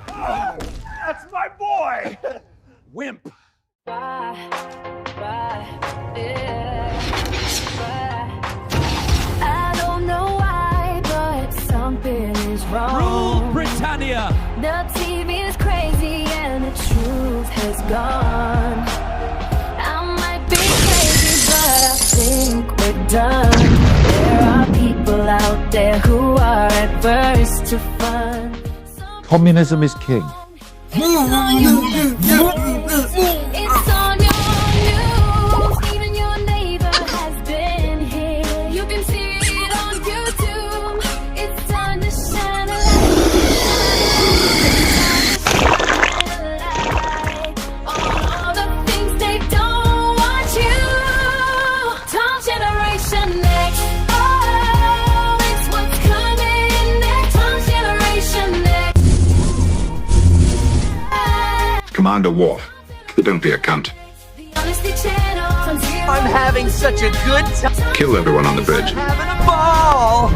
That's my boy! Wimp. I don't know why, but something is wrong. Rule Britannia! The TV is crazy and the truth has gone. I might be crazy, but I think we're done. There are people out there who are adverse to fun. Communism is king. It's on your news. Even your neighbor has been here. You can see it on YouTube. It's time to shine a light. All the things they don't want you. Tom Generation Next. Oh, it's what's coming next. Tom Generation Next. Commander Worf, don't be a cunt. I'm having such a good time. Kill everyone on the bridge. Having a ball.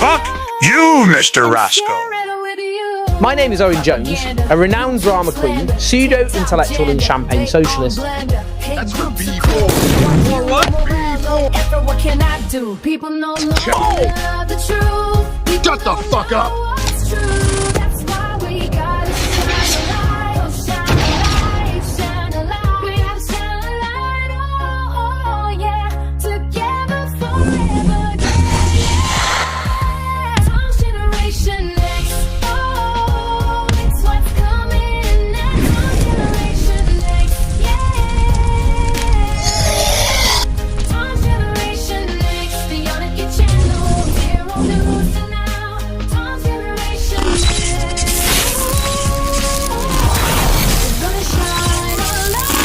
Fuck you, Mr. Rascal. My name is Owen Jones, a renowned drama queen, pseudo-intellectual and champagne socialist. That's for people. What can I do? People know the truth. Shut the fuck up. What's true? That's why we gotta shine a light. Shine a light, shine a light. We gotta shine a light. Oh, yeah. Together forever. Yeah. Tom Generation Next. Oh, it's what's coming next. Tom Generation Next. Yeah. Tom Generation Next. The Unity Channel. Zero News and now. Tom Generation Next. We're gonna shine a light.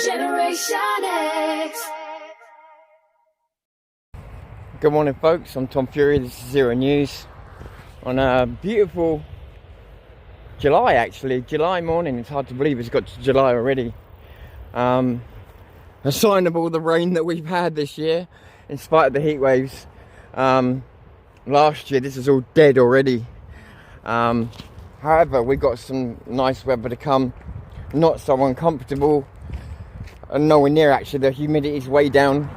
Generation X. Good morning, folks. I'm Tom Fury. This is Zero News. On a beautiful July morning. It's hard to believe it's got to July already. A sign of all the rain that we've had this year, in spite of the heat waves. Last year, this is all dead already. However, we got some nice weather to come. Not so uncomfortable. Nowhere near, actually. The humidity's way down.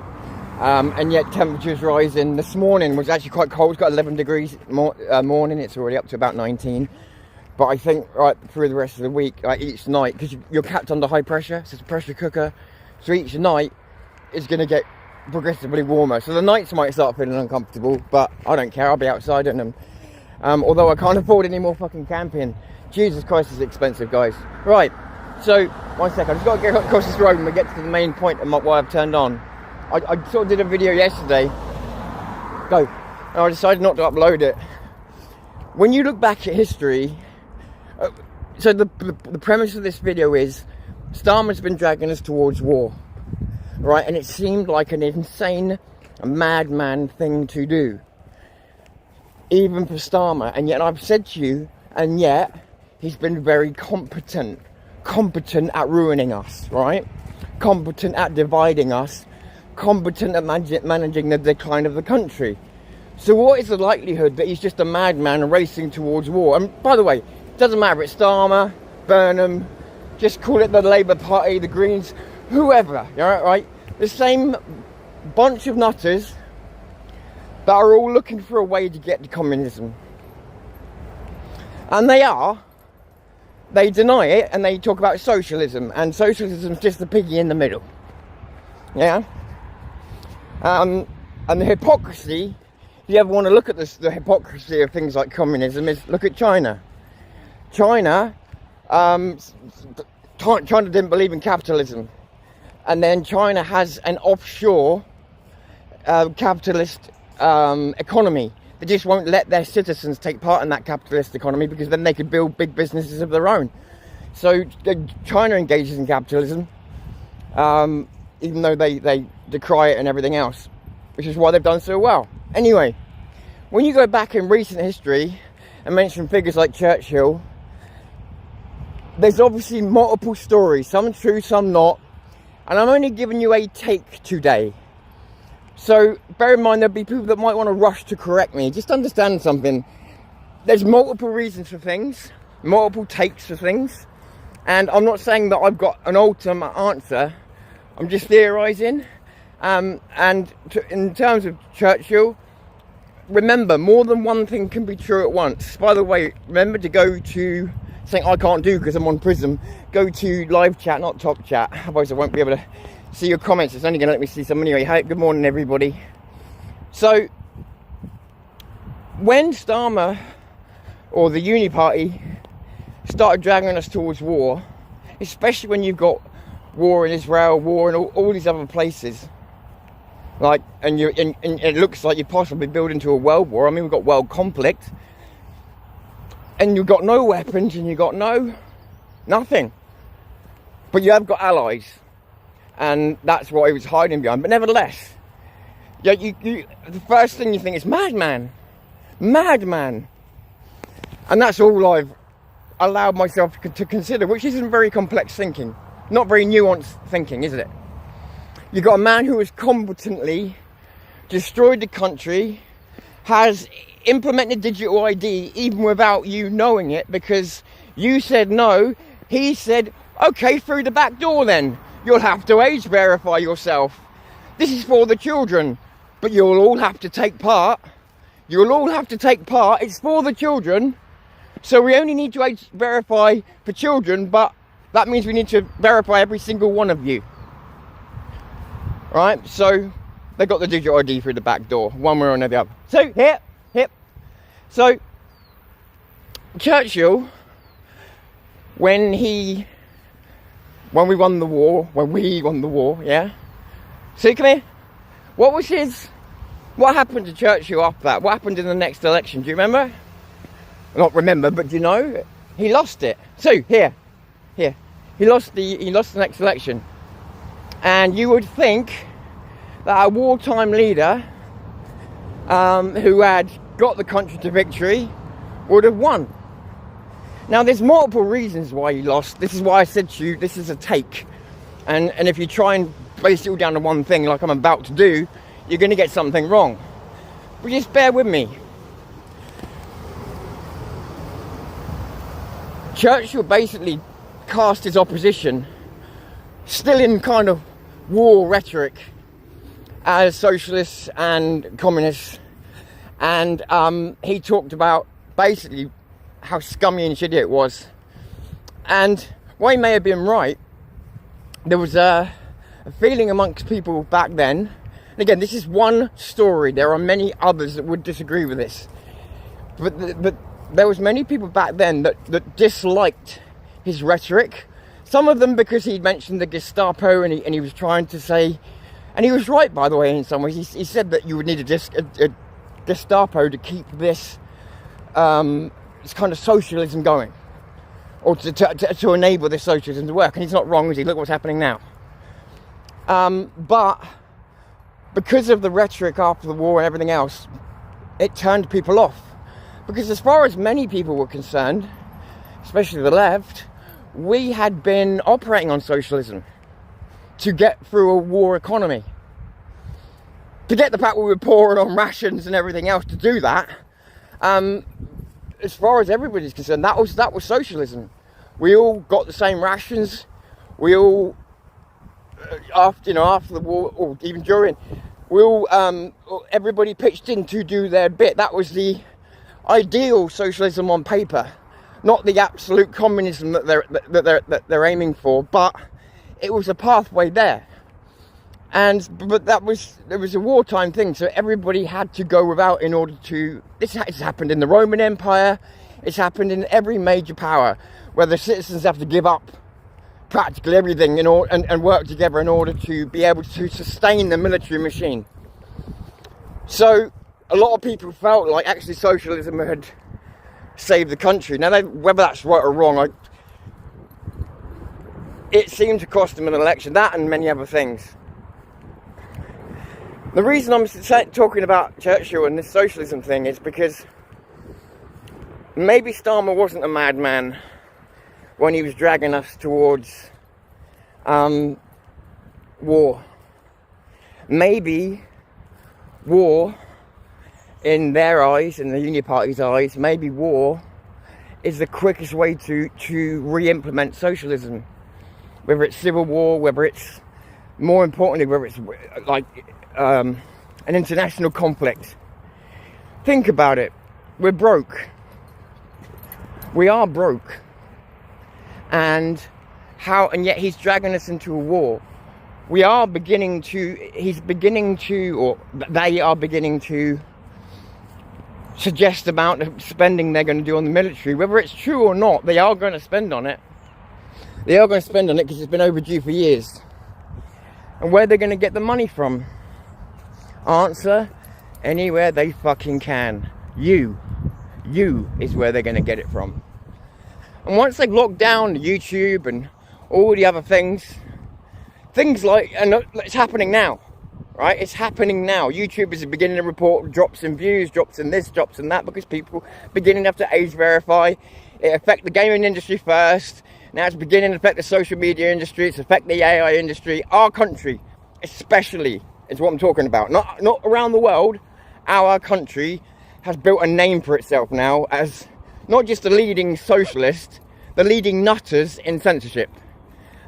And yet temperatures rising. This morning was actually quite cold. It's got 11 degrees morning. It's already up to about 19. But I think right through the rest of the week, like each night, because you're kept under high pressure, so it's a pressure cooker. So each night is going to get progressively warmer. So the nights might start feeling uncomfortable, but I don't care. I'll be outside in them. Although I can't afford any more fucking camping. Jesus Christ, it's expensive, guys. Right. So, one second. I've just got to get across this road and we get to the main point of why I've turned on. I sort of did a video yesterday. And I decided not to upload it. When you look back at history, so the premise of this video is Starmer's been dragging us towards war, right? And it seemed like an insane, madman thing to do, even for Starmer. And yet I've said to you, and yet he's been very competent at ruining us, right? Competent at dividing us, competent at managing the decline of the country. So what is the likelihood that he's just a madman racing towards war? And by the way, it doesn't matter if it's Starmer, Burnham, just call it the Labour Party, the Greens, whoever, right? The same bunch of nutters that are all looking for a way to get to communism. And they deny it, and they talk about socialism, and socialism's just the piggy in the middle. Yeah? And the hypocrisy, if you ever want to look at the hypocrisy of things like communism, is look at China. China didn't believe in capitalism, and then China has an offshore capitalist economy. They just won't let their citizens take part in that capitalist economy, because then they could build big businesses of their own. So China engages in capitalism, even though they decry it and everything else, which is why they've done so well. Anyway, when you go back in recent history and mention figures like Churchill, there's obviously multiple stories, some true, some not, And I'm only giving you a take today. So bear in mind there'll be people that might want to rush to correct me. Just understand something. There's multiple reasons for things, multiple takes for things. And I'm not saying that I've got an ultimate answer. I'm just theorising. In terms of Churchill, remember, more than one thing can be true at once. By the way, remember to go to something I can't do because I'm on Prism. Go to live chat, not top chat. Otherwise I won't be able to see your comments. It's only going to let me see some anyway. Hey, good morning, everybody. So, when Starmer or the Uni Party started dragging us towards war, especially when you've got war in Israel, war in all these other places, like, and it looks like you're possibly building to a world war. I mean, we've got world conflict, and you've got no weapons, and you've got nothing, but you have got allies, and that's what he was hiding behind. But nevertheless, yeah, the first thing you think is madman, and that's all I've allowed myself to consider, which isn't very complex thinking, not very nuanced thinking, is it? You've got a man who has competently destroyed the country, has implemented digital ID even without you knowing it, because you said no. He said, okay, through the back door then. You'll have to age verify yourself. This is for the children, but you'll all have to take part. It's for the children. So we only need to age verify for children, but that means we need to verify every single one of you. Right, so they got the digital ID through the back door, one way or another. So, hip. So, Churchill, when we won the war, yeah? So, come here. What happened to Churchill after that? What happened in the next election? Do you remember? Not remember, but do you know? He lost it. So, here. He lost the next election. And you would think that a wartime leader who had got the country to victory would have won. Now, there's multiple reasons why he lost. This is why I said to you, this is a take. And if you try and base it all down to one thing, like I'm about to do, you're going to get something wrong. But just bear with me. Churchill basically cast his opposition, still in kind of war rhetoric, as socialists and communists, and he talked about basically how scummy and shitty it was. And while he may have been right, there was a feeling amongst people back then, and again, this is one story, there are many others that would disagree with this, but there was many people back then that disliked his rhetoric. Some of them because he'd mentioned the Gestapo, and he was trying to say, and he was right, by the way, in some ways. He said that you would need a Gestapo to keep this kind of socialism going, or to enable this socialism to work. And he's not wrong, is he? Look what's happening now. But because of the rhetoric after the war and everything else, it turned people off. Because as far as many people were concerned, especially the left, we had been operating on socialism to get through a war economy. To get the fact we were pouring on rations and everything else to do that, as far as everybody's concerned, that was socialism. We all got the same rations. We all, after the war, or even during, everybody pitched in to do their bit. That was the ideal socialism on paper. Not the absolute communism that they're aiming for, but it was a pathway there. But it was a wartime thing, so everybody had to go without in order to. This has happened in the Roman Empire. It's happened in every major power, where the citizens have to give up practically everything and work together in order to be able to sustain the military machine. So a lot of people felt like actually socialism had saved the country. Now, whether that's right or wrong, it seemed to cost them an election, that and many other things. The reason I'm talking about Churchill and this socialism thing is because maybe Starmer wasn't a madman when he was dragging us towards war. Maybe war, in their eyes, in the Union Party's eyes, maybe war is the quickest way to re-implement socialism. Whether it's civil war, whether it's, more importantly, whether it's like an international conflict. Think about it. We're broke. We are broke. And yet he's dragging us into a war. They are beginning to suggest the amount of spending they're going to do on the military. Whether it's true or not, they are going to spend on it. They are going to spend on it because it's been overdue for years. And where they're going to get the money from? Answer, anywhere they fucking can. You is where they're going to get it from. And once they've locked down YouTube and all the other things like, and it's happening now, right? It's happening now. YouTube is beginning to report drops in views, drops in this, drops in that, because people beginning to have to age verify. It affects the gaming industry first. Now it's beginning to affect the social media industry. It's affecting the AI industry. Our country, especially, is what I'm talking about. Not around the world. Our country has built a name for itself now as not just the leading socialist, the leading nutters in censorship.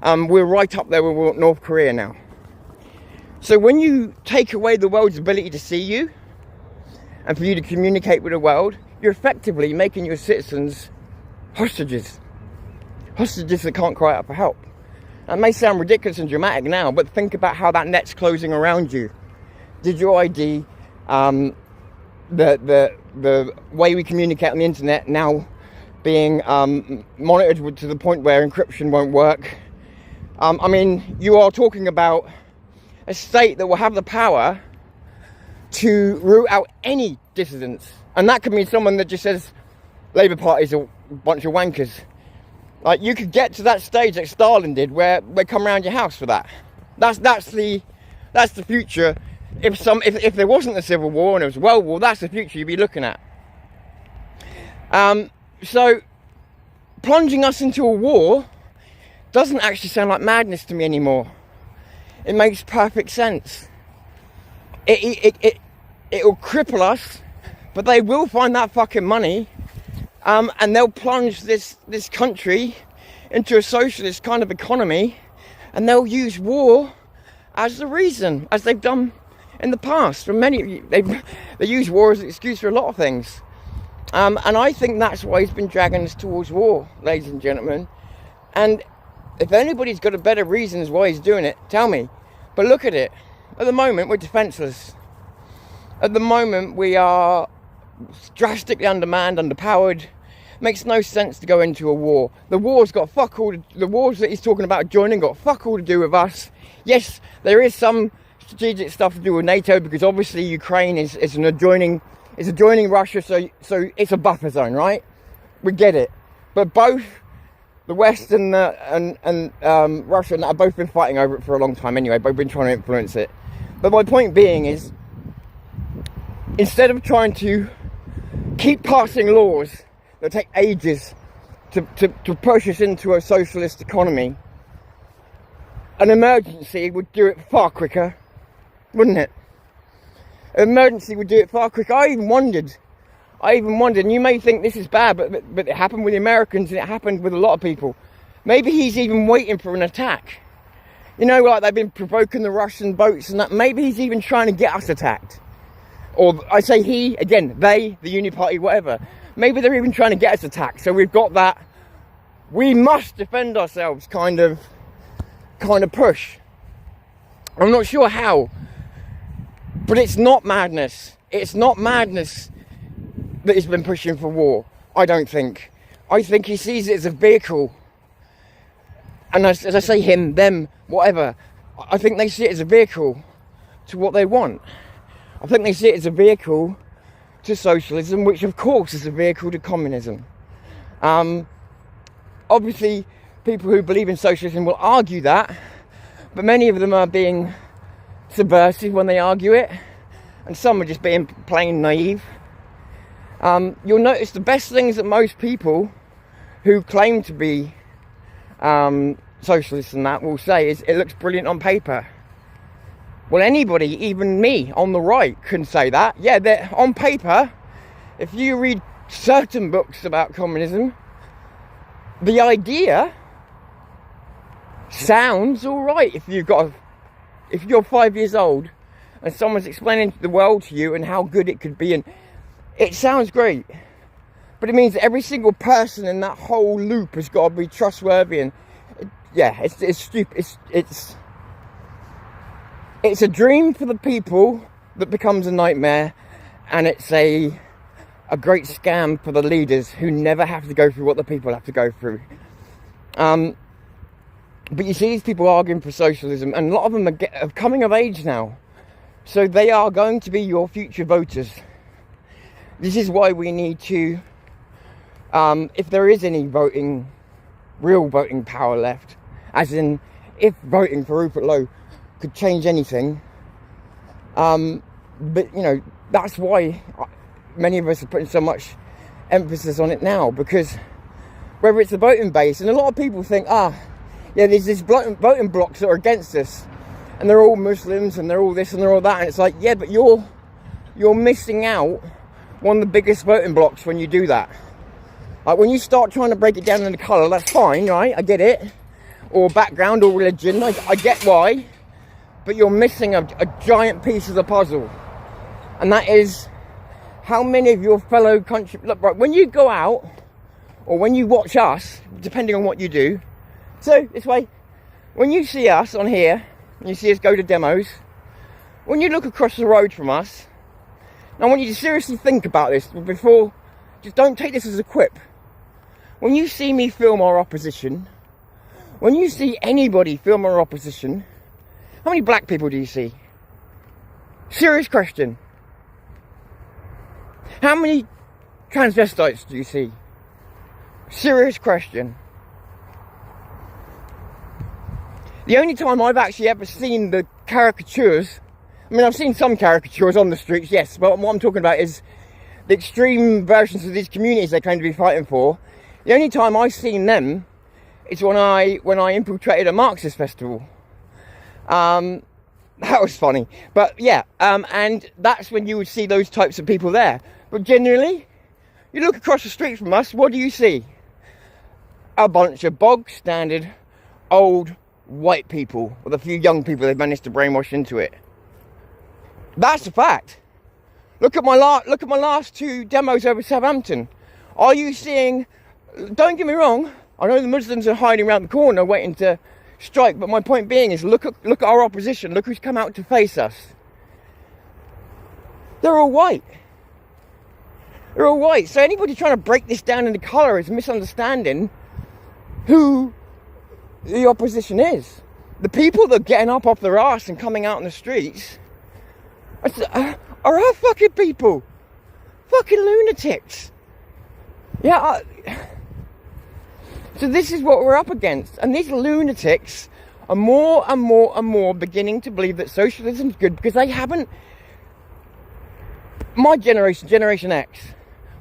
We're right up there with North Korea now. So when you take away the world's ability to see you and for you to communicate with the world, you're effectively making your citizens hostages. Hostages that can't cry out for help. That may sound ridiculous and dramatic now, but think about how that net's closing around you. Digital ID, the way we communicate on the internet now being monitored to the point where encryption won't work. I mean, you are talking about a state that will have the power to root out any dissidents. And that could mean someone that just says Labour Party's a bunch of wankers. Like, you could get to that stage like Stalin did, where they come around your house for that. That's the future. If there wasn't a civil war and it was world war, that's the future you'd be looking at. So plunging us into a war doesn't actually sound like madness to me anymore. It makes perfect sense. It will cripple us, but they will find that fucking money, and they'll plunge this country into a socialist kind of economy, and they'll use war as the reason, as they've done in the past. For many, they use war as an excuse for a lot of things, and I think that's why he's been dragging us towards war, ladies and gentlemen. And if anybody's got a better reason as why he's doing it, tell me. But look at it. At the moment, we're defenseless. At the moment, we are drastically undermanned, underpowered. Makes no sense to go into a war. The wars got fuck all. The wars that he's talking about joining got fuck all to do with us. Yes, there is some strategic stuff to do with NATO, because obviously Ukraine is adjoining Russia, so it's a buffer zone, right? We get it. But both the West and Russia and that have both been fighting over it for a long time anyway. Both been trying to influence it. But my point being is, instead of trying to keep passing laws that take ages to push us into a socialist economy, an emergency would do it far quicker, wouldn't it? An emergency would do it far quicker. I even wondered, and you may think this is bad, but it happened with the Americans and it happened with a lot of people. Maybe he's even waiting for an attack. You know, like they've been provoking the Russian boats and that. Maybe he's even trying to get us attacked. Or I say he, again, they, the Union Party, whatever. Maybe they're even trying to get us attacked. So we've got that we must defend ourselves kind of push. I'm not sure how, but it's not madness. It's not madness that he's been pushing for war, I don't think. I think he sees it as a vehicle. And as I say him, them, whatever, I think they see it as a vehicle to what they want. I think they see it as a vehicle to socialism, which of course is a vehicle to communism. Obviously, people who believe in socialism will argue that, but many of them are being subversive when they argue it, and some are just being plain naive. You'll notice the best things that most people who claim to be socialists and that will say is, it looks brilliant on paper. Well, anybody, even me on the right, can say that. Yeah, they're on paper. If you read certain books about communism, the idea sounds all right. If you're 5 years old and someone's explaining the world to you and how good it could be, and it sounds great, but it means that every single person in that whole loop has got to be trustworthy, and yeah, it's stupid. It's a dream for the people that becomes a nightmare, and it's a great scam for the leaders who never have to go through what the people have to go through. But you see these people arguing for socialism, and a lot of them are coming of age now. So they are going to be your future voters. This is why we need to, if there is any real voting power left, as in if voting for Rupert Lowe could change anything, but you know, that's why many of us are putting so much emphasis on it now, because whether it's the voting base, and a lot of people think, yeah, there's this voting blocks that are against us, and they're all Muslims, and they're all this, and they're all that, and it's like, yeah, but you're missing out one of the biggest voting blocks when you do that. Like, when you start trying to break it down into colour, that's fine, right? I get it. Or background, or religion, I get why. But you're missing a giant piece of the puzzle. And that is how many of your fellow country... Look, right, when you go out, or when you watch us, depending on what you do, so this way, when you see us on here, and you see us go to demos, when you look across the road from us, I want you to seriously think about this before, just don't take this as a quip. When you see me film our opposition, when you see anybody film our opposition, how many black people do you see? Serious question. How many transvestites do you see? Serious question. The only time I've actually ever seen the caricatures, I mean, I've seen some caricatures on the streets, yes, but what I'm talking about is the extreme versions of these communities they claim to be fighting for. The only time I've seen them is when I infiltrated a Marxist festival. That was funny, but yeah, and that's when you would see those types of people there. But generally, you look across the street from us, what do you see? A bunch of bog standard old white people with a few young people they've managed to brainwash into it. That's a fact. Look at my last two demos over Southampton. Are you seeing? Don't get me wrong. I know the Muslims are hiding around the corner waiting to strike, but my point being is look at our opposition. Look who's come out to face us. They're all white. They're all white. So anybody trying to break this down into colour is misunderstanding who the opposition is. The people that are getting up off their arse and coming out in the streets are our fucking people. Fucking lunatics. Yeah. So this is what we're up against. And these lunatics are more and more and more beginning to believe that socialism's good, because they haven't... My generation, Generation X,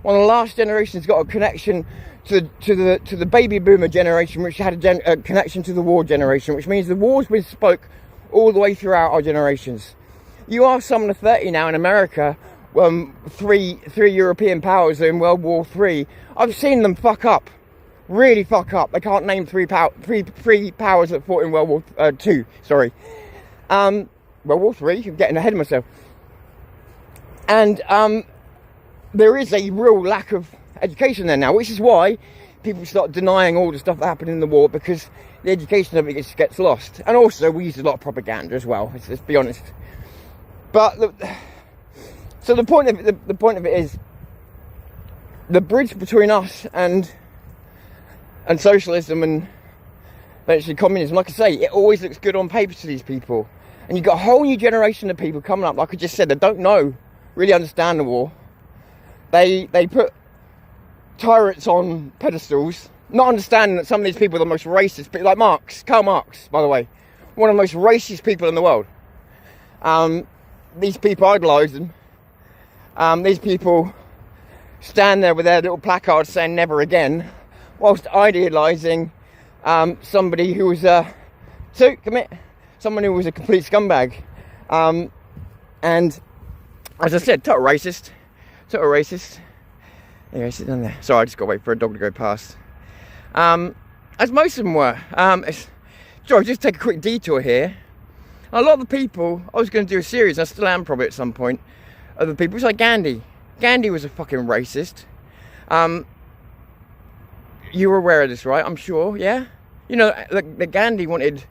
one of the last generations, got a connection to the baby boomer generation, which had a connection to the war generation, which means the war's been spoke all the way throughout our generations. You ask someone of 30 now in America, three European powers are in World War III. I've seen them fuck up. Really fuck up. They can't name three powers that fought in World War II. Sorry. World War III, I'm getting ahead of myself. And there is a real lack of education there now, which is why people start denying all the stuff that happened in the war, because the education of it gets lost. And also, we use a lot of propaganda as well, let's be honest. But, so the point of it is, the bridge between us and socialism and eventually communism, like I say, it always looks good on paper to these people. And you've got a whole new generation of people coming up, like I just said, that don't really understand the war. They put tyrants on pedestals, not understanding that some of these people are the most racist people, like Karl Marx, by the way, one of the most racist people in the world. These people idolise them. These people stand there with their little placards saying never again, whilst idealising somebody who was someone who was a complete scumbag. And as I said, total racist. Total racist. Anyway, sit down there. Sorry, I just got to wait for a dog to go past. As most of them were. Sorry, just take a quick detour here. A lot of the people, I was going to do a series, I still am probably at some point, of the people, it's like Gandhi. Gandhi was a fucking racist. You were aware of this, right? I'm sure, yeah? You know, the Gandhi wanted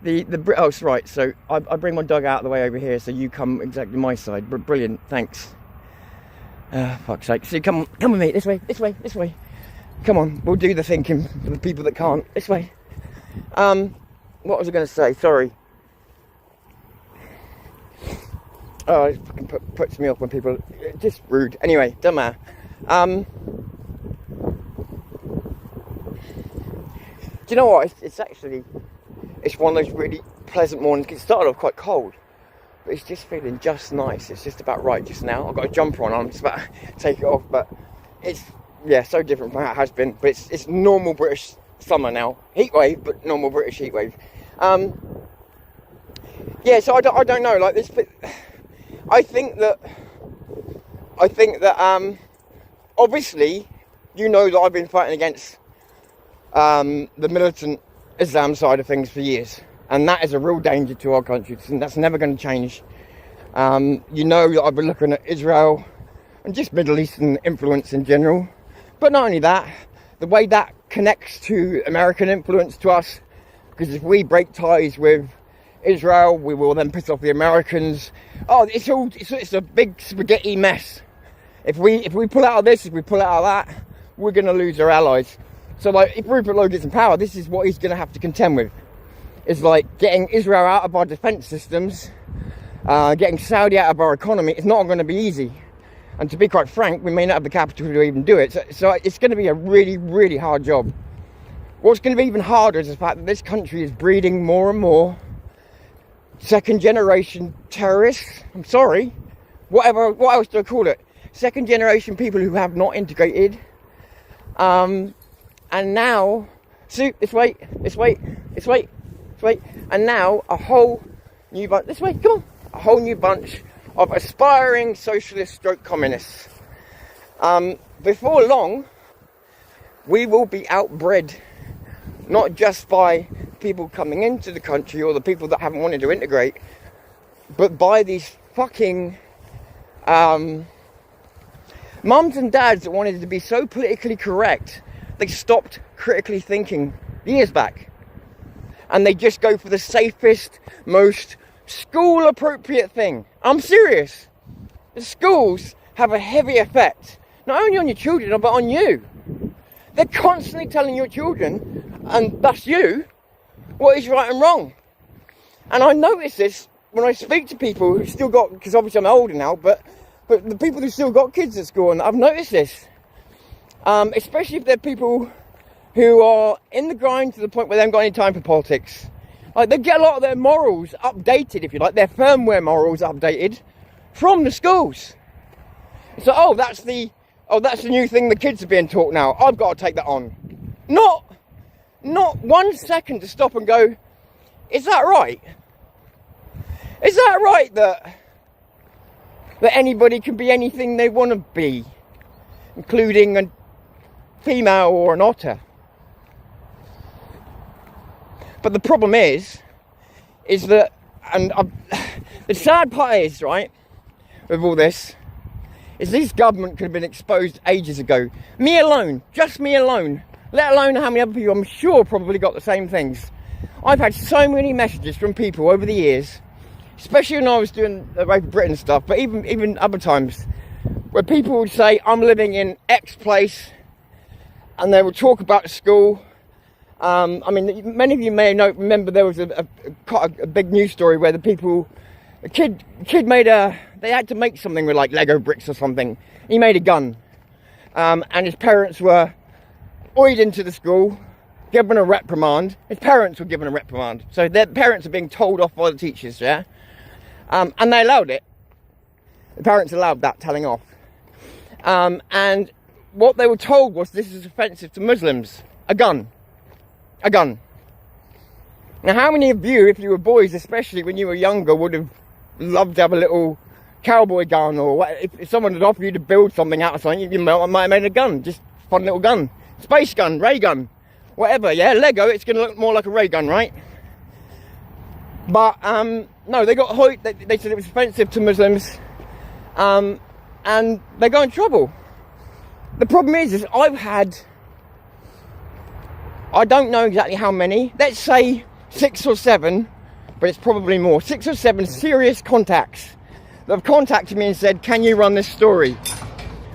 the oh, right, so I bring my dog out of the way over here, so you come exactly my side. Brilliant, thanks. Fuck's sake. So come with me, this way. Come on, we'll do the thinking for the people that can't. This way. What was I going to say? Sorry. Oh, it fucking puts me off when people... Just rude. Anyway, doesn't matter. Do you know what? It's actually... It's one of those really pleasant mornings. It started off quite cold. But it's just feeling just nice. It's just about right just now. I've got a jumper on. I'm just about to take it off. But it's... Yeah, so different from how it has been. But it's normal British summer now. Heat wave, but normal British heat wave. Yeah, so I don't know. Like this... I think that obviously, you know that I've been fighting against the militant Islam side of things for years, and that is a real danger to our country, and that's never going to change. You know that I've been looking at Israel and just Middle Eastern influence in general, but not only that, the way that connects to American influence to us, because if we break ties with Israel, we will then piss off the Americans. Oh, it's a big spaghetti mess. If we pull out of this, if we pull out of that, we're going to lose our allies. So like, if Rupert Lowe gets in power, this is what he's going to have to contend with. It's like getting Israel out of our defense systems, getting Saudi out of our economy. It's not going to be easy. And to be quite frank, we may not have the capital to even do it. So it's going to be a really, really hard job. What's going to be even harder is the fact that this country is breeding more and more second generation terrorists. I'm sorry, what else do I call it? Second generation people who have not integrated. And now, and now a whole new bunch, a whole new bunch of aspiring socialist stroke communists. Before long, we will be outbred, not just by people coming into the country or the people that haven't wanted to integrate, but by these fucking mums and dads that wanted to be so politically correct they stopped critically thinking years back, and they just go for the safest, most school appropriate thing. I'm serious. The schools have a heavy effect not only on your children but on you. They're constantly telling your children, and thus you, what is right and wrong. And I notice this when I speak to people who still got, because obviously I'm older now, but the people who still got kids at school, and I've noticed this, especially if they're people who are in the grind to the point where they haven't got any time for politics. Like, they get a lot of their morals updated, if you like, their firmware morals updated from the schools. So, that's the new thing the kids are being taught now. I've got to take that on. Not 1 second to stop and go, is that right? Is that right that anybody can be anything they want to be, including a female or an otter? But the problem is that, and the sad part is, right, with all this, is this government could have been exposed ages ago. Me alone, just me alone, let alone how many other people I'm sure probably got the same things. I've had so many messages from people over the years, especially when I was doing the Rape Britain stuff, but even other times, where people would say, I'm living in X place, and they would talk about the school. I mean, many of you may remember there was a big news story where a kid they had to make something with like Lego bricks or something. He made a gun, and his parents were oiled into the school, given a reprimand. His parents were given a reprimand, so their parents are being told off by the teachers, yeah? And they allowed it. The parents allowed that telling off. And what they were told was, this is offensive to Muslims. A gun. Now, how many of you, if you were boys, especially when you were younger, would have love to have a little cowboy gun, or what, if someone had offered you to build something out of something, you might have made a gun, just fun little gun, space gun, ray gun, whatever. Yeah, Lego, it's going to look more like a ray gun, right? But no, they got they said it was offensive to Muslims, and they got in trouble. The problem is I've had, I don't know exactly how many, let's say 6 or 7, but it's probably more, 6 or 7 serious contacts that have contacted me and said, can you run this story?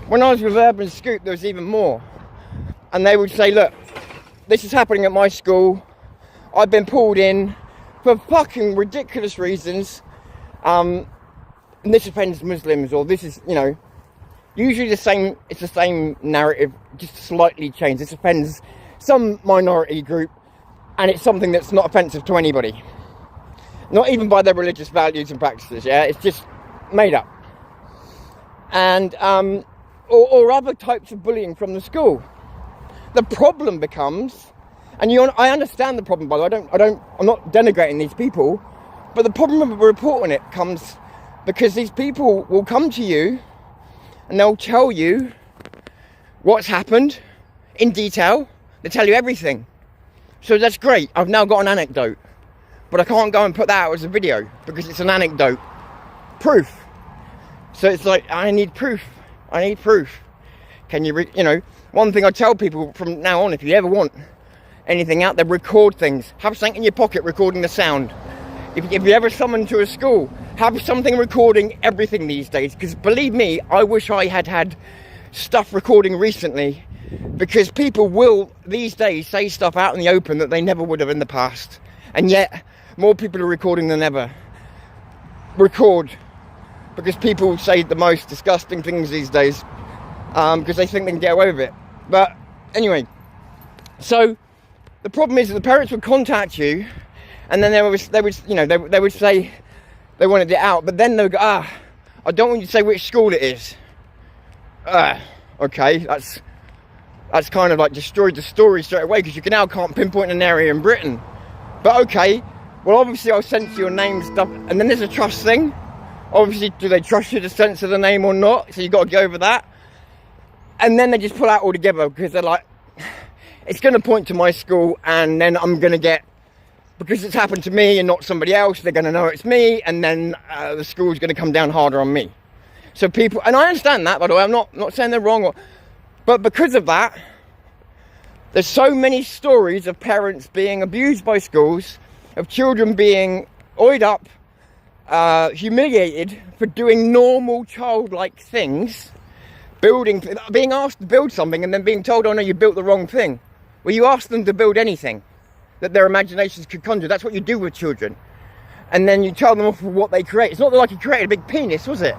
When I was with Urban Scoop, there was even more. And they would say, look, this is happening at my school. I've been pulled in for fucking ridiculous reasons. And this offends Muslims, or this is, you know, usually it's the same narrative, just slightly changed. This offends some minority group, and it's something that's not offensive to anybody. Not even by their religious values and practices, yeah? It's just made up. And, or other types of bullying from the school. The problem becomes, and I understand the problem, by the way, I'm not denigrating these people, but the problem of reporting it comes because these people will come to you and they'll tell you what's happened in detail. They tell you everything. So that's great. I've now got an anecdote, but I can't go and put that out as a video because it's an anecdote. Proof. So it's like, I need proof. Can you, you know, one thing I tell people from now on, if you ever want anything out there, record things. Have something in your pocket recording the sound. If you ever summon to a school, have something recording everything these days. Because believe me, I wish I had stuff recording recently, because people will these days say stuff out in the open that they never would have in the past. And yet, more people are recording than ever. Record. Because people say the most disgusting things these days. Because they think they can get away with it. But anyway, so the problem is that the parents would contact you, and then they would say they wanted it out, but then they would go, I don't want you to say which school it is. Okay, that's kind of like destroyed the story straight away, because you now can't pinpoint an area in Britain. But okay, well obviously I'll censor your name stuff, and then there's a trust thing. Obviously, do they trust you to censor the name or not? So you've got to go over that. And then they just pull out altogether, because they're like, it's going to point to my school, and then I'm going to get, because it's happened to me and not somebody else, they're going to know it's me, and then the school's going to come down harder on me. So people, and I understand that, by the way, I'm not saying they're wrong, but because of that, there's so many stories of parents being abused by schools, of children being oiled up, humiliated for doing normal childlike things, being asked to build something and then being told, oh no, you built the wrong thing. Well, you asked them to build anything that their imaginations could conjure. That's what you do with children. And then you tell them off for what they create. It's not like you created a big penis, was it?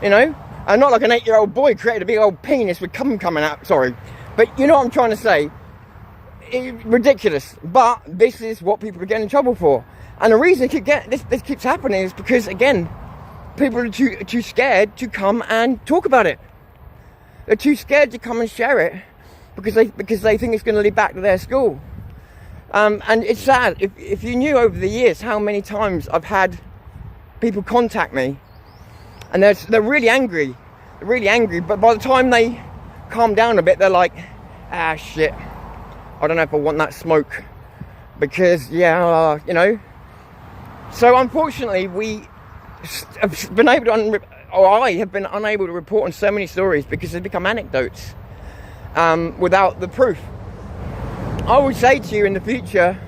You know? And not like an 8-year-old boy created a big old penis with cum coming out. Sorry. But you know what I'm trying to say? Ridiculous. But this is what people are getting in trouble for. And the reason this keeps happening is because, again, people are too scared to come and talk about it. They're too scared to come and share it because they think it's going to lead back to their school. And it's sad. If you knew over the years how many times I've had people contact me, and they're really angry. They're really angry. But by the time they calm down a bit, they're like, shit, I don't know if I want that smoke. Because, yeah, you know. So unfortunately, we have been able to, I have been unable to report on so many stories because they've become anecdotes without the proof. I would say to you in the future,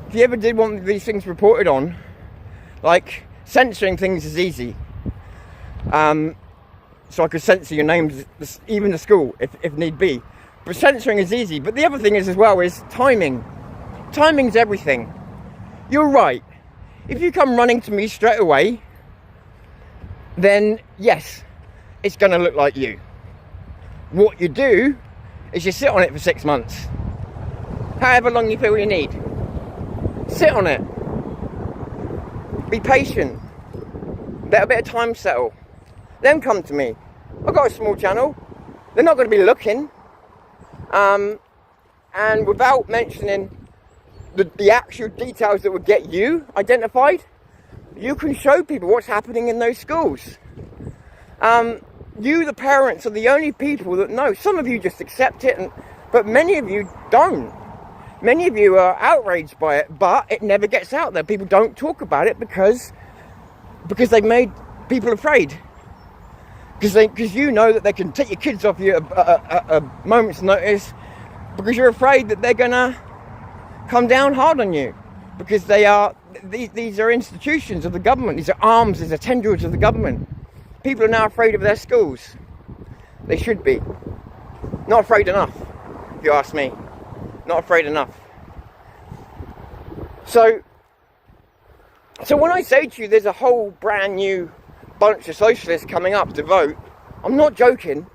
if you ever did want these things reported on, like censoring things is easy. So I could censor your names, even the school, if need be. But censoring is easy. But the other thing is as well is timing. Timing's everything. You're right. If you come running to me straight away, then yes, it's going to look like you. What you do is you sit on it for 6 months. However long you feel you need. Sit on it. Be patient. Let a bit of time settle. Then come to me. I've got a small channel. They're not going to be looking. And without mentioning the actual details that would get you identified, you can show people what's happening in those schools. You, the parents, are the only people that know. Some of you just accept it, but many of you don't. Many of you are outraged by it, but it never gets out there. People don't talk about it because they've made people afraid. Because you know that they can take your kids off you at a moment's notice, because you're afraid that they're gonna come down hard on you, because these are institutions of the government. These are arms, these are tendrils of the government. People are now afraid of their schools. They should be. Not afraid enough, if you ask me. Not afraid enough. So when I say to you there's a whole brand new bunch of socialists coming up to vote, I'm not joking.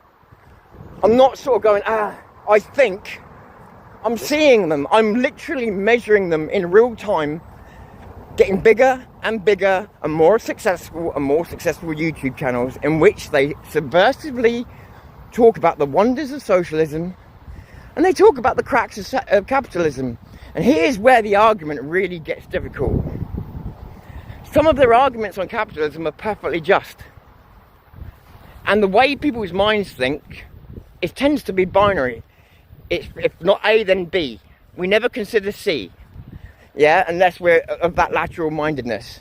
I'm not sort of going, I think. I'm seeing them. I'm literally measuring them in real time, getting bigger and bigger and more successful YouTube channels in which they subversively talk about the wonders of socialism, and they talk about the cracks of capitalism. And here's where the argument really gets difficult. Some of their arguments on capitalism are perfectly just. And the way people's minds think, it tends to be binary. It's, if not A, then B. We never consider C. Yeah, unless we're of that lateral mindedness.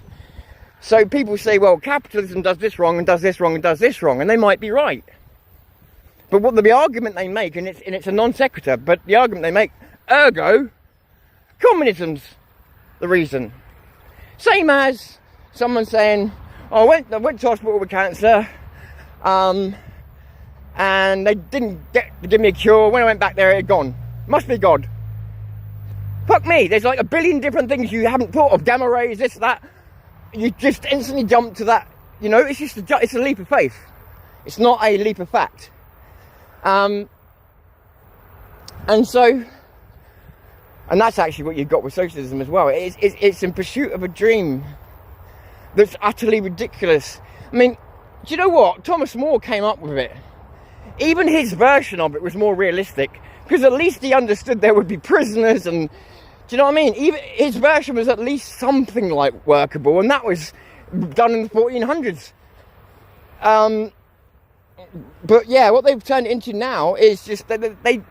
So people say, well, capitalism does this wrong and does this wrong and does this wrong, and they might be right. But what the argument they make, and it's a non sequitur, but the argument they make, ergo, communism's the reason. Same as someone saying, oh, I went to hospital with cancer, and they didn't give me a cure. When I went back there, it had gone. Must be God. Fuck me, there's like a billion different things you haven't thought of. Gamma rays, this, that. You just instantly jump to that. You know, it's just it's a leap of faith. It's not a leap of fact. And that's actually what you've got with socialism as well. It's in pursuit of a dream that's utterly ridiculous. I mean, do you know what? Thomas More came up with it. Even his version of it was more realistic, because at least he understood there would be prisoners, and do you know what I mean? Even his version was at least something like workable, and that was done in the 1400s. But yeah, what they've turned it into now is just they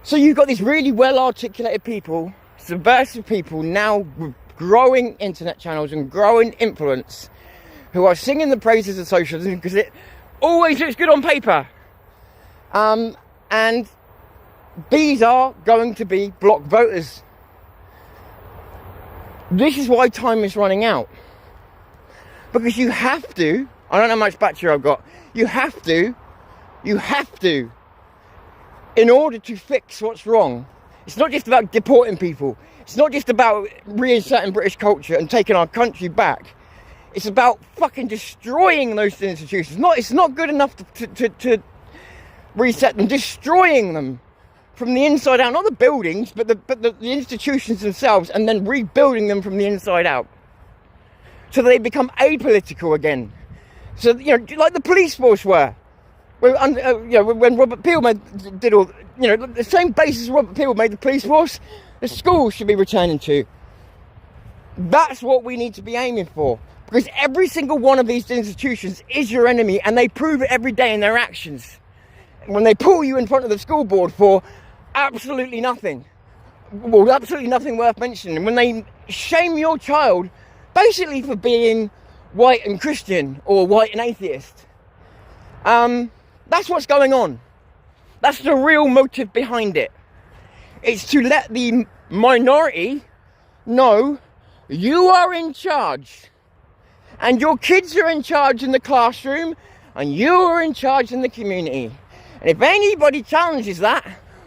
so you've got these really well articulated people, subversive people now with growing internet channels and growing influence, who are singing the praises of socialism because it always looks good on paper. And these are going to be block voters. This is why time is running out. Because you have to, I don't know how much battery I've got, you have to, in order to fix what's wrong. It's not just about deporting people. It's not just about reinserting British culture and taking our country back. It's about fucking destroying those institutions. It's not good enough to reset them, destroying them from the inside out. Not the buildings, but the institutions themselves, and then rebuilding them from the inside out. So that they become apolitical again. So, you know, like the police force were. When Robert Peel did all, you know, the same basis Robert Peel made the police force, the schools should be returning to. That's what we need to be aiming for. Because every single one of these institutions is your enemy, and they prove it every day in their actions. When they pull you in front of the school board for absolutely nothing, well, absolutely nothing worth mentioning, when they shame your child basically for being white and Christian or white and atheist, that's what's going on. That's the real motive behind it. It's to let the minority know you are in charge. And your kids are in charge in the classroom, and you are in charge in the community. And if anybody challenges that,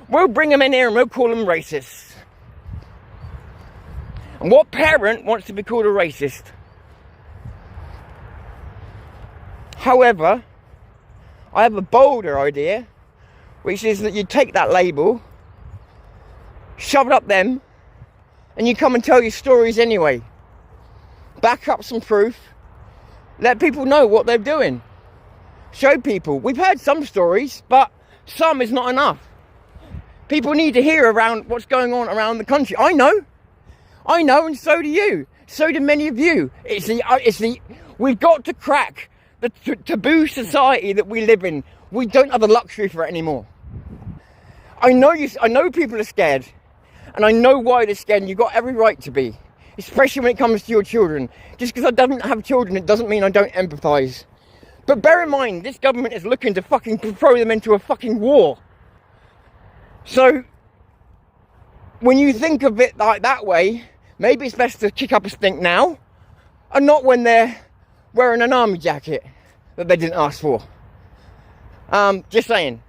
we'll bring them in here and we'll call them racists. And what parent wants to be called a racist? However, I have a bolder idea, which is that you take that label, shove it up them, and you come and tell your stories anyway. Back up some proof. Let people know what they're doing. Show people. We've heard some stories, but some is not enough. People need to hear around what's going on around the country. I know, and so do you. So do many of you. We've got to crack the taboo society that we live in. We don't have the luxury for it anymore. I know people are scared, and I know why they're scared, and you've got every right to be, especially when it comes to your children. Just because I don't have children, it doesn't mean I don't empathise. But bear in mind, this government is looking to fucking throw them into a fucking war. So, when you think of it like that way, maybe it's best to kick up a stink now, and not when they're wearing an army jacket that they didn't ask for. Just saying.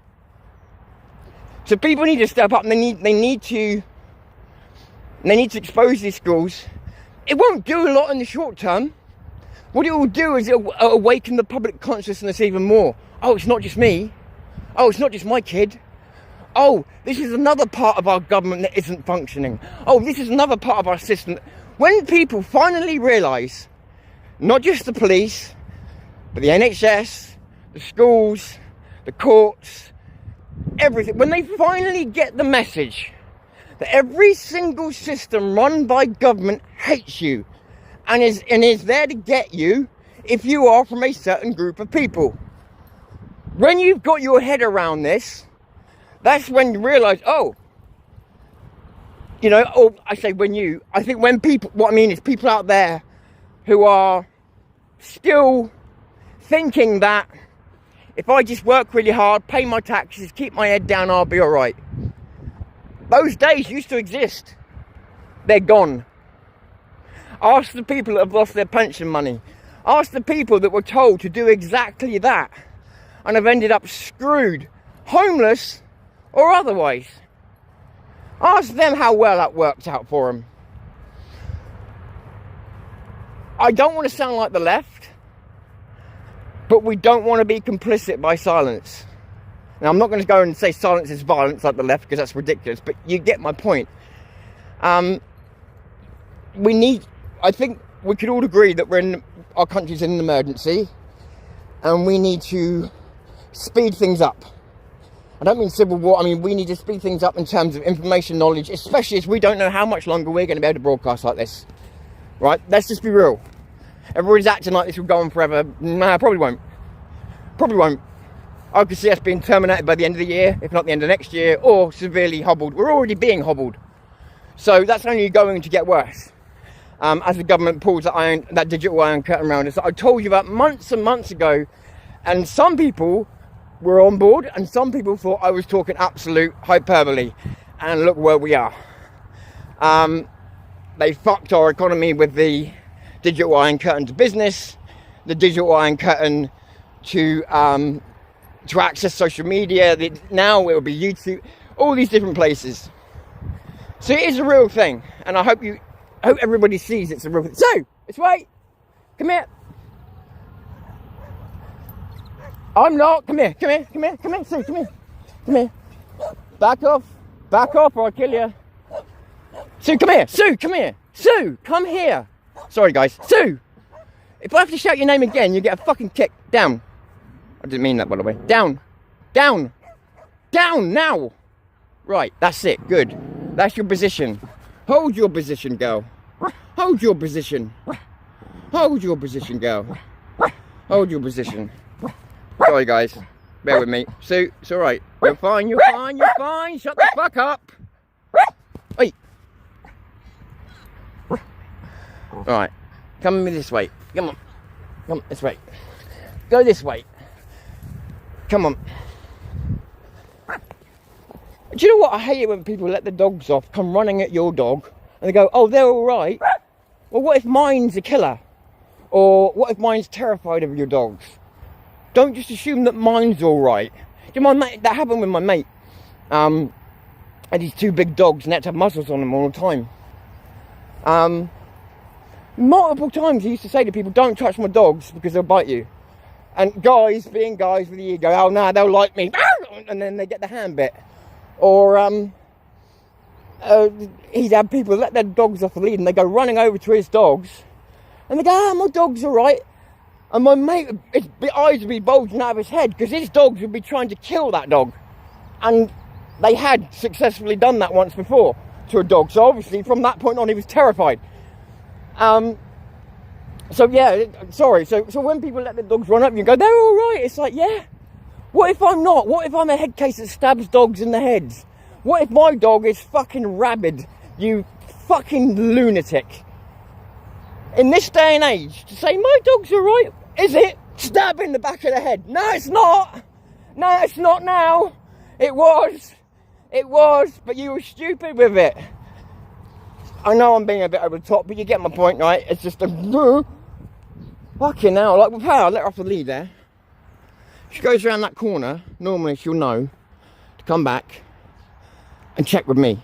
So people need to step up, and they need to expose these schools. It won't do a lot in the short term. What it will do is it will awaken the public consciousness even more. Oh, it's not just me. Oh, it's not just my kid. Oh, this is another part of our government that isn't functioning. Oh, this is another part of our system. When people finally realise, not just the police, but the NHS, the schools, the courts, everything, when they finally get the message that every single system run by government hates you and is there to get you if you are from a certain group of people. When you've got your head around this, that's when you realise, I think when people, what I mean is people out there who are still thinking that if I just work really hard, pay my taxes, keep my head down, I'll be alright. Those days used to exist. They're gone. Ask the people that have lost their pension money. Ask the people that were told to do exactly that and have ended up screwed, homeless or otherwise. Ask them how well that worked out for them. I don't want to sound like the left, but we don't want to be complicit by silence. Now, I'm not going to go and say silence is violence like the left, because that's ridiculous, but you get my point. I think we could all agree that our country's in an emergency, and we need to speed things up. I don't mean civil war, I mean we need to speed things up in terms of information knowledge, especially as we don't know how much longer we're going to be able to broadcast like this. Right? Let's just be real. Everybody's acting like this will go on forever. Nah, probably won't. Probably won't. I could see us being terminated by the end of the year, if not the end of next year, or severely hobbled. We're already being hobbled. So that's only going to get worse. As the government pulls that digital iron curtain around us that I told you about months and months ago. And some people were on board, and some people thought I was talking absolute hyperbole. And look where we are. They fucked our economy with the digital iron curtain to business, the digital iron curtain to access social media. Now it will be YouTube, all these different places. So it is a real thing, and I hope everybody sees it's a real thing. So it's right. Come here. I'm not. Come here. Sue, come here. Back off, or I'll kill you. Sue, come here. Sue, come here. Sorry, guys. Sue, if I have to shout your name again, you get a fucking kick. Down. I didn't mean that, by the way. Down now. Right, that's it. Good. That's your position. Hold your position, girl. Hold your position, girl. Hold your position. Sorry, guys. Bear with me. Sue, it's alright. You're fine. Shut the fuck up. Hey. Alright. Come with me this way. Come on, this way. Go this way. Come on. Do you know what? I hate it when people let the dogs off, come running at your dog, and they go, oh, they're alright. Well, what if mine's a killer? Or what if mine's terrified of your dogs? Don't just assume that mine's alright. You know, my mate, that happened with my mate. Had these two big dogs and had to have muzzles on them all the time. Multiple times he used to say to people, don't touch my dogs because they'll bite you. And guys, being guys with the ego, oh no, they'll like me. And then they get the hand bit. Or he'd have people let their dogs off the lead and they go running over to his dogs. And they go, oh, my dog's alright. And my mate, his eyes would be bulging out of his head because his dogs would be trying to kill that dog. And they had successfully done that once before to a dog. So obviously from that point on he was terrified. So yeah, sorry. So when people let the dogs run up, you go, they're all right. It's like, yeah. What if I'm not? What if I'm a head case that stabs dogs in the heads? What if my dog is fucking rabid? You fucking lunatic. In this day and age, to say my dog's all right, is it? Stab in the back of the head. No, it's not. No, it's not now. It was. It was, but you were stupid with it. I know I'm being a bit over the top, but you get my point, right? It's just a... Fucking hell. Like, with her, I let her off the lead there. She goes around that corner. Normally, she'll know to come back and check with me.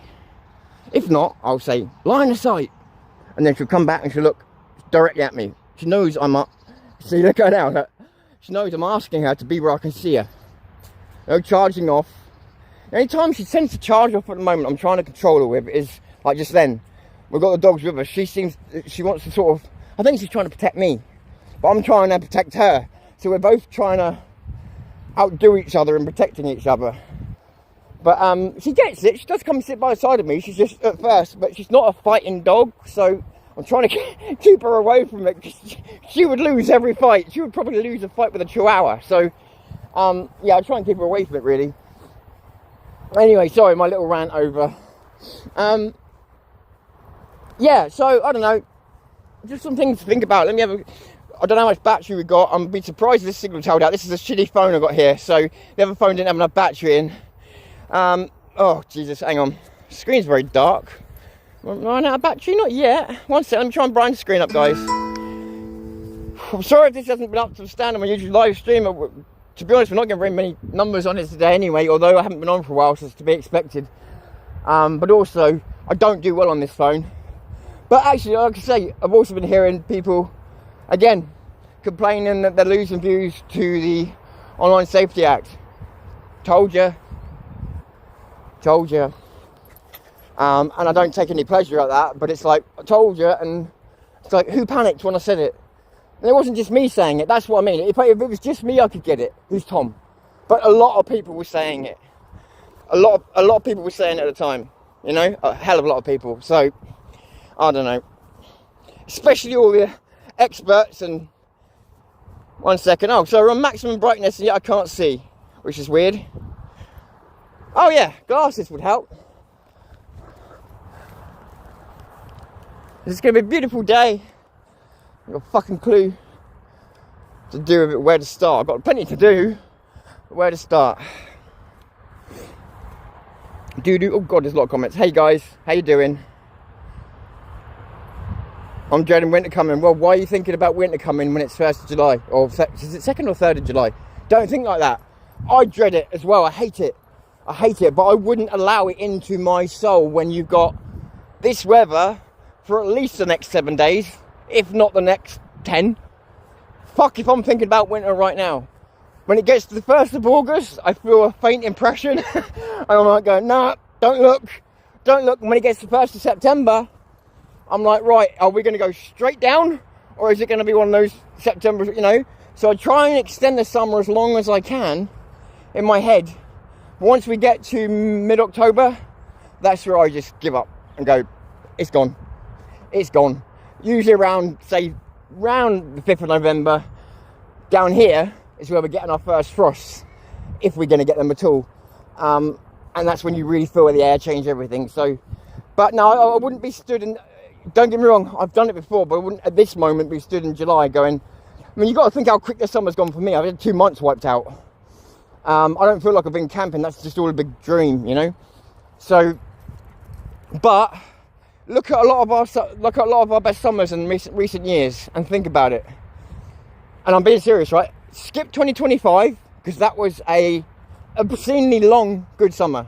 If not, I'll say, line of sight. And then she'll come back and she'll look directly at me. She knows I'm up. See, look at her now. She knows I'm asking her to be where I can see her. No charging off. Anytime she tends to charge off at the moment, I'm trying to control her with, is like just then. We've got the dogs with her. She wants to sort of, I think she's trying to protect me. But I'm trying to protect her. So we're both trying to outdo each other and protecting each other. But she gets it. She does come and sit by the side of me. She's just at first, but she's not a fighting dog. So I'm trying to keep her away from it. She would lose every fight. She would probably lose a fight with a chihuahua. So yeah, I try and keep her away from it really. Anyway, sorry, my little rant over. Yeah, so I don't know. Just some things to think about. Let me have a... I don't know how much battery we got. I'm be surprised if this signal's held out. This is a shitty phone I got here. So the other phone didn't have enough battery in. Oh, Jesus, hang on. The screen's very dark. Run out of battery? Not yet. One sec, let me try and brighten the screen up, guys. I'm sorry if this hasn't been up to the standard of my usual live stream. To be honest, we're not getting very many numbers on it today anyway, although I haven't been on for a while, so it's to be expected. But also, I don't do well on this phone. But actually, like I say, I've also been hearing people, again, complaining that they're losing views to the Online Safety Act. Told you. Told you. And I don't take any pleasure at that, but it's like, I told you, and it's like, who panicked when I said it? And it wasn't just me saying it, that's what I mean. If it was just me, I could get it. Who's Tom? But a lot of people were saying it. A lot of people were saying it at the time. You know, a hell of a lot of people. So, I don't know. Especially all the experts and... One second. Oh, so we're on maximum brightness and yet I can't see. Which is weird. Oh yeah, glasses would help. It's going to be a beautiful day. I've got a fucking clue to do with it, where to start. I've got plenty to do, but where to start. Oh God, there's a lot of comments. Hey guys, how you doing? I'm dreading winter coming. Well, why are you thinking about winter coming when it's 1st of July? Or is it 2nd or 3rd of July? Don't think like that. I dread it as well. I hate it. I hate it, but I wouldn't allow it into my soul when you've got this weather for at least the next 7 days, if not the next 10. Fuck if I'm thinking about winter right now. When it gets to the 1st of August, I feel a faint impression. And I'm like going, nah, don't look. Don't look. And when it gets to the 1st of September, I'm like, right, are we going to go straight down? Or is it going to be one of those September, you know? So I try and extend the summer as long as I can in my head. Once we get to mid-October, that's where I just give up and go, it's gone. It's gone. Usually around, say, around the 5th of November, down here is where we're getting our first frosts, if we're going to get them at all. And that's when you really feel the air change everything. So, but no, I wouldn't be stood in, don't get me wrong, I've done it before, but I wouldn't at this moment be stood in July going, I mean, you've got to think how quick the summer's gone for me. I've had 2 months wiped out. I don't feel like I've been camping, that's just all a big dream, you know? So, but look at a lot of our best summers in recent years and think about it. And I'm being serious, right? Skip 2025 because that was a obscenely long good summer.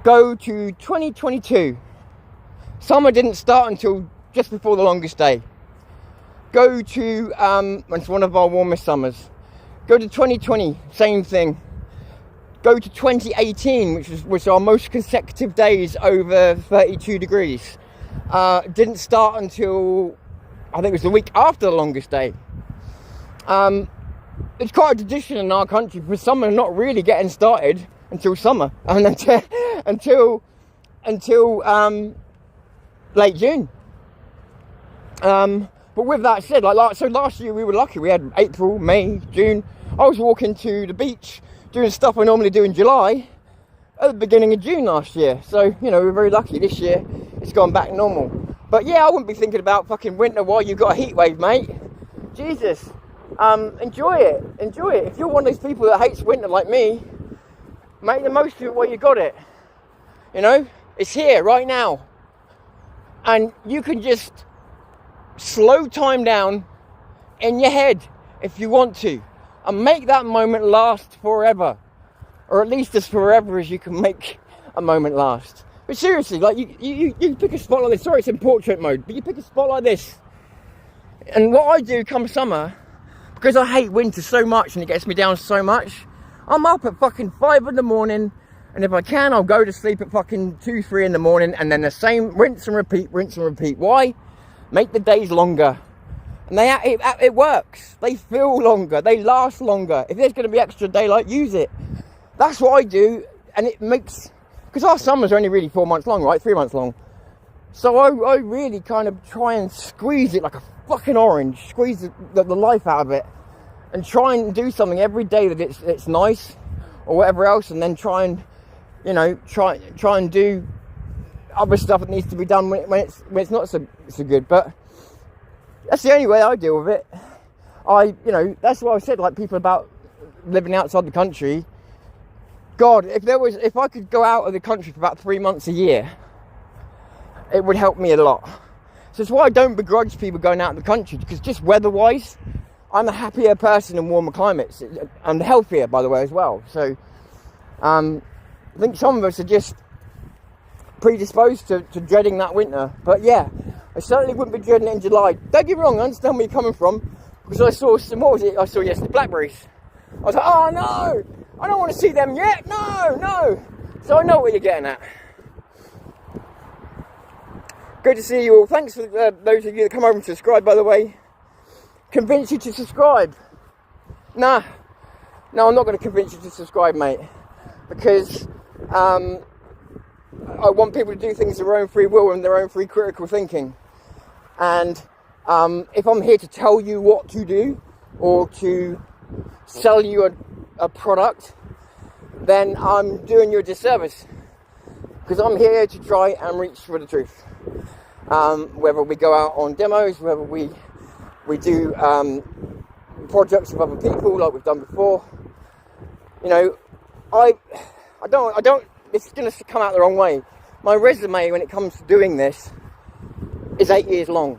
Go to 2022. Summer didn't start until just before the longest day. Go to it's one of our warmest summers. Go to 2020, same thing. Go to 2018, which was our most consecutive days over 32 degrees. Didn't start until, I think it was the week after the longest day. It's quite a tradition in our country for summer not really getting started until summer. And until late June. But with that said, so last year we were lucky. We had April, May, June. I was walking to the beach, doing stuff I normally do in July, at the beginning of June last year. So, you know, we're very lucky. This year, it's gone back normal. But yeah, I wouldn't be thinking about fucking winter while you've got a heat wave, mate. Jesus. Enjoy it. Enjoy it. If you're one of those people that hates winter like me, make the most of it while you got it. You know, it's here right now. And you can just slow time down in your head if you want to, and make that moment last forever, or at least as forever as you can make a moment last. But seriously, like you pick a spot like this. Sorry, it's in portrait mode, but you pick a spot like this, and what I do come summer, because I hate winter so much and it gets me down so much, I'm up at fucking 5 in the morning, and if I can, I'll go to sleep at fucking 2, 3 in the morning, and then the same rinse and repeat. Why? Make the days longer. And it works. They feel longer. They last longer. If there's going to be extra daylight, use it. That's what I do. And it makes... Because our summers are only really 4 months long, right? 3 months long. So I really kind of try and squeeze it like a fucking orange. Squeeze the life out of it. And try and do something every day that it's nice. Or whatever else. And then try and, you know, try and do other stuff that needs to be done when it's not so good. But that's the only way I deal with it. You know, that's what I said, like, people about living outside the country. God, if I could go out of the country for about 3 months a year, it would help me a lot. So it's why I don't begrudge people going out of the country, because just weather-wise, I'm a happier person in warmer climates. I'm healthier, by the way, as well. So I think some of us are just predisposed to dreading that winter. But yeah, I certainly wouldn't be dreading it in July. Don't get me wrong, I understand where you're coming from, because I saw some, what was it I saw yesterday? Blackberries. I was like, oh no, I don't want to see them yet. No. So I know what you're getting at. Good to see you all. Thanks for those of you that come over and subscribe, by the way. Convince you to subscribe. No, I'm not going to convince you to subscribe, mate, because I want people to do things of their own free will and their own free critical thinking. And if I'm here to tell you what to do, or to sell you a product, then I'm doing you a disservice, because I'm here to try and reach for the truth. Whether we go out on demos, whether we do projects with other people like we've done before, you know, I don't. It's going to come out the wrong way. My resume when it comes to doing this is 8 years long.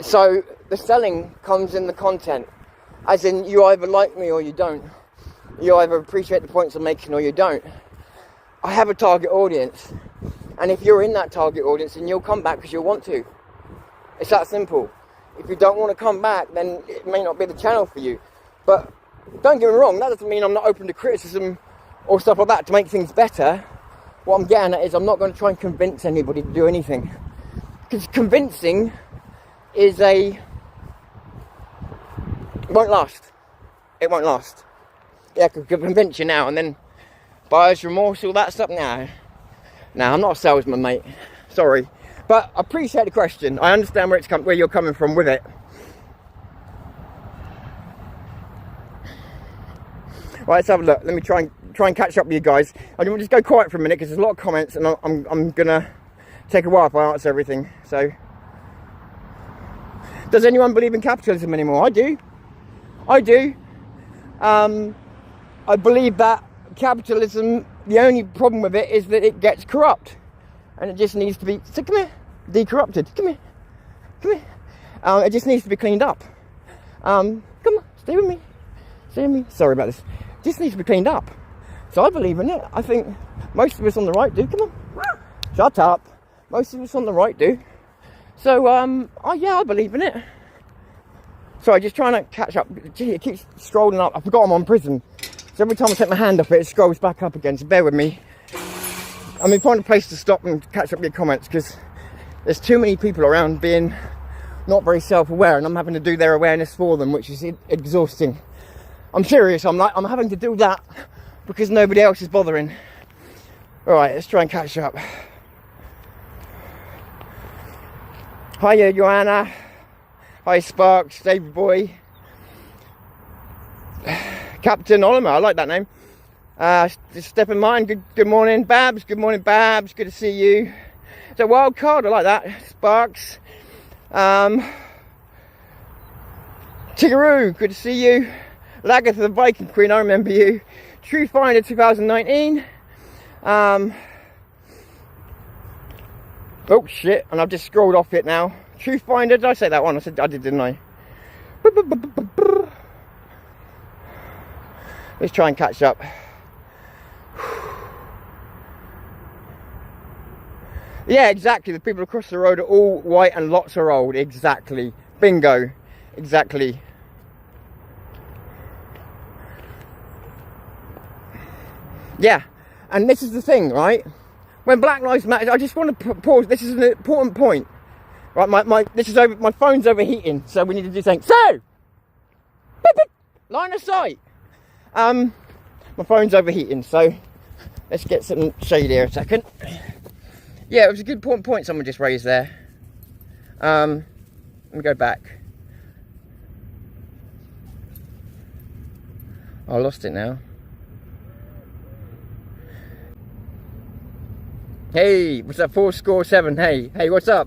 So the selling comes in the content, as in you either like me or you don't. You either appreciate the points I'm making or you don't. I have a target audience, and if you're in that target audience, then you'll come back because you'll want to. It's that simple. If you don't want to come back, then it may not be the channel for you. But don't get me wrong, that doesn't mean I'm not open to criticism or stuff like that to make things better. What I'm getting at is I'm not going to try and convince anybody to do anything, because convincing is it won't last. It won't last. Yeah, I could convince you now and then buyer's remorse, all that stuff. No, I'm not a salesman, mate. Sorry, but I appreciate the question. I understand where you're coming from with it. Right, let's have a look. Let me try and catch up with you guys. I'm going to just go quiet for a minute because there's a lot of comments, and I'm going to take a while if I answer everything. So, does anyone believe in capitalism anymore? I do. I believe that capitalism, the only problem with it is that it gets corrupt, and it just needs to be, so come here, decorrupted. Come here. It just needs to be cleaned up. Come on, stay with me. Sorry about this. It just needs to be cleaned up. So I believe in it. I think most of us on the right do. Come on, shut up. Most of us on the right do. So I believe in it. Sorry, just trying to catch up. Gee, it keeps scrolling up. I forgot I'm on prison. So every time I take my hand off it, it scrolls back up again. So bear with me. I mean, find a place to stop and catch up with your comments, because there's too many people around being not very self-aware, and I'm having to do their awareness for them, which is exhausting. I'm serious. I'm having to do that because nobody else is bothering. All right, let's try and catch up. Hiya, Joanna. Hi, Sparks, David Boy. Captain Oliver, I like that name. Step in mind, good morning, Babs. Good morning, Babs. Good to see you. It's a wild card, I like that. Sparks. Tigaroo, good to see you. Lagatha the Viking Queen, I remember you. True Finder 2019. Oh shit, and I've just scrolled off it now. True Finder, did I say that one? I said I did, didn't I? Let's try and catch up. Yeah, exactly. The people across the road are all white and lots are old. Exactly. Bingo. Exactly. Yeah. And this is the thing, right? When Black Lives Matter, I just want to pause. This is an important point. Right, my phone's overheating, so we need to do something. So, beep, beep, line of sight. My phone's overheating, so let's get some shade here a second. Yeah, it was a good point someone just raised there. Let me go back. Oh, I lost it now. Hey, what's up? 4score7. Hey, what's up?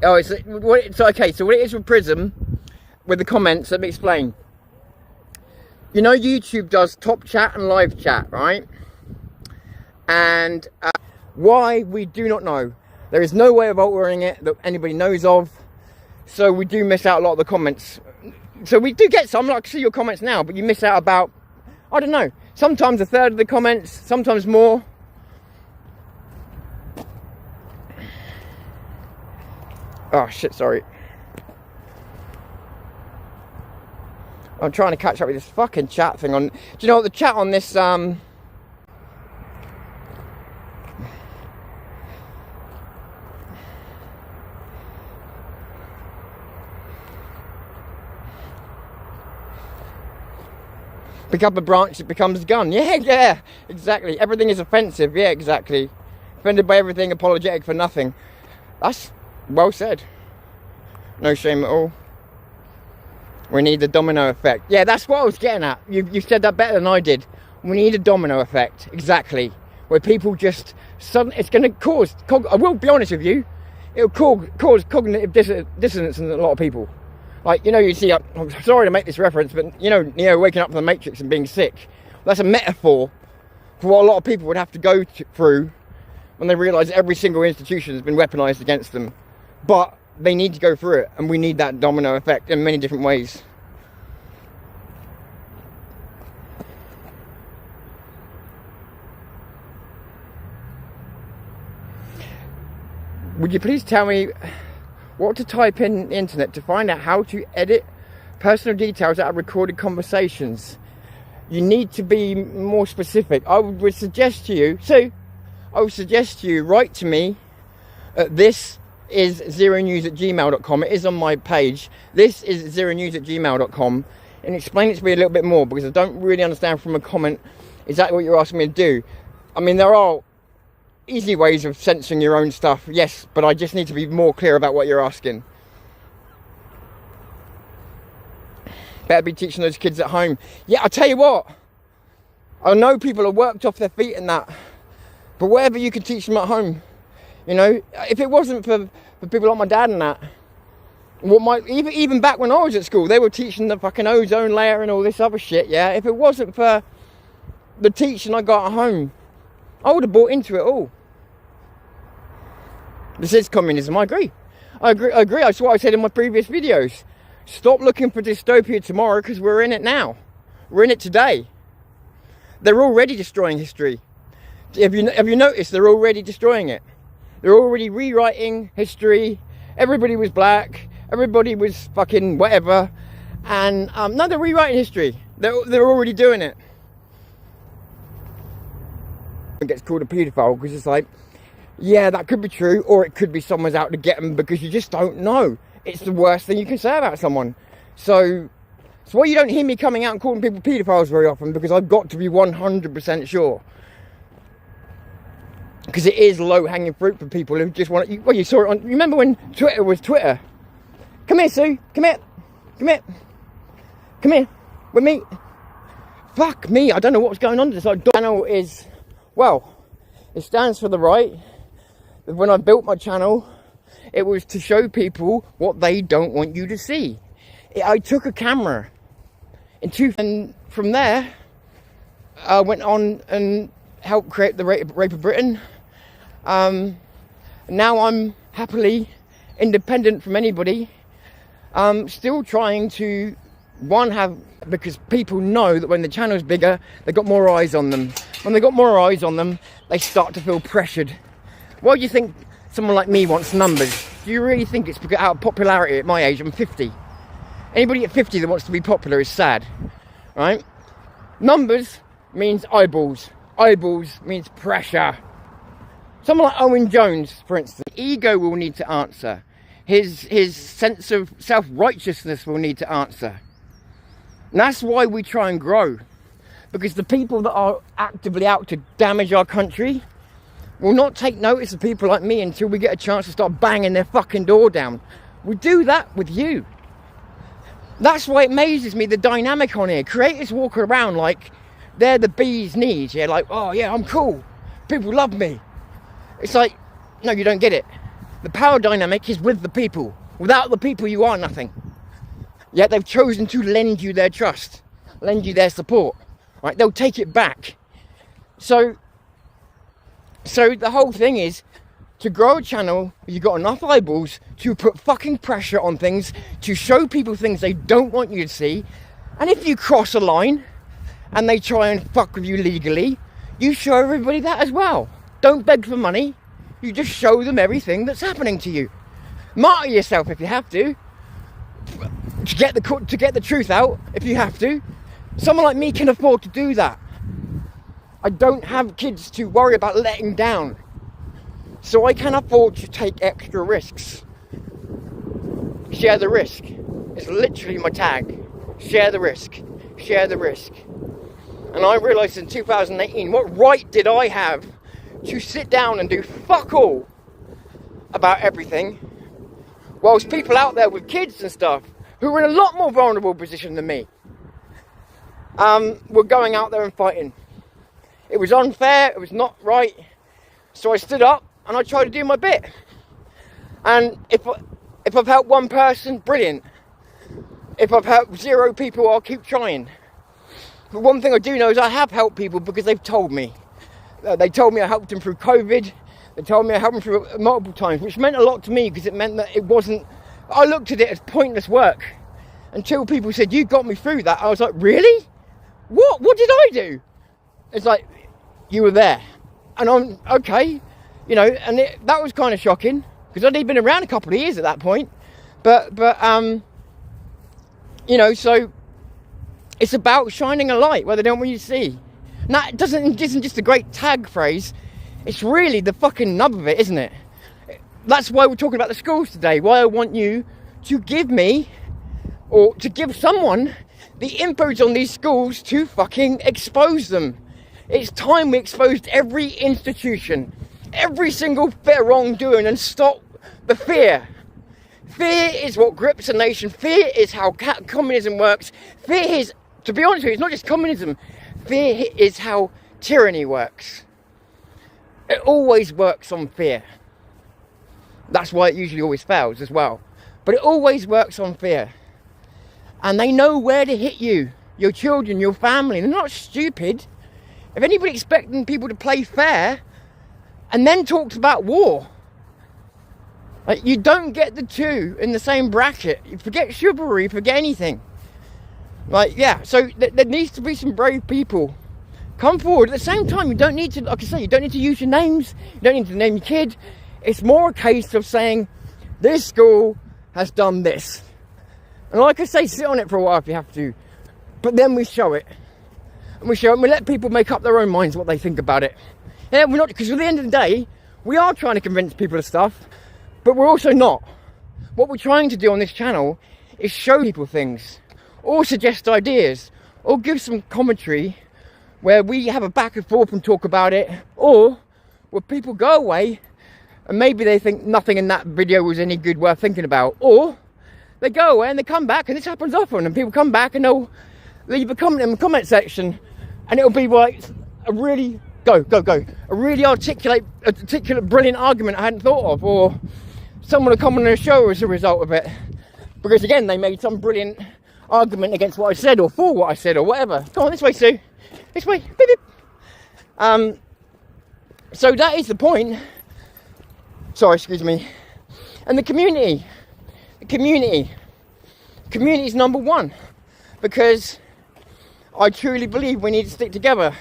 Oh, it's okay. So what it is with Prism, with the comments, let me explain. You know, YouTube does top chat and live chat, right? And why, we do not know. There is no way of altering it that anybody knows of. So we do miss out a lot of the comments. So we do get some, like, see your comments now, but you miss out about, I don't know, sometimes a third of the comments, sometimes more. Oh shit, sorry. I'm trying to catch up with this fucking chat thing on. Do you know what the chat on this pick up a branch, it becomes a gun. Yeah, exactly. Everything is offensive. Yeah, exactly. Offended by everything, apologetic for nothing. That's well said. No shame at all. We need the domino effect. Yeah, that's what I was getting at. You said that better than I did. We need a domino effect. Exactly. Where people just suddenly, it's going to cause, I will be honest with you, it'll cause cognitive dissonance in a lot of people. Like, you know, you see, I'm sorry to make this reference, but you know, Neo waking up from the Matrix and being sick. That's a metaphor for what a lot of people would have to go through when they realise every single institution has been weaponised against them. But they need to go through it, and we need that domino effect in many different ways. Would you please tell me what to type in the internet to find out how to edit personal details out of recorded conversations? You need to be more specific. I would suggest to you, write to me at this is zeronews@gmail.com. It is on my page. This is zeronews@gmail.com, and explain it to me a little bit more, because I don't really understand from a comment exactly what you're asking me to do. I mean, there are easy ways of censoring your own stuff, yes, but I just need to be more clear about what you're asking. Better be teaching those kids at home. Yeah, I'll tell you what, I know people are worked off their feet and that, but whatever you can teach them at home, you know, if it wasn't for people like my dad and that, even back when I was at school, they were teaching the fucking ozone layer and all this other shit, yeah? If it wasn't for the teaching I got at home, I would have bought into it all. This is communism, I agree. That's what I said in my previous videos. Stop looking for dystopia tomorrow, because we're in it now. We're in it today. They're already destroying history. Have you noticed they're already destroying it? They're already rewriting history. Everybody was black. Everybody was fucking whatever. And no, they're rewriting history. They're already doing it. It gets called a paedophile because it's like, Yeah, that could be true, or it could be someone's out to get them, because you just don't know. It's the worst thing you can say about someone. So why you don't hear me coming out and calling people paedophiles very often, because I've got to be 100% sure. Because it is low-hanging fruit for people who just want to... Well, you saw it on... You remember when Twitter was Twitter? Come here, Sue. Come here. Come here. Come here. With me. Fuck me. I don't know what's going on. This channel is... Well, it stands for the right. When I built my channel, it was to show people what they don't want you to see. I took a camera. And from there, I went on and helped create the Rape of Britain. Now I'm happily independent from anybody. Still trying to, because people know that when the channel's bigger, they've got more eyes on them. When they've got more eyes on them, they start to feel pressured. Why do you think someone like me wants numbers? Do you really think it's out of popularity at my age? I'm 50. Anybody at 50 that wants to be popular is sad, right? Numbers means eyeballs. Eyeballs means pressure. Someone like Owen Jones, for instance, ego will need to answer. His sense of self-righteousness will need to answer. And that's why we try and grow. Because the people that are actively out to damage our country will not take notice of people like me until we get a chance to start banging their fucking door down. We do that with you. That's why it amazes me, the dynamic on here. Creators walk around like they're the bee's knees. Yeah, like, oh yeah, I'm cool. People love me. It's like, no, you don't get it. The power dynamic is with the people. Without the people, you are nothing. Yet they've chosen to lend you their trust, lend you their support. Right? They'll take it back. So the whole thing is, to grow a channel, you've got enough eyeballs to put fucking pressure on things, to show people things they don't want you to see. And if you cross a line and they try and fuck with you legally, you show everybody that as well. Don't beg for money. You just show them everything that's happening to you. Martyr yourself if you have to get the truth out if you have to. Someone like me can afford to do that. I don't have kids to worry about letting down. So I can afford to take extra risks. Share the risk. It's literally my tag. Share the risk. Share the risk. And I realised in 2018, what right did I have to sit down and do fuck all about everything, whilst people out there with kids and stuff, who were in a lot more vulnerable position than me, were going out there and fighting. It was unfair, it was not right. So I stood up and I tried to do my bit. And if I've helped one person, brilliant. If I've helped 0 people, I'll keep trying. But one thing I do know is I have helped people because they've told me. They told me I helped them through COVID. They told me I helped them through multiple times, which meant a lot to me because it meant that it wasn't... I looked at it as pointless work until people said, you got me through that. I was like, really? What? What did I do? It's like, you were there. And I'm, okay. You know, and that was kind of shocking because I'd only been around a couple of years at that point. But you know, so it's about shining a light where they don't want you to see. And that isn't just a great tag phrase. It's really the fucking nub of it, isn't it? That's why we're talking about the schools today. Why I want you to give me, or to give someone, the infos on these schools to fucking expose them. It's time we exposed every institution, every single bit of wrongdoing, and stop the fear. Fear is what grips a nation. Fear is how communism works. Fear is, to be honest with you, it's not just communism. Fear is how tyranny works. It always works on fear. That's why it usually always fails as well. But it always works on fear. And they know where to hit you, your children, your family. They're not stupid. If anybody expecting people to play fair and then talks about war, like, you don't get the two in the same bracket. You forget chivalry, forget anything. Like, yeah, so there needs to be some brave people. Come forward. At the same time, you don't need to, like I say, you don't need to use your names. You don't need to name your kid. It's more a case of saying, this school has done this. And like I say, sit on it for a while if you have to. But then we show it. And we show it and we let people make up their own minds what they think about it. Yeah, we're not, because at the end of the day, we are trying to convince people of stuff, but we're also not. What we're trying to do on this channel is show people things, or suggest ideas, or give some commentary where we have a back and forth and talk about it, or where people go away and maybe they think nothing in that video was any good worth thinking about, or they go away and they come back, and this happens often, and people come back and they'll leave a comment in the comment section, and it'll be like a really a really articulate brilliant argument I hadn't thought of, or someone will come on the show as a result of it, because again they made some brilliant argument against what I said, or for what I said, or whatever. Come on, this way, Sue. This way. Beep, beep. So that is the point. Sorry, excuse me. And the community is number one, because I truly believe we need to stick together,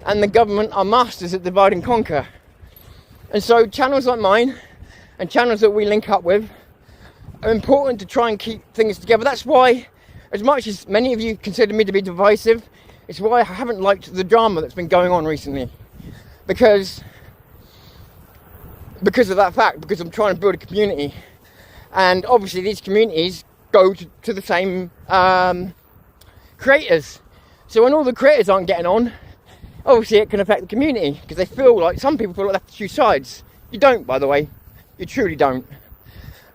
and the government are masters at divide and conquer. And so channels like mine and channels that we link up with are important to try and keep things together. That's why, as much as many of you consider me to be divisive, it's why I haven't liked the drama that's been going on recently, because of that fact, because I'm trying to build a community, and obviously these communities go to the same creators. So when all the creators aren't getting on, obviously it can affect the community, because they feel like, some people feel like they have to choose sides. You don't, by the way, you truly don't.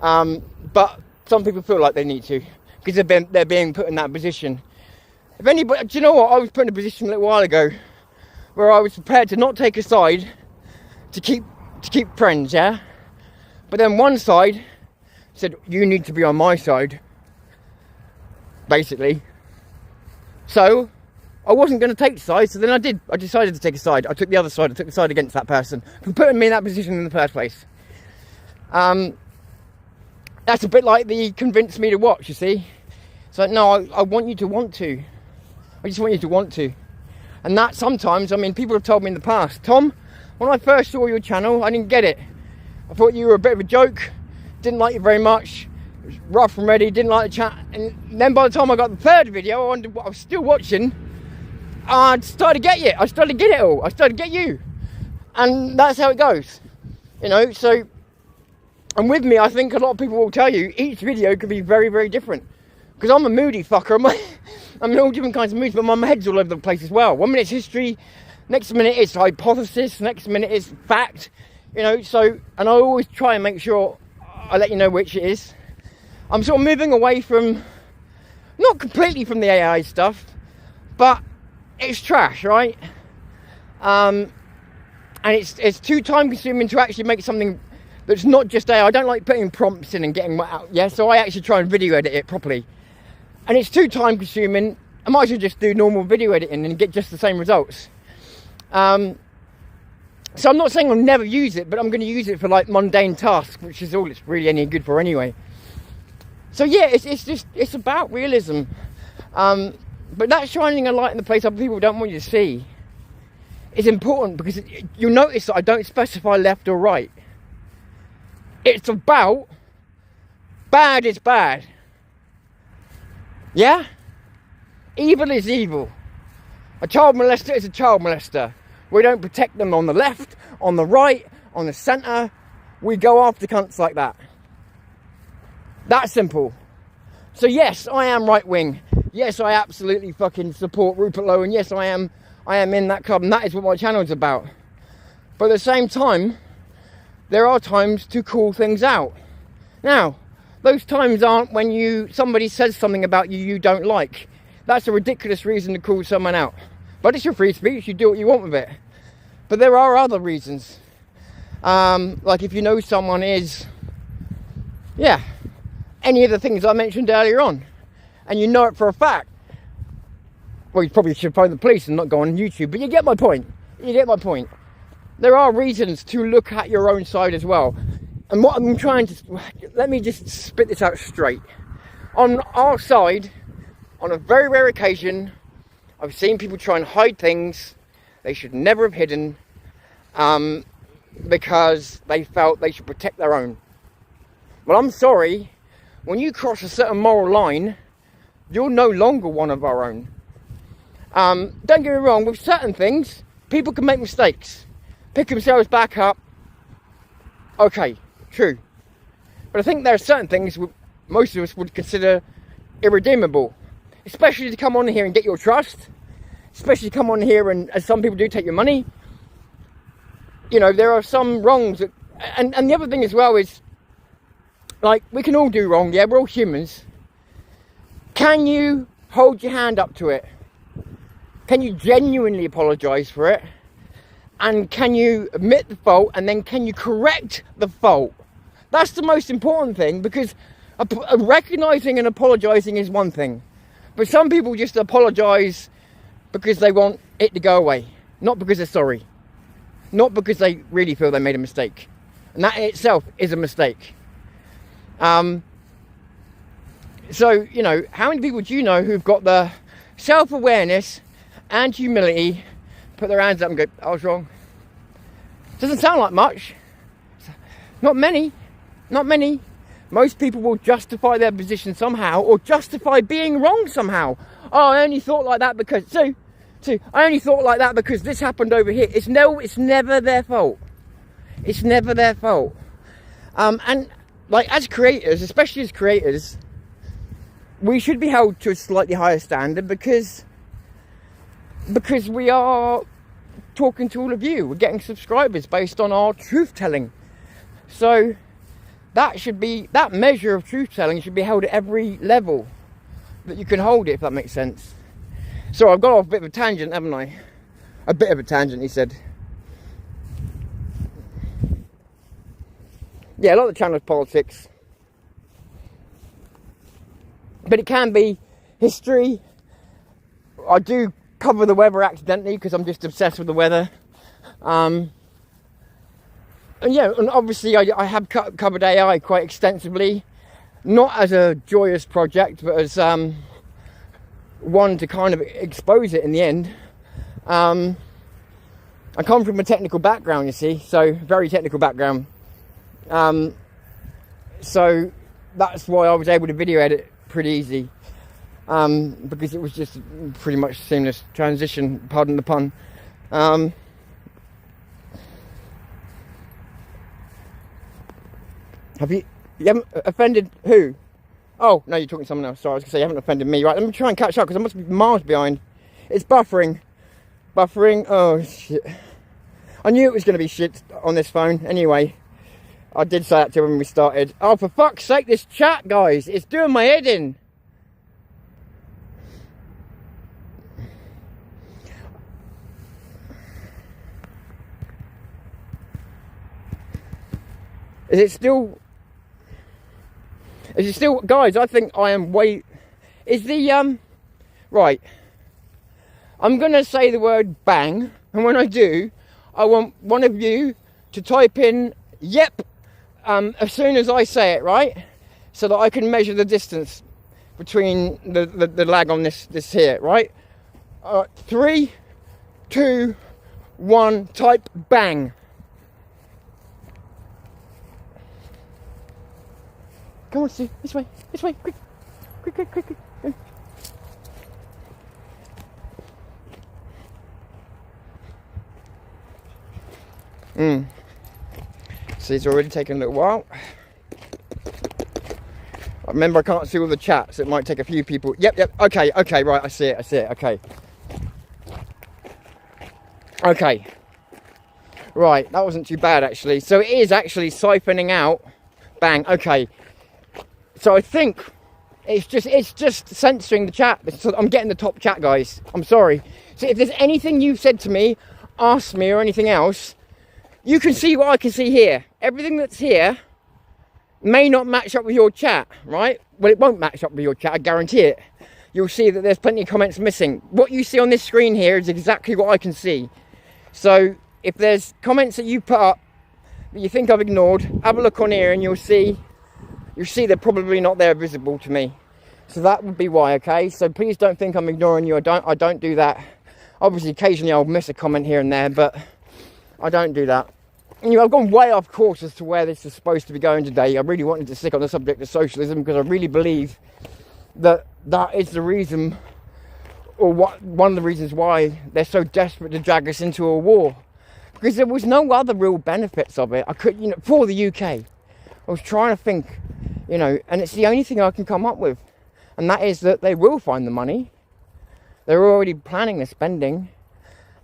But some people feel like they need to, because they're being put in that position. If anybody, do you know what? I was put in a position a little while ago where I was prepared to not take a side to keep friends, yeah? But then one side said, you need to be on my side, basically. So I wasn't going to take sides, so then I did. I decided to take a side. I took the other side. I took the side against that person for putting me in that position in the first place. That's a bit like the convince me to watch, you see. It's like, no, I want you to want to. I just want you to want to. And that sometimes, I mean, people have told me in the past, Tom, when I first saw your channel, I didn't get it. I thought you were a bit of a joke, didn't like you very much, it was rough and ready, didn't like the chat. And then by the time I got the third video, I wondered what I was still watching. I started to get it. I started to get it all. I started to get you. And that's how it goes. You know, so, and with me, I think a lot of people will tell you, each video could be very, very different. Because I'm a moody fucker. I'm in all different kinds of moods, but my head's all over the place as well. 1 minute it's history, next minute it's hypothesis, next minute it's fact. You know, so, and I always try and make sure I let you know which it is. I'm sort of moving away from, not completely from the AI stuff, but it's trash, right? And it's too time consuming to actually make something that's not just AI. I don't like putting prompts in and getting what out, yeah? So I actually try and video edit it properly. And it's too time consuming. I might as well just do normal video editing and get just the same results. So I'm not saying I'll never use it, but I'm going to use it for like mundane tasks, which is all it's really any good for anyway. So yeah, it's about realism. But that shining a light in the place other people don't want you to see is important, because you'll notice that I don't specify left or right. It's about bad is bad. Yeah? Evil is evil. A child molester is a child molester. We don't protect them on the left, on the right, on the centre. We go after cunts like that. That's simple. So yes, I am right wing. Yes, I absolutely fucking support Rupert Lowe, and yes, I am in that club, and that is what my channel is about. But at the same time, there are times to call things out. Now, those times aren't when somebody says something about you don't like. That's a ridiculous reason to call someone out. But it's your free speech, you do what you want with it. But there are other reasons. Like if you know someone is, yeah, any of the things I mentioned earlier on, and you know it for a fact, well, you probably should phone the police and not go on YouTube, but you get my point. You get my point. There are reasons to look at your own side as well. And what I'm trying to, let me just spit this out straight. On our side, on a very rare occasion, I've seen people try and hide things they should never have hidden, because they felt they should protect their own. Well, I'm sorry, when you cross a certain moral line, you're no longer one of our own. Don't get me wrong, with certain things, people can make mistakes, pick themselves back up, Okay, true. But I think there are certain things most of us would consider irredeemable. Especially to come on here and get your trust. Especially to come on here and, as some people do, take your money. You know, there are some wrongs that, and the other thing as well is, like, we can all do wrong, yeah, we're all humans. Can you hold your hand up to it? Can you genuinely apologise for it? And can you admit the fault, and then can you correct the fault? That's the most important thing, because recognising and apologising is one thing. But some people just apologise because they want it to go away. Not because they're sorry. Not because they really feel they made a mistake. And that in itself is a mistake. So, you know, how many people do you know who've got the self-awareness and humility, put their hands up and go, I was wrong? Doesn't sound like much. Not many. Not many. Most people will justify their position somehow, or justify being wrong somehow. Oh, I only thought like that because... I only thought like that because this happened over here. It's never their fault. It's never their fault. And, like, as creators, especially as creators, we should be held to a slightly higher standard because we are talking to all of you. We're getting subscribers based on our truth telling. So that measure of truth telling should be held at every level that you can hold it, if that makes sense. So I've got off a bit of a tangent, haven't I? A bit of a tangent, he said. Yeah, a lot of the channel is politics. But it can be history. I do cover the weather accidentally because I'm just obsessed with the weather. And yeah, and obviously I have covered AI quite extensively. Not as a joyous project, but as one to kind of expose it in the end. I come from a technical background, you see, so very technical background. So that's why I was able to video edit pretty easy, because it was just pretty much seamless transition, pardon the pun. You haven't offended who? Oh, no, you're talking to someone else. Sorry, I was going to say you haven't offended me. Right, let me try and catch up because I must be miles behind. It's buffering. Buffering. Oh, shit. I knew it was going to be shit on this phone. Anyway, I did say that to when we started. Oh, for fuck's sake, this chat, guys. It's doing my head in. Is it still... guys, I think I am way... Is the, right. I'm going to say the word bang. And when I do, I want one of you to type in, yep, as soon as I say it, right? So that I can measure the distance between the lag on this here, right? 3, 2, 1, type bang. Come on, Stu, this way, quick. Go. See, it's already taken a little while. Remember, I can't see all the chat, so it might take a few people. Yep, okay, right, I see it, okay. Right, that wasn't too bad, actually. So it is actually siphoning out. Bang, okay. So I think it's just censoring the chat. So I'm getting the top chat, guys. I'm sorry. So if there's anything you've said to me, ask me, or anything else, you can see what I can see here. Everything that's here may not match up with your chat, right? Well, it won't match up with your chat, I guarantee it. You'll see that there's plenty of comments missing. What you see on this screen here is exactly what I can see. So if there's comments that you put up that you think I've ignored, have a look on here and you'll see they're probably not there visible to me. So that would be why, okay? So please don't think I'm ignoring you. I don't do that. Obviously, occasionally I'll miss a comment here and there, but I don't do that. You know, I've gone way off course as to where this is supposed to be going today. I really wanted to stick on the subject of socialism because I really believe that is the reason, or one of the reasons why they're so desperate to drag us into a war. Because there was no other real benefits of it. I could, for the UK. I was trying to think, and it's the only thing I can come up with. And that is that they will find the money. They're already planning the spending.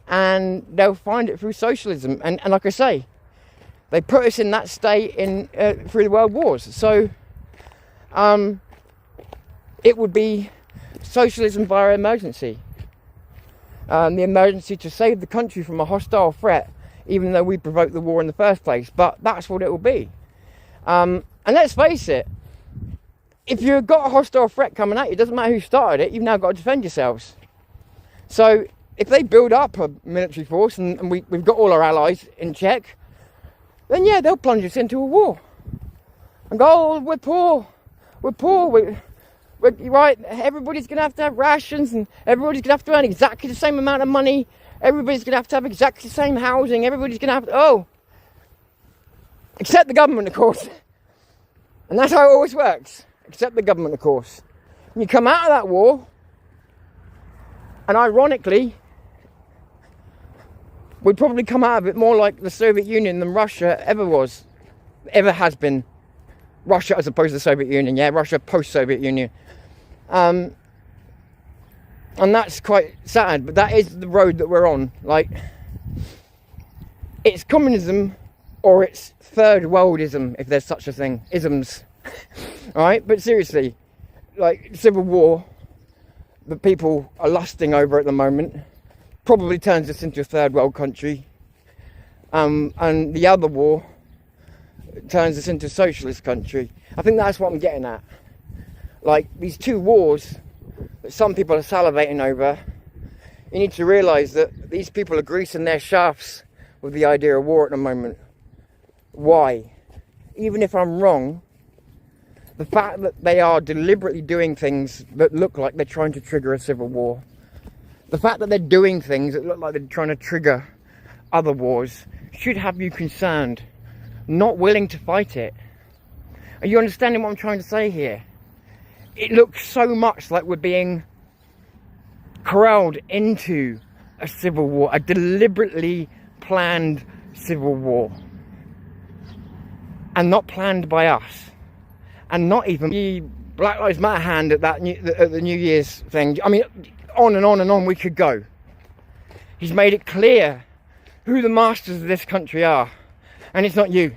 And they'll find it through socialism. And like I say, they put us in that state through the world wars. So it would be socialism via emergency. The emergency to save the country from a hostile threat, even though we provoked the war in the first place. But that's what it will be. And let's face it, if you've got a hostile threat coming at you, it doesn't matter who started it, you've now got to defend yourselves. So if they build up a military force and we've got all our allies in check, then yeah, they'll plunge us into a war. And go, oh, we're poor, we're right, everybody's going to have rations, and everybody's going to have to earn exactly the same amount of money, everybody's going to have exactly the same housing, everybody's going to have, except the government, of course. And that's how it always works, except the government, of course. And you come out of that war, and ironically, we'd probably come out of it more like the Soviet Union than Russia ever has been. Russia as opposed to the Soviet Union, yeah, Russia post-Soviet Union. And that's quite sad, but that is the road that we're on. Like, it's communism or it's third worldism, if there's such a thing. Isms. Alright, but seriously, like, civil war that people are lusting over at the moment probably turns us into a third world country. And the other war turns us into a socialist country. I think that's what I'm getting at. Like, these two wars that some people are salivating over, you need to realise that these people are greasing their shafts with the idea of war at the moment. Why? Even if I'm wrong, the fact that they are deliberately doing things that look like they're trying to trigger a civil war, the fact that they're doing things that look like they're trying to trigger other wars, should have you concerned, not willing to fight it. Are you understanding what I'm trying to say here? It looks so much like we're being corralled into a civil war, a deliberately planned civil war. And not planned by us. And not even the Black Lives Matter hand at the New Year's thing. I mean, on and on and on we could go. He's made it clear who the masters of this country are. And it's not you.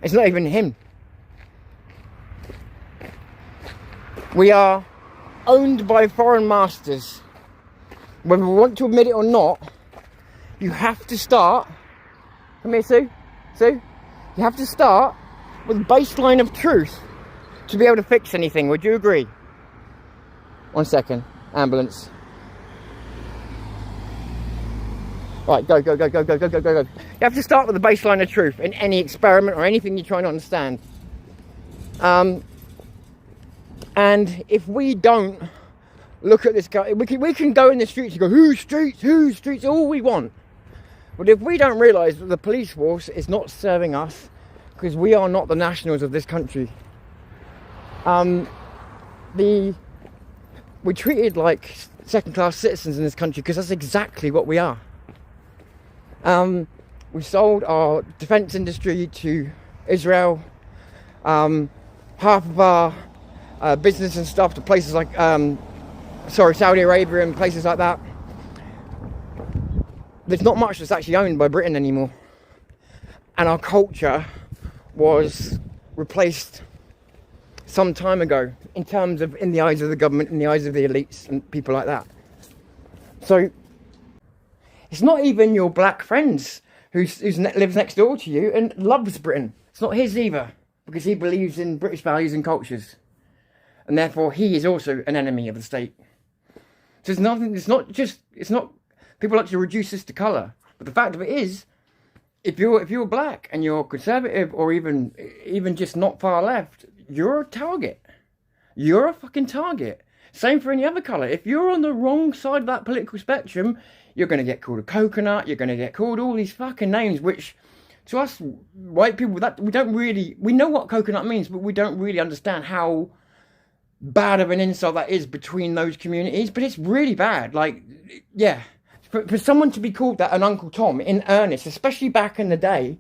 It's not even him. We are owned by foreign masters. Whether we want to admit it or not, you have to start. Come here, Sue. Sue. You have to start with a baseline of truth to be able to fix anything. Would you agree? 1 second. Ambulance. Right, go. You have to start with the baseline of truth in any experiment or anything you're trying to understand. And if we don't look at this guy, we can go in the streets and go, whose streets, all we want. But if we don't realise that the police force is not serving us, because we are not the nationals of this country, we're treated like second-class citizens in this country, because that's exactly what we are. We sold our defence industry to Israel, half of our business and stuff to places like, Saudi Arabia and places like that. There's not much that's actually owned by Britain anymore. And our culture was replaced some time ago in terms of, in the eyes of the government, in the eyes of the elites and people like that. So it's not even your black friends who lives next door to you and loves Britain. It's not his either, because he believes in British values and cultures. And therefore he is also an enemy of the state. So it's not, people like to reduce this to colour. But the fact of it is, if you're black and you're conservative or even just not far left, you're a target. You're a fucking target. Same for any other colour. If you're on the wrong side of that political spectrum, you're going to get called a coconut, you're going to get called all these fucking names, which to us white people, that we know what coconut means, but we don't really understand how bad of an insult that is between those communities. But it's really bad. Like, yeah, For someone to be called that an Uncle Tom in earnest, especially back in the day,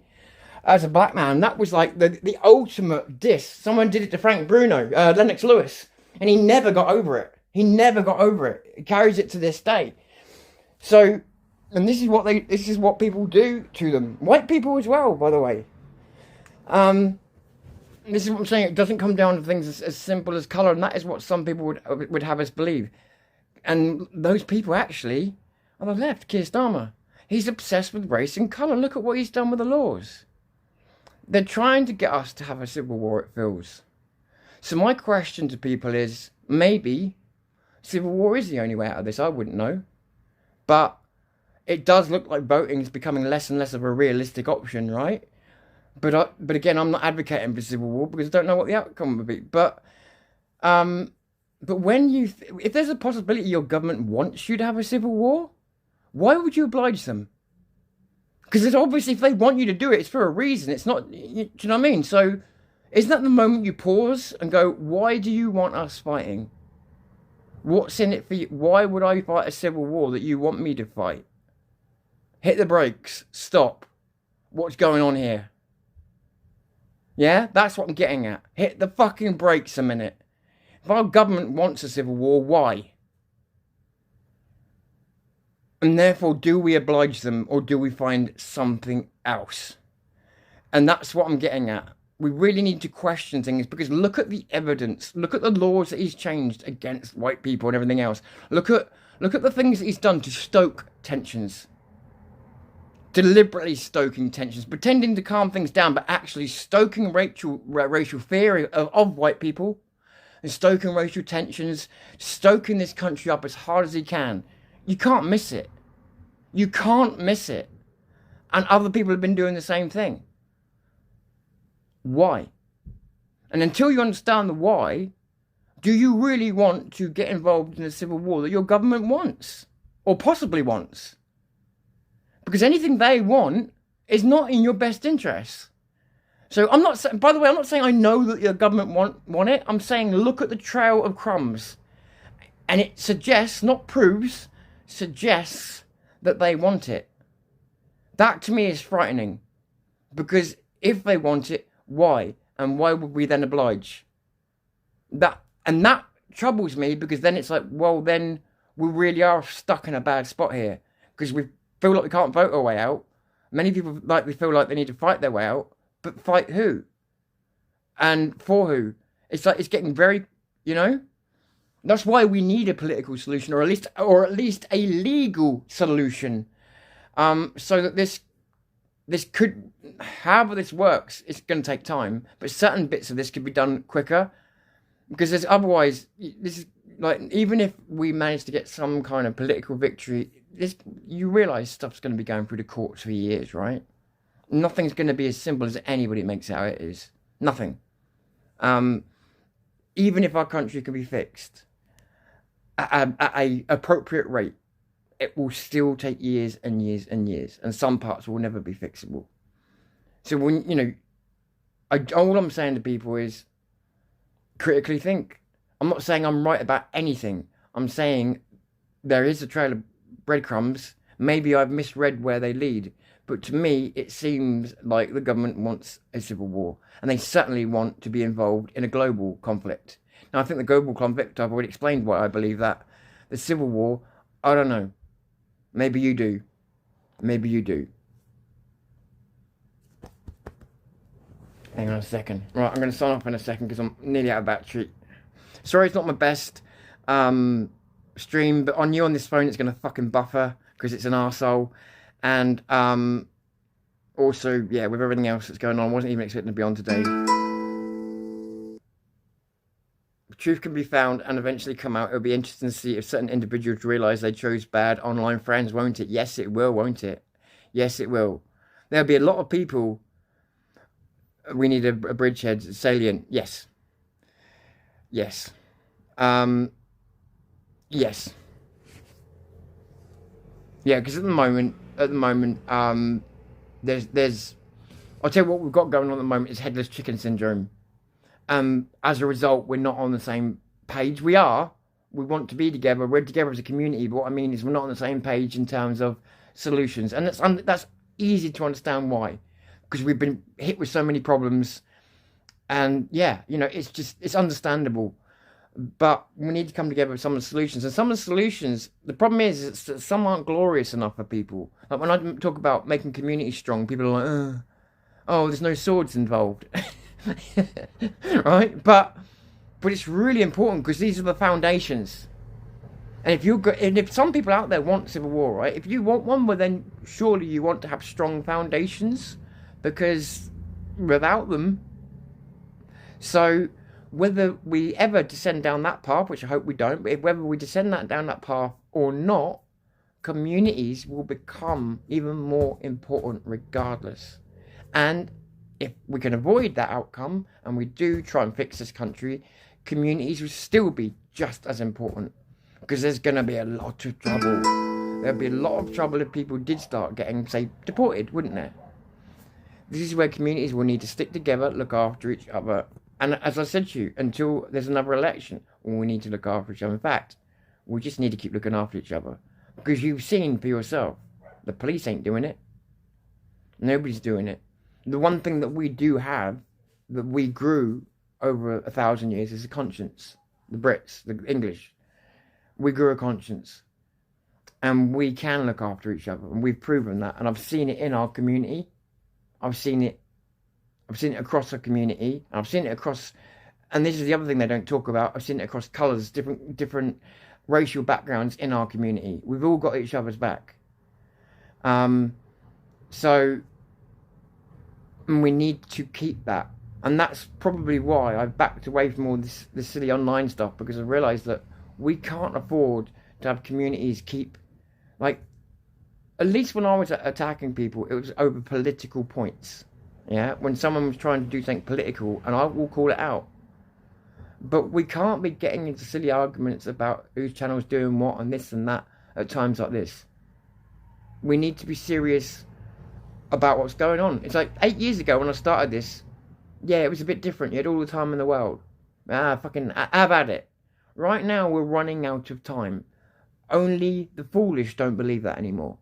as a black man, that was like the ultimate diss. Someone did it to Frank Bruno, Lennox Lewis, and he never got over it. He never got over it. He carries it to this day. So, and this is what people do to them. White people as well, by the way. This is what I'm saying. It doesn't come down to things as simple as colour, and that is what some people would have us believe. And those people actually on the left, Keir Starmer. He's obsessed with race and colour. Look at what he's done with the laws. They're trying to get us to have a civil war, it feels. So my question to people is, maybe civil war is the only way out of this. I wouldn't know. But it does look like voting is becoming less and less of a realistic option, right? But again, I'm not advocating for civil war because I don't know what the outcome would be. But when if there's a possibility your government wants you to have a civil war, why would you oblige them? Because it's obviously, if they want you to do it, it's for a reason. It's not, do you know what I mean? So isn't that the moment you pause and go, why do you want us fighting? What's in it for you? Why would I fight a civil war that you want me to fight? Hit the brakes. Stop. What's going on here? Yeah, that's what I'm getting at. Hit the fucking brakes a minute. If our government wants a civil war, why? And therefore, do we oblige them or do we find something else? And that's what I'm getting at. We really need to question things because look at the evidence. Look at the laws that he's changed against white people and everything else. Look at the things that he's done to stoke tensions. Deliberately stoking tensions, pretending to calm things down, but actually stoking racial fear of white people and stoking racial tensions, stoking this country up as hard as he can. You can't miss it. You can't miss it. And other people have been doing the same thing. Why? And until you understand the why, do you really want to get involved in a civil war that your government wants? Or possibly wants? Because anything they want is not in your best interest. So I'm not saying, by the way, I'm not saying I know that your government want it. I'm saying look at the trail of crumbs. And it suggests, not proves, suggests that they want it. That to me is frightening. Because if they want it, why? And why would we then oblige? That troubles me because then it's like, well, then we really are stuck in a bad spot here. Because we feel like we can't vote our way out. Many people feel like they need to fight their way out. But fight who? And for who? It's like, it's getting very, That's why we need a political solution, or at least a legal solution, so that this could, however this works, it's going to take time. But certain bits of this could be done quicker, because there's otherwise, this is like, even if we manage to get some kind of political victory, you realise stuff's going to be going through the courts for years, right? Nothing's going to be as simple as anybody makes out it is. Nothing. Even if our country can be fixed at a appropriate rate, it will still take years and years and years, and some parts will never be fixable. So when all I'm saying to people is critically think. I'm not saying I'm right about anything. I'm saying there is a trail of breadcrumbs. Maybe I've misread where they lead, but to me it seems like the government wants a civil war, and they certainly want to be involved in a global conflict. Now, I think the global conflict, I've already explained why I believe that. The civil war, I don't know. Maybe you do. Maybe you do. Hang on a second. Right, I'm going to sign off in a second because I'm nearly out of battery. Sorry, it's not my best stream, but on this phone it's going to fucking buffer because it's an arsehole. And also, yeah, with everything else that's going on, I wasn't even expecting to be on today. The truth can be found and eventually come out. It'll be interesting to see if certain individuals realise they chose bad online friends, won't it? Yes, it will, won't it? Yes, it will. There'll be a lot of people. We need a bridgehead salient. Yes. Yes. Yes. Yeah, because at the moment, there's I'll tell you what we've got going on at the moment is headless chicken syndrome. As a result, we're not on the same page. We are, we want to be together. We're together as a community. But what I mean is we're not on the same page in terms of solutions. And that's easy to understand why. Because we've been hit with so many problems. And yeah, you know, it's understandable. But we need to come together with some of the solutions. And some of the solutions, the problem is that some aren't glorious enough for people. Like when I talk about making communities strong, people are like, oh, there's no swords involved. Right? But it's really important because these are the foundations. And if some people out there want civil war, right? If you want one, well then surely you want to have strong foundations, because without them, so whether we ever descend down that path, which I hope we don't, but whether we descend down that path or not, communities will become even more important regardless. And if we can avoid that outcome and we do try and fix this country, communities will still be just as important, because there's going to be a lot of trouble. There'll be a lot of trouble if people did start getting, say, deported, wouldn't there? This is where communities will need to stick together, look after each other. And as I said to you, until there's another election, we need to look after each other. In fact, we just need to keep looking after each other. Because you've seen for yourself, the police ain't doing it. Nobody's doing it. The one thing that we do have, that we grew over 1,000 years, is a conscience. The Brits, the English. We grew a conscience. And we can look after each other. And we've proven that. And I've seen it in our community. I've seen it across the community. I've seen it across, and this is the other thing they don't talk about, I've seen it across colours, different racial backgrounds in our community. We've all got each other's back. So we need to keep that. And that's probably why I've backed away from all this silly online stuff, because I realised that we can't afford to have communities keep, like, at least when I was attacking people, it was over political points. Yeah, when someone was trying to do something political, and I will call it out. But we can't be getting into silly arguments about whose channel's doing what and this and that at times like this. We need to be serious about what's going on. It's like 8 years ago when I started this, yeah, it was a bit different. You had all the time in the world. Fucking have at it. Right now we're running out of time. Only the foolish don't believe that anymore.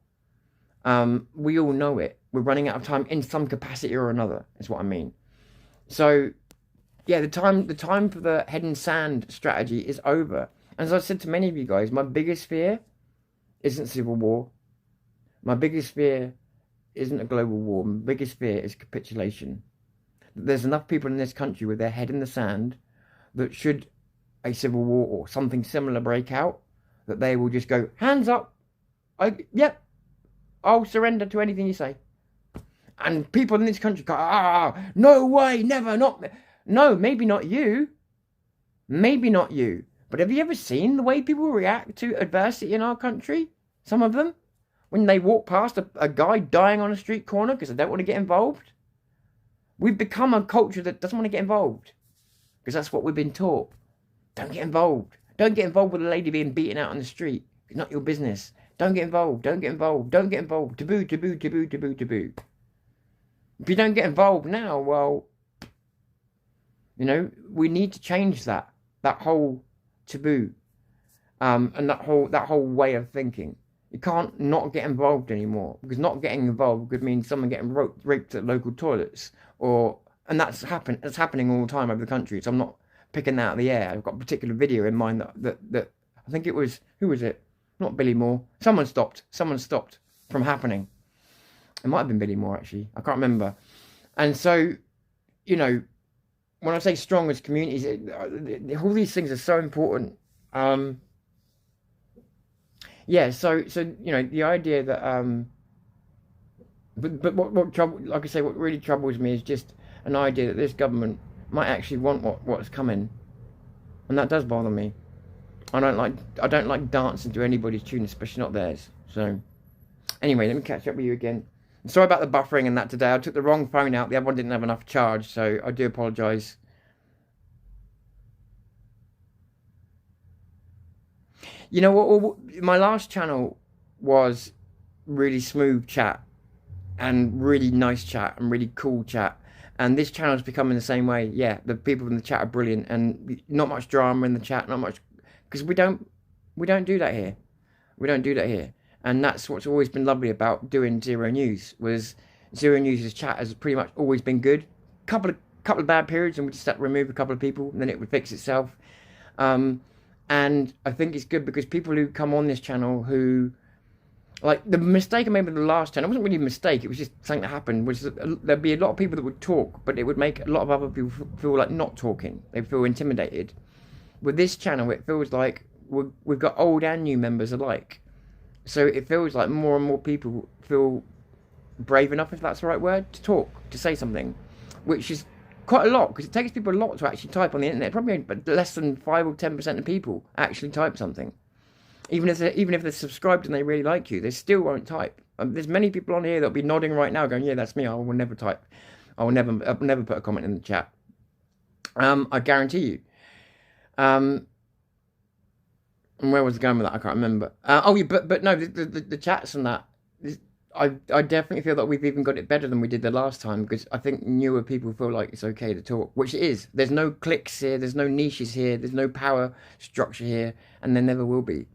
We all know it. We're running out of time in some capacity or another, is what I mean. So, yeah, the time for the head in sand strategy is over. As I said to many of you guys, my biggest fear isn't civil war. My biggest fear isn't a global war. My biggest fear is capitulation. There's enough people in this country with their head in the sand that should a civil war or something similar break out, that they will just go, hands up, yep, I'll surrender to anything you say. And people in this country go, no way, never, not... No, maybe not you. Maybe not you. But have you ever seen the way people react to adversity in our country? Some of them. When they walk past a guy dying on a street corner because they don't want to get involved. We've become a culture that doesn't want to get involved. Because that's what we've been taught. Don't get involved. Don't get involved with a lady being beaten out on the street. It's not your business. Don't get involved. Don't get involved. Don't get involved. Taboo, taboo, taboo, taboo, taboo. If you don't get involved now, well, you know, we need to change that whole taboo, and that whole way of thinking. You can't not get involved anymore, because not getting involved could mean someone getting raped at local toilets, and that's happening all the time over the country. So I'm not picking that out of the air. I've got a particular video in mind that I think it was, who was it? Not Billy Moore. Someone stopped from happening. It might have been Billy Moore, actually. I can't remember. And so, you know, when I say strong as communities, all these things are so important. Yeah, so you know, the idea that but what trouble, like I say, what really troubles me is just an idea that this government might actually want what's coming, and that does bother me. I don't like dancing to anybody's tune, especially not theirs. So anyway, let me catch up with you again. I'm sorry about the buffering and that today. I took the wrong phone out. The other one didn't have enough charge, so I do apologise. You know what? My last channel was really smooth chat and really nice chat and really cool chat. And this channel is becoming the same way. Yeah, the people in the chat are brilliant, and not much drama in the chat, not much because we don't do that here. We don't do that here. And that's what's always been lovely about doing Zero News, was Zero News' chat has pretty much always been good. Couple of bad periods, and we just had to remove a couple of people, and then it would fix itself. And I think it's good because people who come on this channel who, like, the mistake I made with the last channel, it wasn't really a mistake, it was just something that happened, was that there'd be a lot of people that would talk, but it would make a lot of other people feel like not talking. They feel intimidated. With this channel, it feels like we've got old and new members alike. So it feels like more and more people feel brave enough, if that's the right word, to talk, to say something, which is quite a lot, because it takes people a lot to actually type on the internet. Probably less than 5 or 10% of people actually type something. Even if they're subscribed and they really like you, they still won't type. There's many people on here that'll be nodding right now, going, "Yeah, that's me. I will never type. I'll never put a comment in the chat." I guarantee you. And where was I going with that? I can't remember. But no, the chats and that. I definitely feel that we've even got it better than we did the last time, because I think newer people feel like it's okay to talk, which it is. There's no cliques here, there's no niches here, there's no power structure here, and there never will be.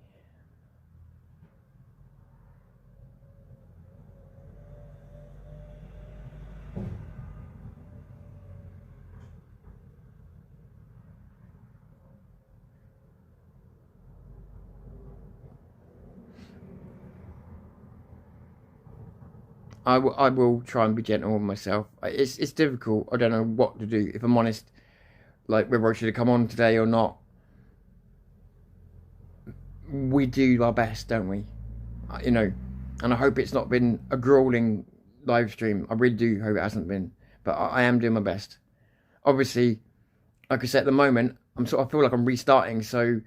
I will try and be gentle with myself. It's difficult. I don't know what to do, if I'm honest. Like, whether I should have come on today or not. We do our best, don't we? You know, and I hope it's not been a grueling live stream. I really do hope it hasn't been. But I am doing my best. Obviously, like I said, at the moment, I feel like I'm restarting. So,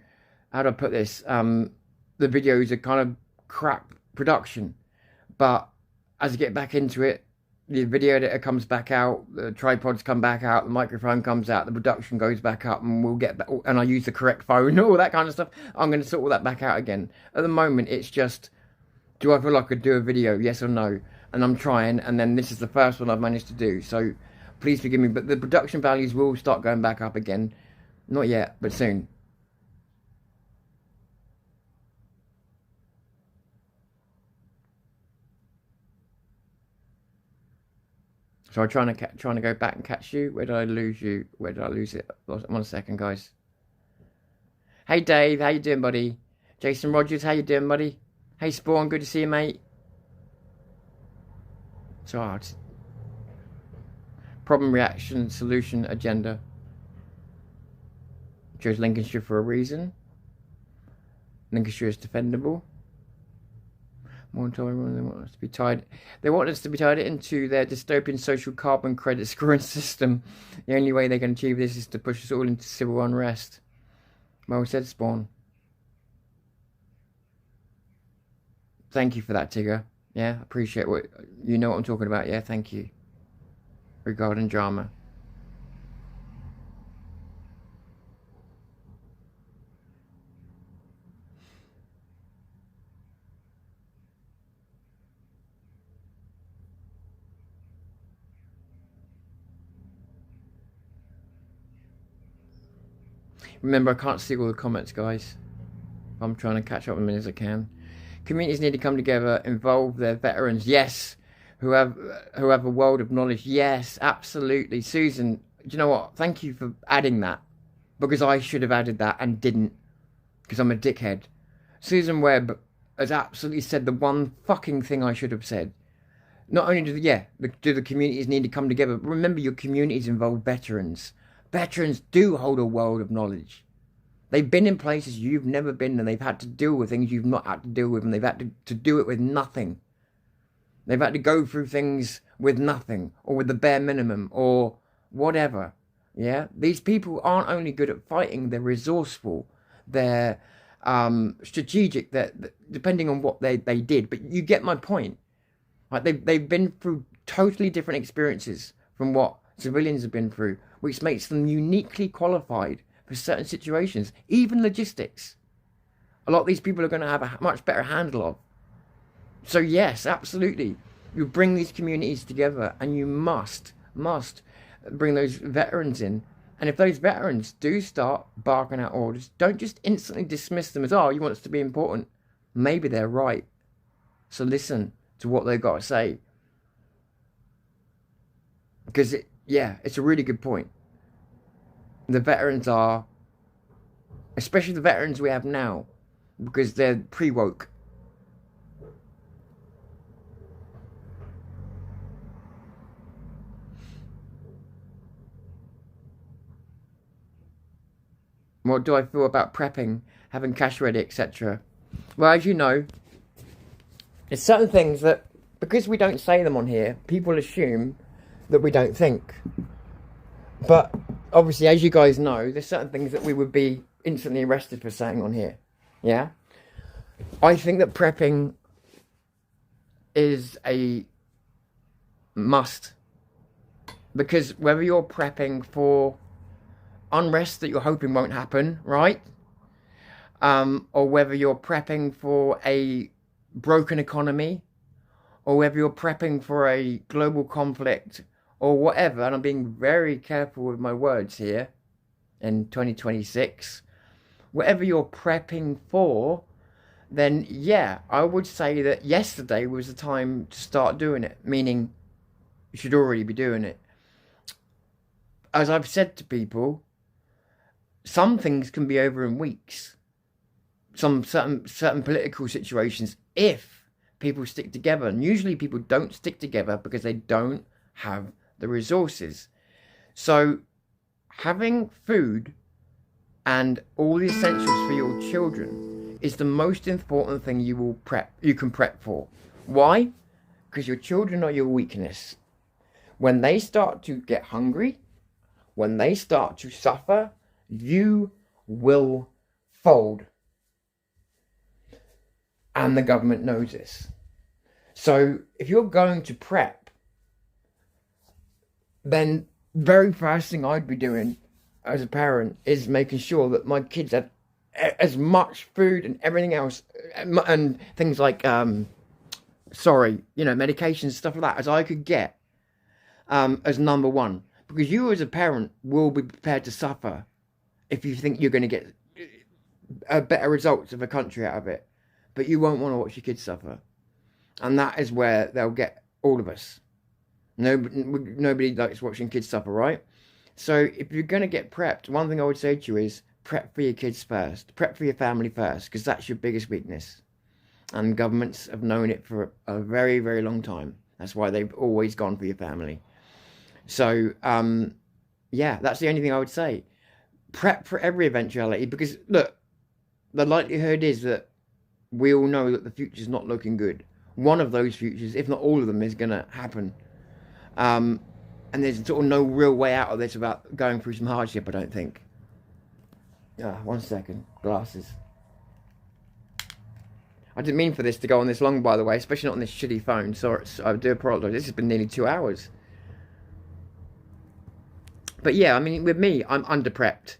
how do I put this? The videos are kind of crap production. But as I get back into it, the video editor comes back out, the tripods come back out, the microphone comes out, the production goes back up, and we'll get back, and I use the correct phone, all that kind of stuff. I'm going to sort all that back out again. At the moment, it's just, do I feel like I could do a video, yes or no? And I'm trying, and then this is the first one I've managed to do. So please forgive me, but the production values will start going back up again. Not yet, but soon. So I'm trying to go back and catch you. Where did I lose you? Where did I lose it? 1 second, guys. Hey, Dave. How you doing, buddy? Jason Rogers. How you doing, buddy? Hey, Spawn. Good to see you, mate. So hard. Problem, reaction, solution, agenda. Chose Lincolnshire for a reason. Lincolnshire is defendable. More intolerant, they want us to be tied. They want us to be tied into their dystopian social carbon credit scoring system. The only way they can achieve this is to push us all into civil unrest. Well said, Spawn. Thank you for that, Tigger. Yeah, appreciate what you know what I'm talking about. Yeah, thank you. Regarding drama. Remember, I can't see all the comments, guys. I'm trying to catch up as many as I can. Communities need to come together, involve their veterans. Yes. Who have a world of knowledge. Yes, absolutely. Susan, do you know what? Thank you for adding that. Because I should have added that and didn't. Because I'm a dickhead. Susan Webb has absolutely said the one fucking thing I should have said. Not only do the communities need to come together, but remember, your communities involve veterans. Veterans do hold a world of knowledge. They've been in places you've never been, and they've had to deal with things you've not had to deal with, and they've had to do it with nothing. They've had to go through things with nothing, or with the bare minimum, or whatever. Yeah? These people aren't only good at fighting, they're resourceful, they're strategic, they're, depending on what they did. But you get my point. Like, they've been through totally different experiences from what civilians have been through, which makes them uniquely qualified for certain situations, even logistics. A lot of these people are going to have a much better handle of. So yes, absolutely, you bring these communities together, and you must bring those veterans in And if those veterans do start barking out orders, don't just instantly dismiss them as, oh, you want us to be important. Maybe they're right. So listen to what they've got to say. Because, it's a really good point. The veterans are, especially the veterans we have now, because they're pre-woke. What do I feel about prepping, having cash ready, etc.? Well, as you know, there's certain things that, because we don't say them on here, people assume that we don't think. But obviously, as you guys know, there's certain things that we would be instantly arrested for saying on here. Yeah? I think that prepping is a must. Because whether you're prepping for unrest that you're hoping won't happen, right? Or whether you're prepping for a broken economy, or whether you're prepping for a global conflict, or whatever, and I'm being very careful with my words here in 2026, whatever you're prepping for, then I would say that yesterday was the time to start doing it, meaning you should already be doing it. As I've said to people, some things can be over in weeks. Some certain political situations, if people stick together. And usually people don't stick together because they don't have the resources. So having food and all the essentials for your children is the most important thing you can prep for. Why? Because your children are your weakness. When they start to get hungry, when they start to suffer, you will fold. And the government knows this. So if you're going to prep, then very first thing I'd be doing as a parent is making sure that my kids have as much food and everything else and things like medications, stuff like that, as I could get as number one. Because you as a parent will be prepared to suffer if you think you're going to get better results of a country out of it. But you won't want to watch your kids suffer. And that is where they'll get all of us. Nobody likes watching kids suffer, right? So if you're going to get prepped, one thing I would say to you is prep for your kids first. Prep for your family first, because that's your biggest weakness. And governments have known it for a very, very long time. That's why they've always gone for your family. So, that's the only thing I would say. Prep for every eventuality, because, look, the likelihood is that we all know that the future's not looking good. One of those futures, if not all of them, is going to happen. And there's sort of no real way out of this without going through some hardship, I don't think. 1 second. Glasses. I didn't mean for this to go on this long, by the way, especially not on this shitty phone. So I do apologise. This has been nearly 2 hours. But yeah, I mean, with me, I'm under-prepped.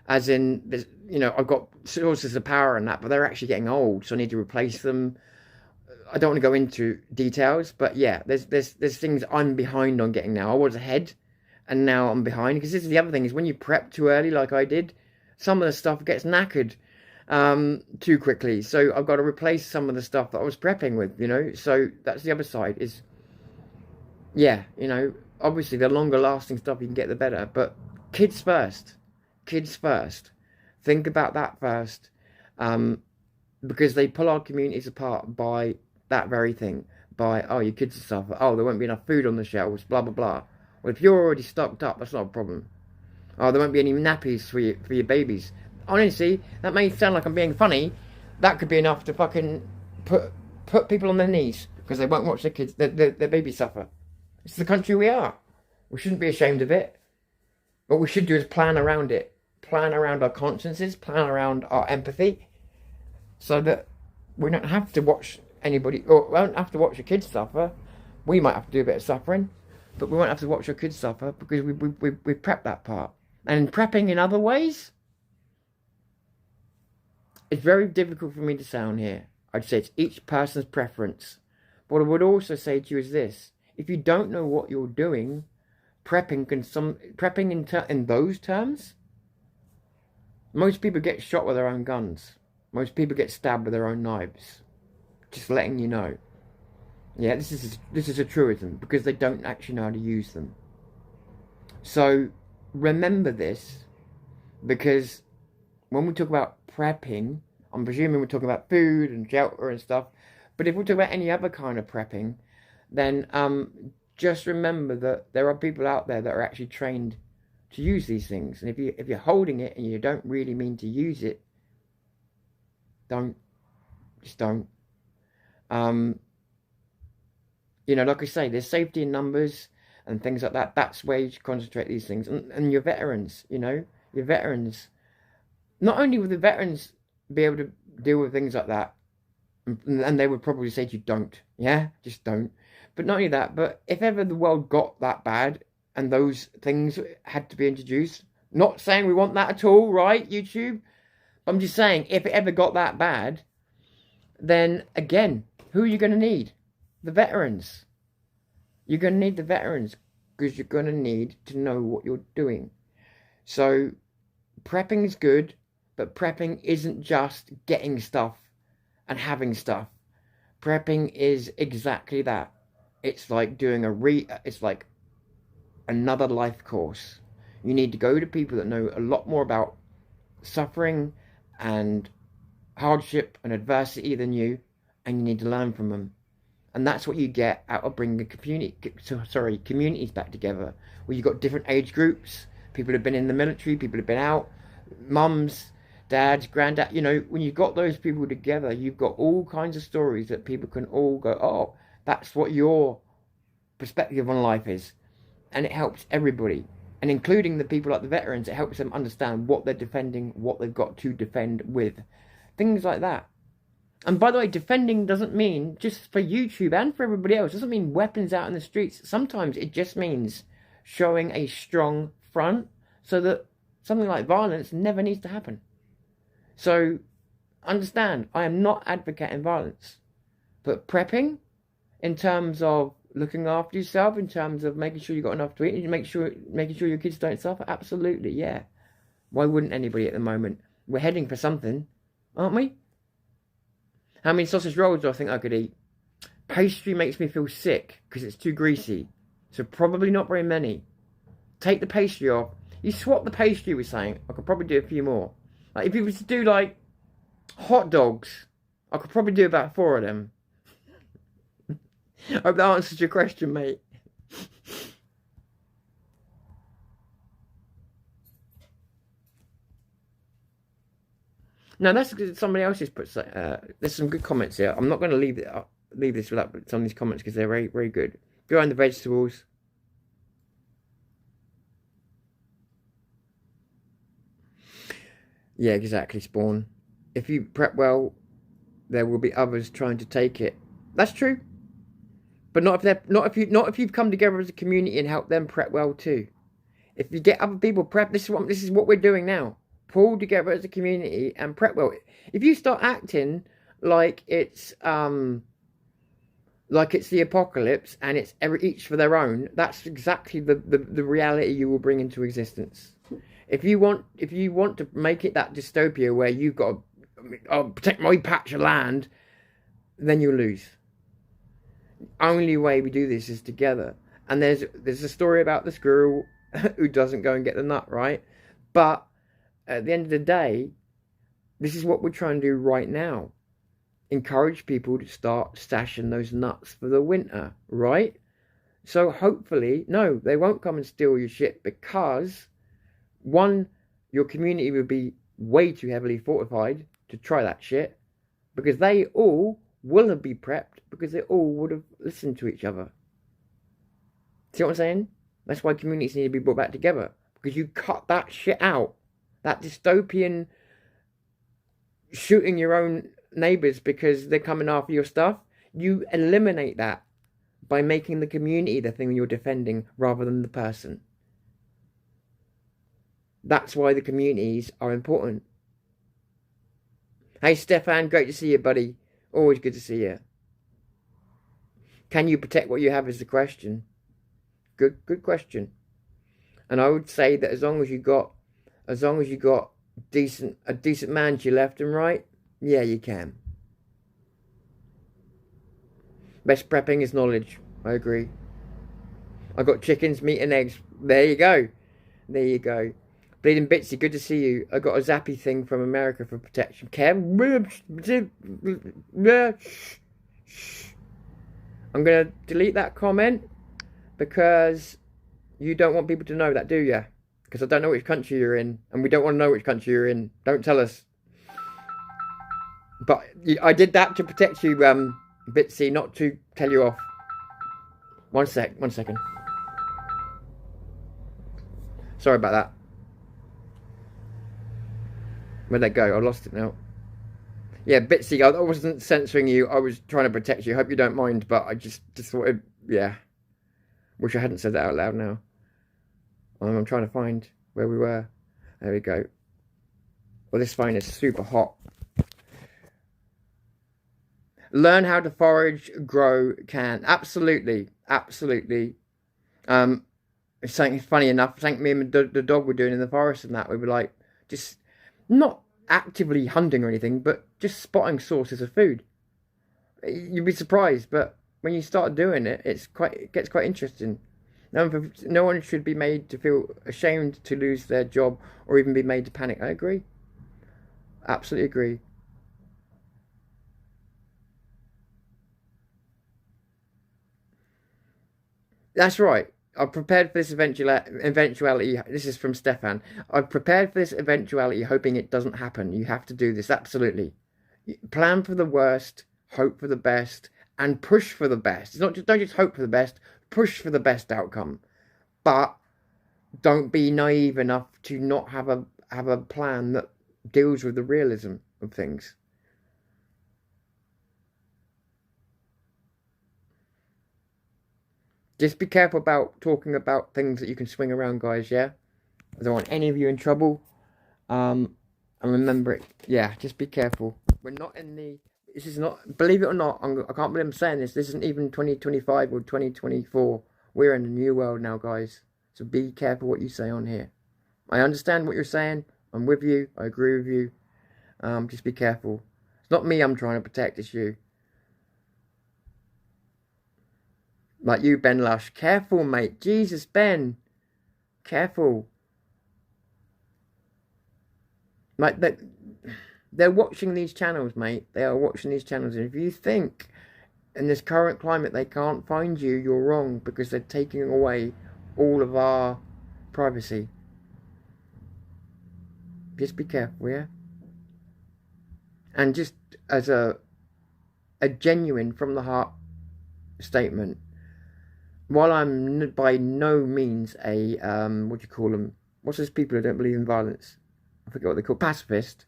As in, I've got sources of power and that, but they're actually getting old, so I need to replace them. I don't want to go into details, but yeah, there's things I'm behind on getting now. I was ahead, and now I'm behind. Because this is the other thing, is when you prep too early, like I did, some of the stuff gets knackered too quickly. So I've got to replace some of the stuff that I was prepping with, So that's the other side, is, obviously the longer lasting stuff you can get, the better. But kids first. Kids first. Think about that first. Because they pull our communities apart by that very thing. By, oh, your kids will suffer. Oh, there won't be enough food on the shelves. Blah, blah, blah. Well, if you're already stocked up, that's not a problem. Oh, there won't be any nappies for your babies. Honestly, that may sound like I'm being funny. That could be enough to fucking put people on their knees. Because they won't watch their kids, their babies suffer. It's the country we are. We shouldn't be ashamed of it. What we should do is plan around it. Plan around our consciences. Plan around our empathy. So that we don't have to watch anybody, or we don't have to watch your kids suffer. We might have to do a bit of suffering, but we won't have to watch your kids suffer because we prepped that part. And prepping in other ways, it's very difficult for me to say on here. I'd say it's each person's preference. But what I would also say to you is this: if you don't know what you're doing, prepping in those terms, most people get shot with their own guns. Most people get stabbed with their own knives. Just letting you know. Yeah, this is a truism, because they don't actually know how to use them. So remember this, because when we talk about prepping, I'm presuming we're talking about food and shelter and stuff. But if we talk about any other kind of prepping, then just remember that there are people out there that are actually trained to use these things. And if you're holding it and you don't really mean to use it, don't. You know, like I say, there's safety in numbers and things like that. That's where you should concentrate these things. And your veterans, you know, your veterans. Not only will the veterans be able to deal with things like that, and they would probably say to you, don't. Yeah, just don't. But not only that, but if ever the world got that bad and those things had to be introduced, not saying we want that at all, right, YouTube? I'm just saying, if it ever got that bad, then again, who are you going to need? The veterans. You're going to need the veterans, because you're going to need to know what you're doing. So prepping is good, but prepping isn't just getting stuff and having stuff. Prepping is exactly that. It's like doing it's like another life course. You need to go to people that know a lot more about suffering and hardship and adversity than you, and you need to learn from them. And that's what you get out of bringing communities back together, where you've got different age groups, people who've been in the military, people who've been out, mums, dads, granddad. You know, when you've got those people together, you've got all kinds of stories that people can all go, oh, that's what your perspective on life is. And it helps everybody. And including the people like the veterans, it helps them understand what they're defending, what they've got to defend with. Things like that. And by the way, defending doesn't mean, just for YouTube and for everybody else, doesn't mean weapons out in the streets. Sometimes it just means showing a strong front so that something like violence never needs to happen. So, understand, I am not advocating violence. But prepping, in terms of looking after yourself, in terms of making sure you've got enough to eat, and making sure your kids don't suffer, absolutely, yeah. Why wouldn't anybody at the moment? We're heading for something, aren't we? How many sausage rolls do I think I could eat? Pastry makes me feel sick because it's too greasy. So probably not very many. Take the pastry off. You swap the pastry with something, I could probably do a few more. Like if you was to do like hot dogs, I could probably do about 4 of them. I hope that answers your question, mate. No, that's because somebody else has put. There's some good comments here. I'm not going to leave this without some of these comments because they're very, very good. Go on the vegetables. Yeah, exactly, Spawn. If you prep well, there will be others trying to take it. That's true. But not if you've come together as a community and help them prep well too. If you get other people prep, this is what we're doing now. Pull together as a community and prep well. If you start acting like it's the apocalypse and it's each for their own, that's exactly the reality you will bring into existence. If you want to make it that dystopia where you've got to protect my patch of land, then you'll lose. Only way we do this is together. And there's a story about the squirrel who doesn't go and get the nut, right? But at the end of the day, this is what we're trying to do right now. Encourage people to start stashing those nuts for the winter, right? So hopefully, no, they won't come and steal your shit because, one, your community will be way too heavily fortified to try that shit because they all will have been prepped because they all would have listened to each other. See what I'm saying? That's why communities need to be brought back together because you cut that shit out. That dystopian shooting your own neighbours because they're coming after your stuff, you eliminate that by making the community the thing you're defending rather than the person. That's why the communities are important. Hey Stefan, great to see you, buddy. Always good to see you. Can you protect what you have is the question. Good question. And I would say that as long as you got a decent man to your left and right, yeah, you can. Best prepping is knowledge. I agree. I got chickens, meat and eggs. There you go. There you go. Bleeding Bitsy, good to see you. I got a zappy thing from America for protection. I'm going to delete that comment because you don't want people to know that, do you? Because I don't know which country you're in, and we don't want to know which country you're in. Don't tell us. But I did that to protect you, Bitsy, not to tell you off. One second. Sorry about that. Where'd that go? I lost it now. Yeah, Bitsy, I wasn't censoring you. I was trying to protect you. Hope you don't mind, but I just thought, yeah. Wish I hadn't said that out loud now. I'm trying to find where we were. There we go. Well, this phone is super hot. Learn how to forage, grow, can. Absolutely. Absolutely. It's something funny enough. Something me and the dog were doing in the forest and that. We were like, just not actively hunting or anything, but just spotting sources of food. You'd be surprised, but when you start doing it, it gets quite interesting. No one should be made to feel ashamed to lose their job or even be made to panic. I agree. Absolutely agree. That's right. I've prepared for this eventuality. This is from Stefan. I've prepared for this eventuality, hoping it doesn't happen. You have to do this. Absolutely. Plan for the worst, hope for the best, and push for the best. It's not just, don't just hope for the best. Push for the best outcome. But don't be naive enough to not have a plan that deals with the realism of things. Just be careful about talking about things that you can swing around, guys, yeah? I don't want any of you in trouble. And remember it, yeah, just be careful. We're not in the... This is not... Believe it or not, I can't believe I'm saying this. This isn't even 2025 or 2024. We're in a new world now, guys. So be careful what you say on here. I understand what you're saying. I'm with you. I agree with you. Just be careful. It's not me I'm trying to protect, it's you. Like you, Ben Lush. Careful, mate. Jesus, Ben. Careful. Like, they're watching these channels, mate. They are watching these channels. And if you think in this current climate they can't find you, you're wrong. Because they're taking away all of our privacy. Just be careful, yeah? And just as a genuine, from the heart statement, while I'm by no means a, what do you call them? What's those people who don't believe in violence? I forget what they're called. Pacifist.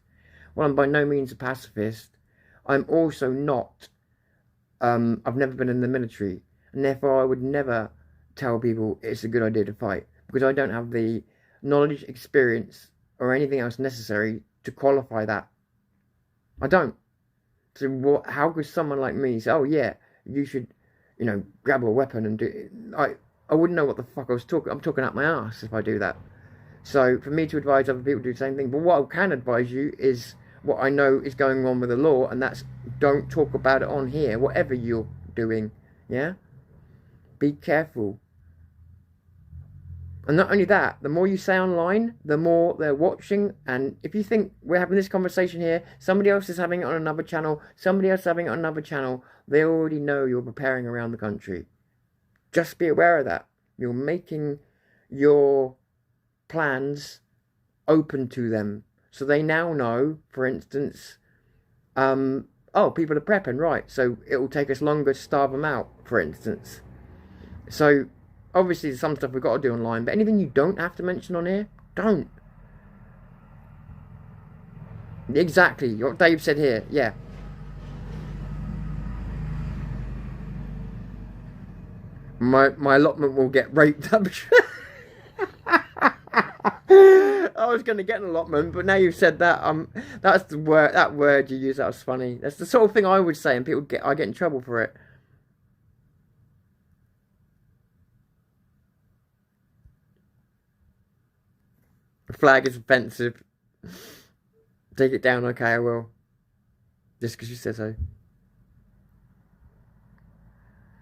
While I'm by no means a pacifist, I'm also not, I've never been in the military. And therefore I would never tell people it's a good idea to fight. Because I don't have the knowledge, experience, or anything else necessary to qualify that. I don't. So how could someone like me say, oh yeah, you should... you know, grab a weapon and do it. I wouldn't know what the fuck I was talking. I'm talking out my ass if I do that. So for me to advise other people to do the same thing, but what I can advise you is what I know is going on with the law, and that's don't talk about it on here, whatever you're doing. Yeah, be careful. And not only that, the more you say online, the more they're watching. And if you think we're having this conversation here, somebody else is having it on another channel, somebody else having it on another channel, they already know you're preparing around the country. Just be aware of that. You're making your plans open to them. So they now know, for instance, oh, people are prepping, right. So it will take us longer to starve them out, for instance. So... obviously, there's some stuff we've got to do online, but anything you don't have to mention on here, don't. Exactly, what Dave said here, yeah. My allotment will get raped. I was going to get an allotment, but now you've said that, that's the word. That word you use, that was funny. That's the sort of thing I would say, and I get in trouble for it. flag is offensive. Take it down, okay, I will. Just because you said so.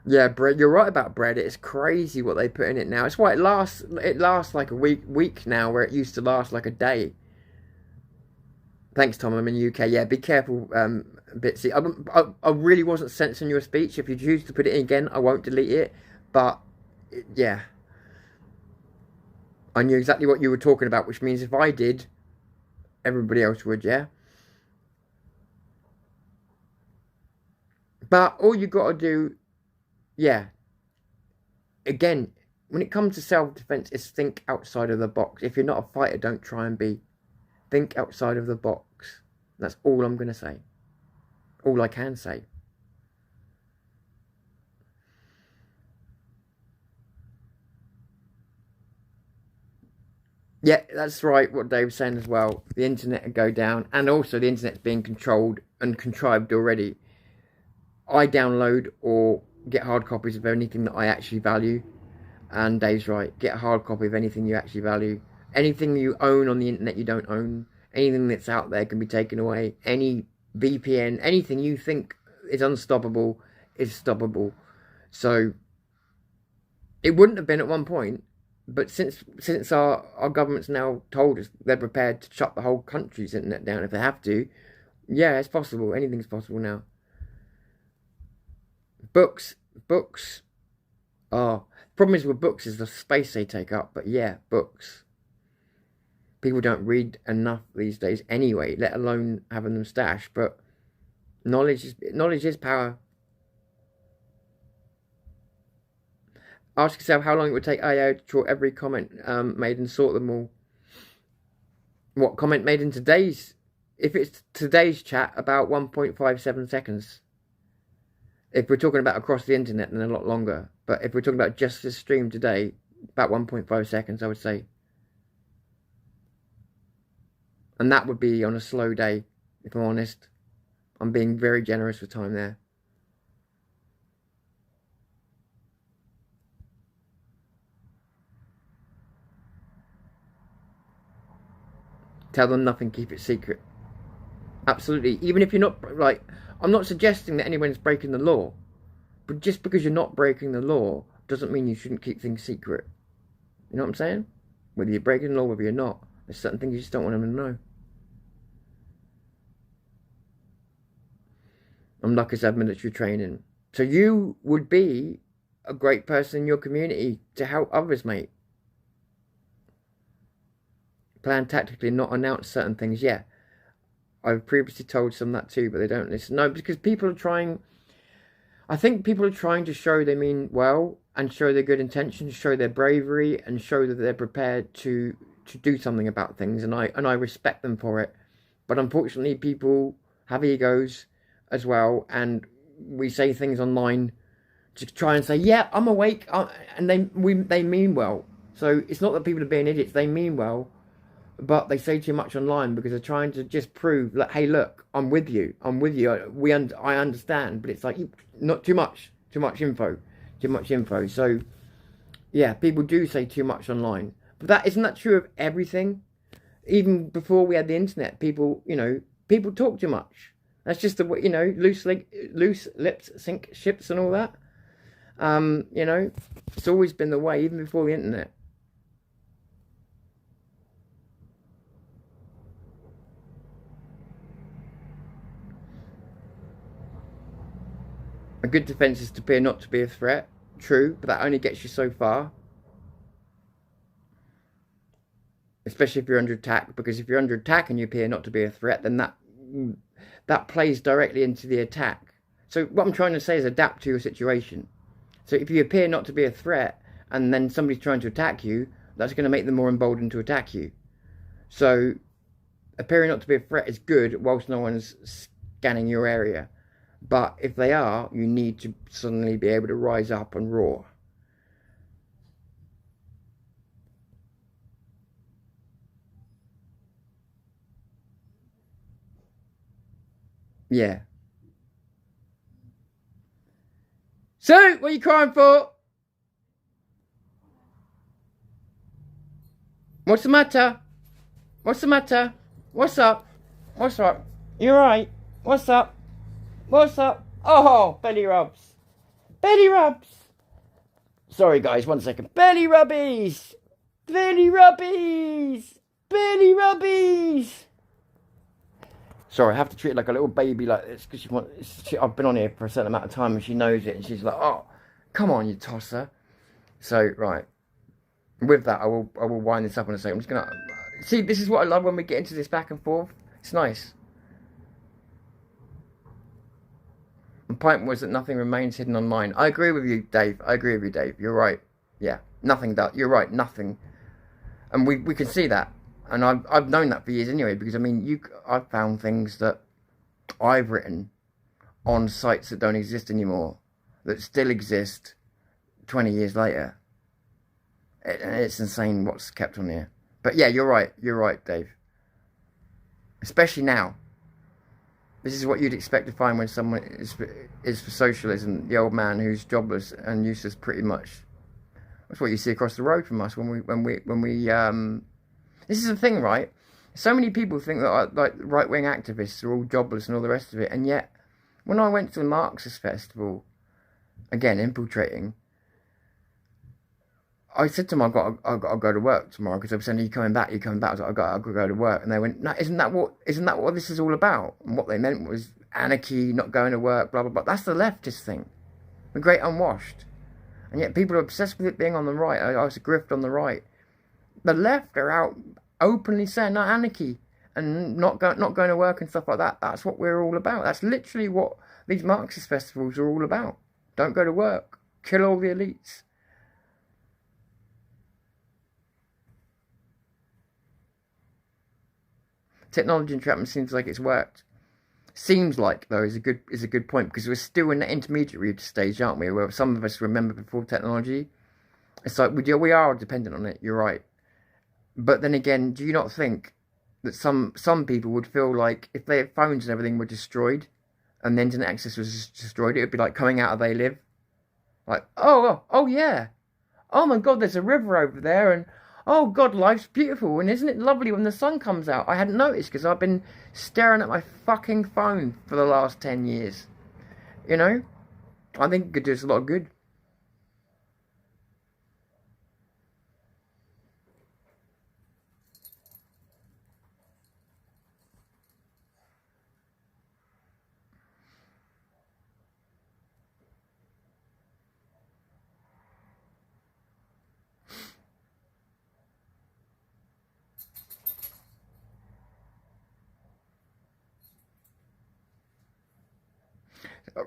Yeah, bread. You're right about bread. It's crazy what they put in it now. It's why it lasts like a week now, where it used to last like a day. Thanks, Tom. I'm in the UK. Yeah, be careful, Bitsy. I really wasn't censoring your speech. If you choose to put it in again, I won't delete it. But yeah, I knew exactly what you were talking about, which means if I did, everybody else would. Yeah. But all you got to do, yeah. Again, when it comes to self-defense, is think outside of the box. If you're not a fighter, don't try and be. Think outside of the box. That's all I'm going to say. All I can say. Yeah, that's right, what Dave's saying as well. The internet will go down, and also the internet's being controlled and contrived already. I download or get hard copies of anything that I actually value. And Dave's right, get a hard copy of anything you actually value. Anything you own on the internet you don't own. Anything that's out there can be taken away. Any VPN, anything you think is unstoppable is stoppable. So it wouldn't have been at one point, but since our government's now told us they're prepared to shut the whole country's internet down if they have to, yeah, it's possible. Anything's possible now. Books. Problem is with books is the space they take up, but yeah, books. People don't read enough these days anyway, let alone having them stashed, but knowledge is power. Ask yourself how long it would take IO to draw every comment made and sort them all. What comment made in today's, if it's today's chat, about 1.57 seconds. If we're talking about across the internet, then a lot longer. But if we're talking about just this stream today, about 1.5 seconds, I would say. And that would be on a slow day, if I'm honest. I'm being very generous with time there. Tell them nothing, keep it secret. Absolutely. Even if you're not, like, I'm not suggesting that anyone's breaking the law. But just because you're not breaking the law doesn't mean you shouldn't keep things secret. You know what I'm saying? Whether you're breaking the law, whether you're not. There's certain things you just don't want them to know. I'm lucky to have military training. So you would be a great person in your community to help others, mate. Plan tactically, not announce certain things. Yeah. I've previously told some that too, but they don't listen. No, because people are trying... I think people are trying to show they mean well and show their good intentions, show their bravery and show that they're prepared to do something about things. And I respect them for it. But unfortunately, people have egos as well. And we say things online to try and say, yeah, I'm awake. And they mean well. So it's not that people are being idiots. They mean well. But they say too much online because they're trying to just prove that, hey, look, I'm with you. I'm with you. I understand. But it's like, not too much. Too much info. So, yeah, people do say too much online. But isn't that true of everything? Even before we had the internet, people talk too much. That's just the way, loose lips sink ships and all that. It's always been the way, even before the internet. A good defence is to appear not to be a threat. True, but that only gets you so far. Especially if you're under attack, because if you're under attack and you appear not to be a threat, then that plays directly into the attack. So what I'm trying to say is adapt to your situation. So if you appear not to be a threat, and then somebody's trying to attack you, that's going to make them more emboldened to attack you. So appearing not to be a threat is good whilst no one's scanning your area. But if they are, you need to suddenly be able to rise up and roar. Yeah. So, what are you crying for? What's the matter? What's the matter? What's up? What's up? You alright? What's up? What's up? Oh, belly rubs. Belly rubs. Sorry guys, 1 second. Belly rubbies. Belly rubbies. Belly rubbies. Sorry, I have to treat it like a little baby like this because I've been on here for a certain amount of time and she knows it and she's like, oh, come on, you tosser. So, right. With that, I will wind this up in a second. I'm just going to... See, this is what I love when we get into this back and forth. It's nice. The point was that nothing remains hidden online. I agree with you, Dave. I agree with you, Dave. You're right. Yeah, nothing does. You're right, nothing. And we can see that. And I've known that for years anyway, because, I mean, I've found things that I've written on sites that don't exist anymore, that still exist 20 years later. It's insane what's kept on here. But yeah, you're right, Dave. Especially now. This is what you'd expect to find when someone is for socialism, the old man who's jobless and useless pretty much. That's what you see across the road from us when we this is the thing, right? So many people think that like right-wing activists are all jobless and all the rest of it, and yet when I went to the Marxist festival, again infiltrating, I said to them, I've got to go to work tomorrow because they were saying, are you coming back? I was like, I've got to go to work. And they went, no, isn't that what this is all about? And what they meant was anarchy, not going to work, blah, blah, blah. That's the leftist thing. The great unwashed. And yet people are obsessed with it being on the right. I was a grift on the right. The left are out openly saying, no, anarchy and not going to work and stuff like that. That's what we're all about. That's literally what these Marxist festivals are all about. Don't go to work. Kill all the elites. Technology entrapment seems like it's worked. Seems like, though, is a good point, because we're still in the intermediary stage, aren't we? Where some of us remember before technology. It's like we are dependent on it. You're right. But then again, do you not think that some people would feel like if their phones and everything were destroyed, and the internet access was destroyed, it would be like coming out of They Live. Like, oh yeah, oh my God, there's a river over there, and oh God, life's beautiful, and isn't it lovely when the sun comes out? I hadn't noticed because I've been staring at my fucking phone for the last 10 years. You know? I think it could do us a lot of good.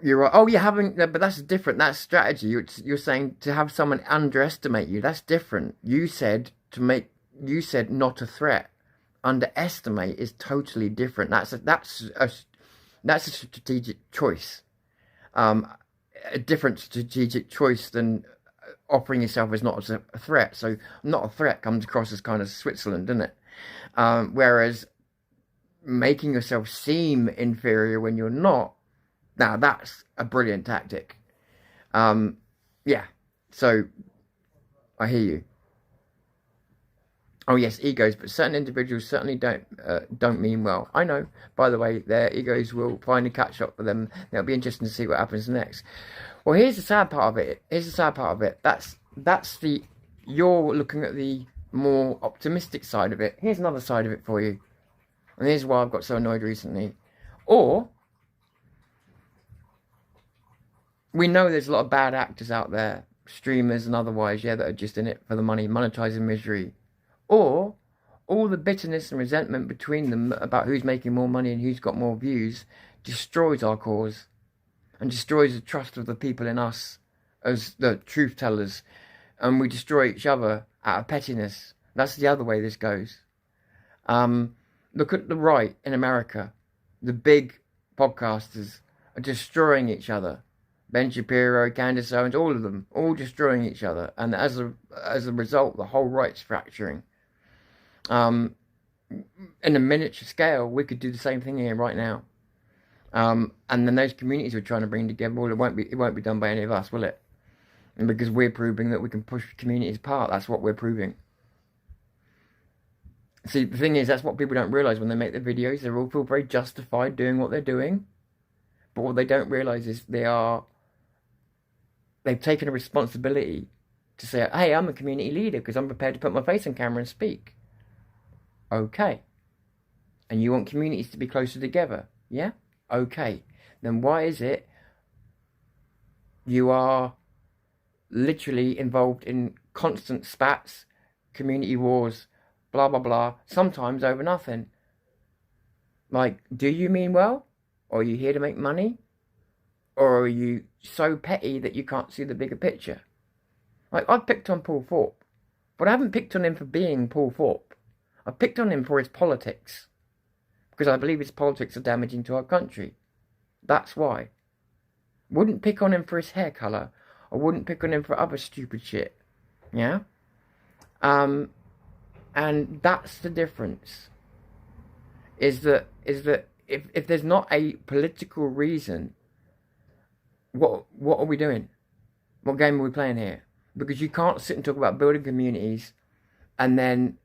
You're right. Oh, but that's different. That's strategy. You're saying to have someone underestimate you. That's different. You said not a threat. Underestimate is totally different. That's a strategic choice. A different strategic choice than offering yourself as not as a threat. So not a threat comes across as kind of Switzerland, doesn't it? Whereas making yourself seem inferior when you're not. Now, that's a brilliant tactic. Yeah, so I hear you. Oh, yes, egos, but certain individuals certainly don't mean well. I know, by the way, their egos will finally catch up with them. It'll be interesting to see what happens next. Well, here's the sad part of it. You're looking at the more optimistic side of it. Here's another side of it for you. And here's why I've got so annoyed recently. Or... we know there's a lot of bad actors out there, streamers and otherwise, that are just in it for the money, monetizing misery. Or all the bitterness and resentment between them about who's making more money and who's got more views destroys our cause and destroys the trust of the people in us as the truth tellers. And we destroy each other out of pettiness. That's the other way this goes. Look at the right in America. The big podcasters are destroying each other. Ben Shapiro, Candace Owens, all of them, all destroying each other. And as a result, the whole right's fracturing. In a miniature scale, we could do the same thing here right now. And then those communities we're trying to bring together, well, it won't be done by any of us, will it? And because we're proving that we can push communities apart, that's what we're proving. See, the thing is, that's what people don't realise when they make the videos. They all feel very justified doing what they're doing. But what they don't realise is they've taken a responsibility to say, hey, I'm a community leader because I'm prepared to put my face on camera and speak. Okay. And you want communities to be closer together? Yeah? Okay. Then why is it you are literally involved in constant spats, community wars, blah, blah, blah, sometimes over nothing? Like, do you mean well? Or are you here to make money? Or are you so petty that you can't see the bigger picture? Like, I've picked on Paul Thorpe, but I haven't picked on him for being Paul Thorpe. I've picked on him for his politics, because I believe his politics are damaging to our country. That's why. Wouldn't pick on him for his hair colour. I wouldn't pick on him for other stupid shit. Yeah? And that's the difference. Is that if there's not a political reason, what are we doing? What game are we playing here? Because you can't sit and talk about building communities, and then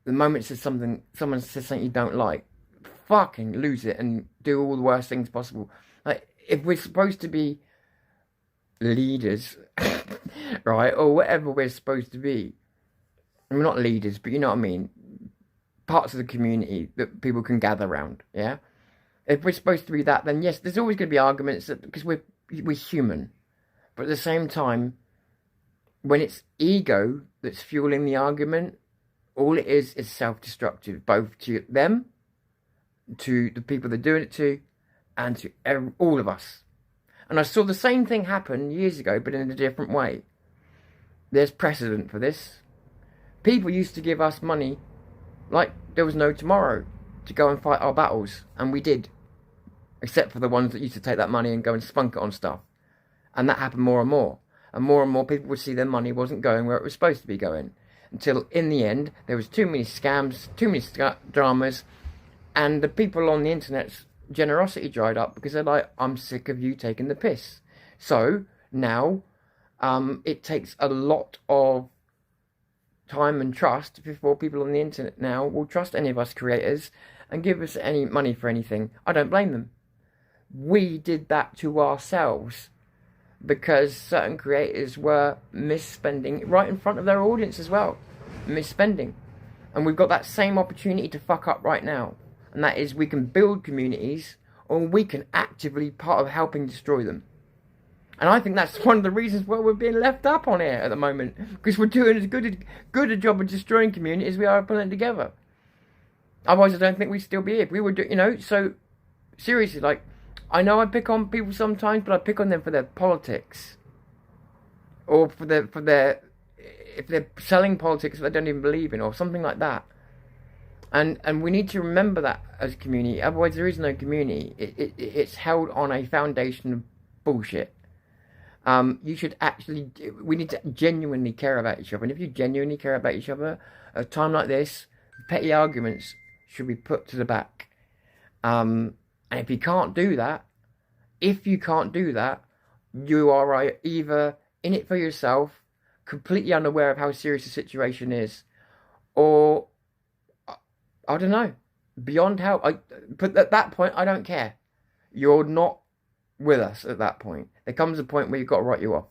the moment someone says something you don't like, fucking lose it and do all the worst things possible. Like, if we're supposed to be leaders, right, or whatever we're supposed to be, I mean, not leaders, but you know what I mean, parts of the community that people can gather around, yeah? If we're supposed to be that, then yes, there's always going to be arguments because we're human. But at the same time, when it's ego that's fueling the argument, all it is self-destructive, both to them, to the people they're doing it to, and to all of us. And I saw the same thing happen years ago, but in a different way. There's precedent for this. People used to give us money like there was no tomorrow to go and fight our battles, and we did. Except for the ones that used to take that money and go and spunk it on stuff. And that happened more and more. And more people would see their money wasn't going where it was supposed to be going. Until, in the end, there was too many scams, too many dramas, and the people on the internet's generosity dried up because they're like, I'm sick of you taking the piss. So, now, it takes a lot of time and trust before people on the internet now will trust any of us creators and give us any money for anything. I don't blame them. We did that to ourselves because certain creators were misspending right in front of their audience as well. Misspending. And we've got that same opportunity to fuck up right now. And that is, we can build communities, or we can actively part of helping destroy them. And I think that's one of the reasons why we're being left up on here at the moment. Because we're doing as good a job of destroying communities as we are pulling it together. Otherwise, I don't think we'd still be here. If we were so seriously, like, I know I pick on people sometimes, but I pick on them for their politics. Or for their if they're selling politics that they don't even believe in, or something like that. And we need to remember that as a community. Otherwise, there is no community. It's held on a foundation of bullshit. We need to genuinely care about each other. And if you genuinely care about each other, at a time like this, petty arguments should be put to the back. And if you can't do that, you are either in it for yourself, completely unaware of how serious the situation is, or, I don't know, beyond help. But at that point, I don't care. You're not with us at that point. There comes a point where you've got to write you off.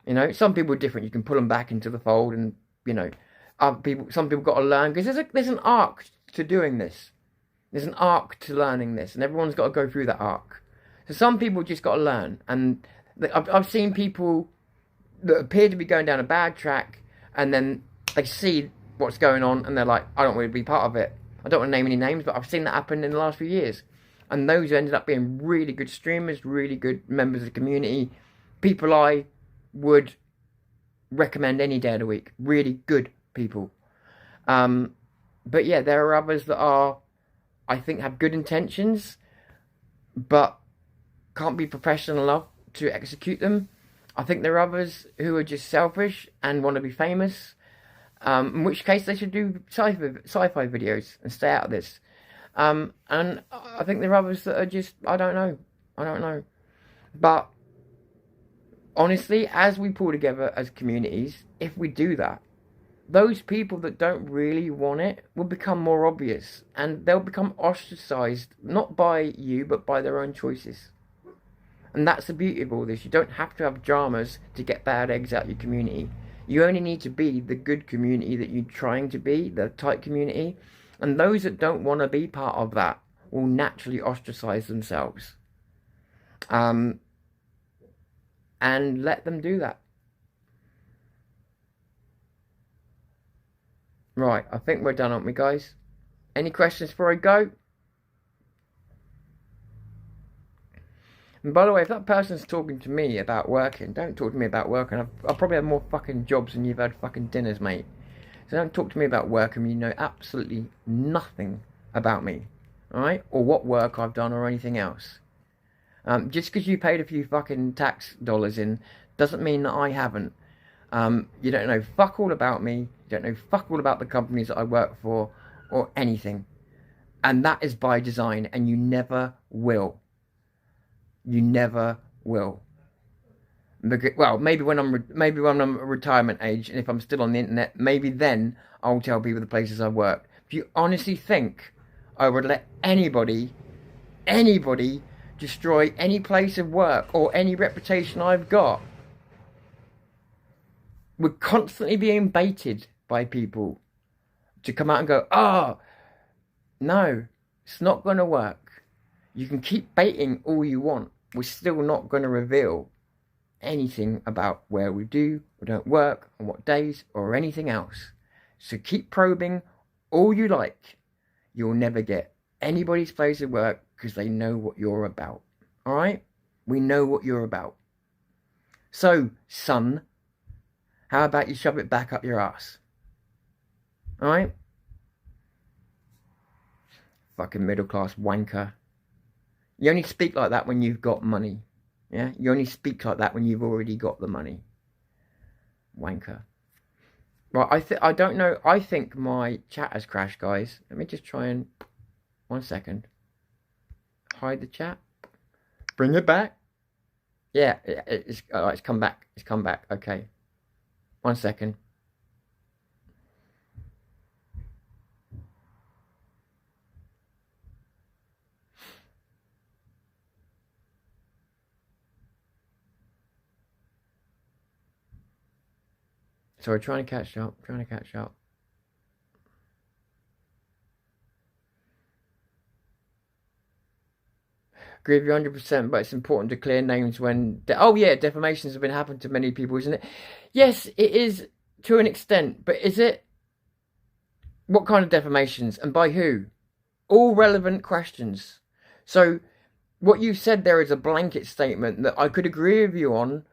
You know, some people are different. You can pull them back into the fold, and, you know, some people got to learn, because there's an arc to doing this. There's an arc to learning this, and everyone's got to go through that arc. So some people just got to learn, and I've seen people that appear to be going down a bad track, and then they see what's going on, and they're like, I don't want to be part of it. I don't want to name any names, but I've seen that happen in the last few years. And those ended up being really good streamers, really good members of the community, people I would recommend any day of the week. Really good people. But yeah, there are others that are, I think, have good intentions, but can't be professional enough to execute them. I think there are others who are just selfish and want to be famous, in which case they should do sci-fi videos and stay out of this. And I think there are others that are just, I don't know. But honestly, as we pull together as communities, if we do that, those people that don't really want it will become more obvious, and they'll become ostracized, not by you, but by their own choices. And that's the beauty of all this. You don't have to have dramas to get bad eggs out of your community. You only need to be the good community that you're trying to be, the tight community. And those that don't want to be part of that will naturally ostracize themselves. And let them do that. Right, I think we're done, aren't we, guys? Any questions before I go? And by the way, if that person's talking to me about working, don't talk to me about working. I've probably had more fucking jobs than you've had fucking dinners, mate. So don't talk to me about working. You know absolutely nothing about me, alright? Or what work I've done or anything else. Just because you paid a few fucking tax dollars in doesn't mean that I haven't. You don't know fuck all about me. You don't know fuck all about the companies that I work for or anything. And that is by design, and you never will. You never will. Because, well, maybe when I'm at retirement age, and if I'm still on the internet, maybe then I'll tell people the places I work. If you honestly think I would let anybody destroy any place of work or any reputation I've got, we're constantly being baited by people to come out and go, oh, no, it's not going to work. You can keep baiting all you want. We're still not going to reveal anything about where we do or don't work, on what days, or anything else. So keep probing all you like. You'll never get anybody's place of work because they know what you're about. Alright? We know what you're about. So, son, how about you shove it back up your ass? Alright? Fucking middle class wanker. You only speak like that when you've got money. Yeah? You only speak like that when you've already got the money. Wanker. Right, I don't know. I think my chat has crashed, guys. Let me just try and... 1 second. Hide the chat. Bring it back. Yeah, it's come back. It's come back. Okay. 1 second. So we're trying to catch up. Agree with you 100%, but it's important to clear names when... oh yeah, defamations have been happening to many people, isn't it? Yes, it is to an extent, but is it? What kind of defamations and by who? All relevant questions. So what you said there is a blanket statement that I could agree with you on,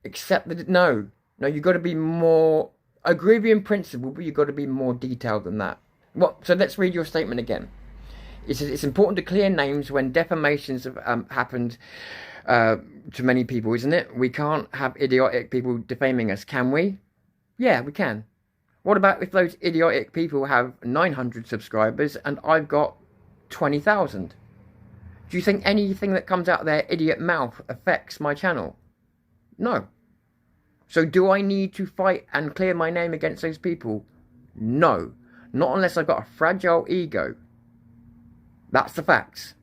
except that no, you've got to be more... I agree with you in principle, but you've got to be more detailed than that. What? So let's read your statement again. It's important to clear names when defamations have happened to many people, isn't it? We can't have idiotic people defaming us, can we? Yeah, we can. What about if those idiotic people have 900 subscribers and I've got 20,000? Do you think anything that comes out of their idiot mouth affects my channel? No. So do I need to fight and clear my name against those people? No. Not unless I've got a fragile ego. That's the facts.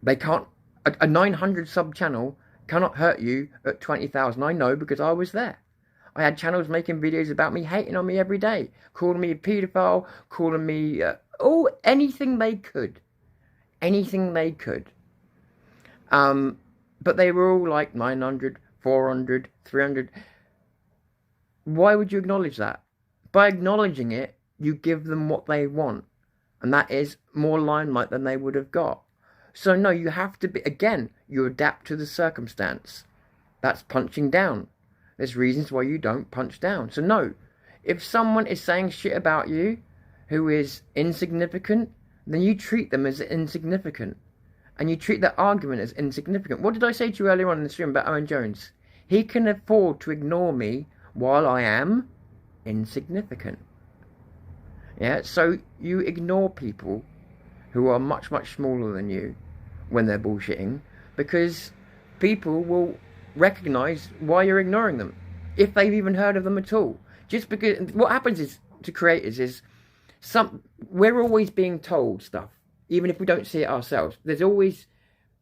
They can't... A 900 sub channel cannot hurt you at 20,000. I know because I was there. I had channels making videos about me, hating on me every day. Calling me a paedophile, calling me... anything they could. Anything they could. But they were all like 900, 400, 300. Why would you acknowledge that? By acknowledging it, you give them what they want. And that is more limelight than they would have got. So no, you have to be, again, you adapt to the circumstance. That's punching down. There's reasons why you don't punch down. So no, if someone is saying shit about you who is insignificant, then you treat them as insignificant. And you treat that argument as insignificant. What did I say to you earlier on in the stream about Owen Jones? He can afford to ignore me while I am insignificant. Yeah, so you ignore people who are much, much smaller than you when they're bullshitting, because people will recognise why you're ignoring them, if they've even heard of them at all. Just because what happens is to creators is we're always being told stuff, even if we don't see it ourselves. There's always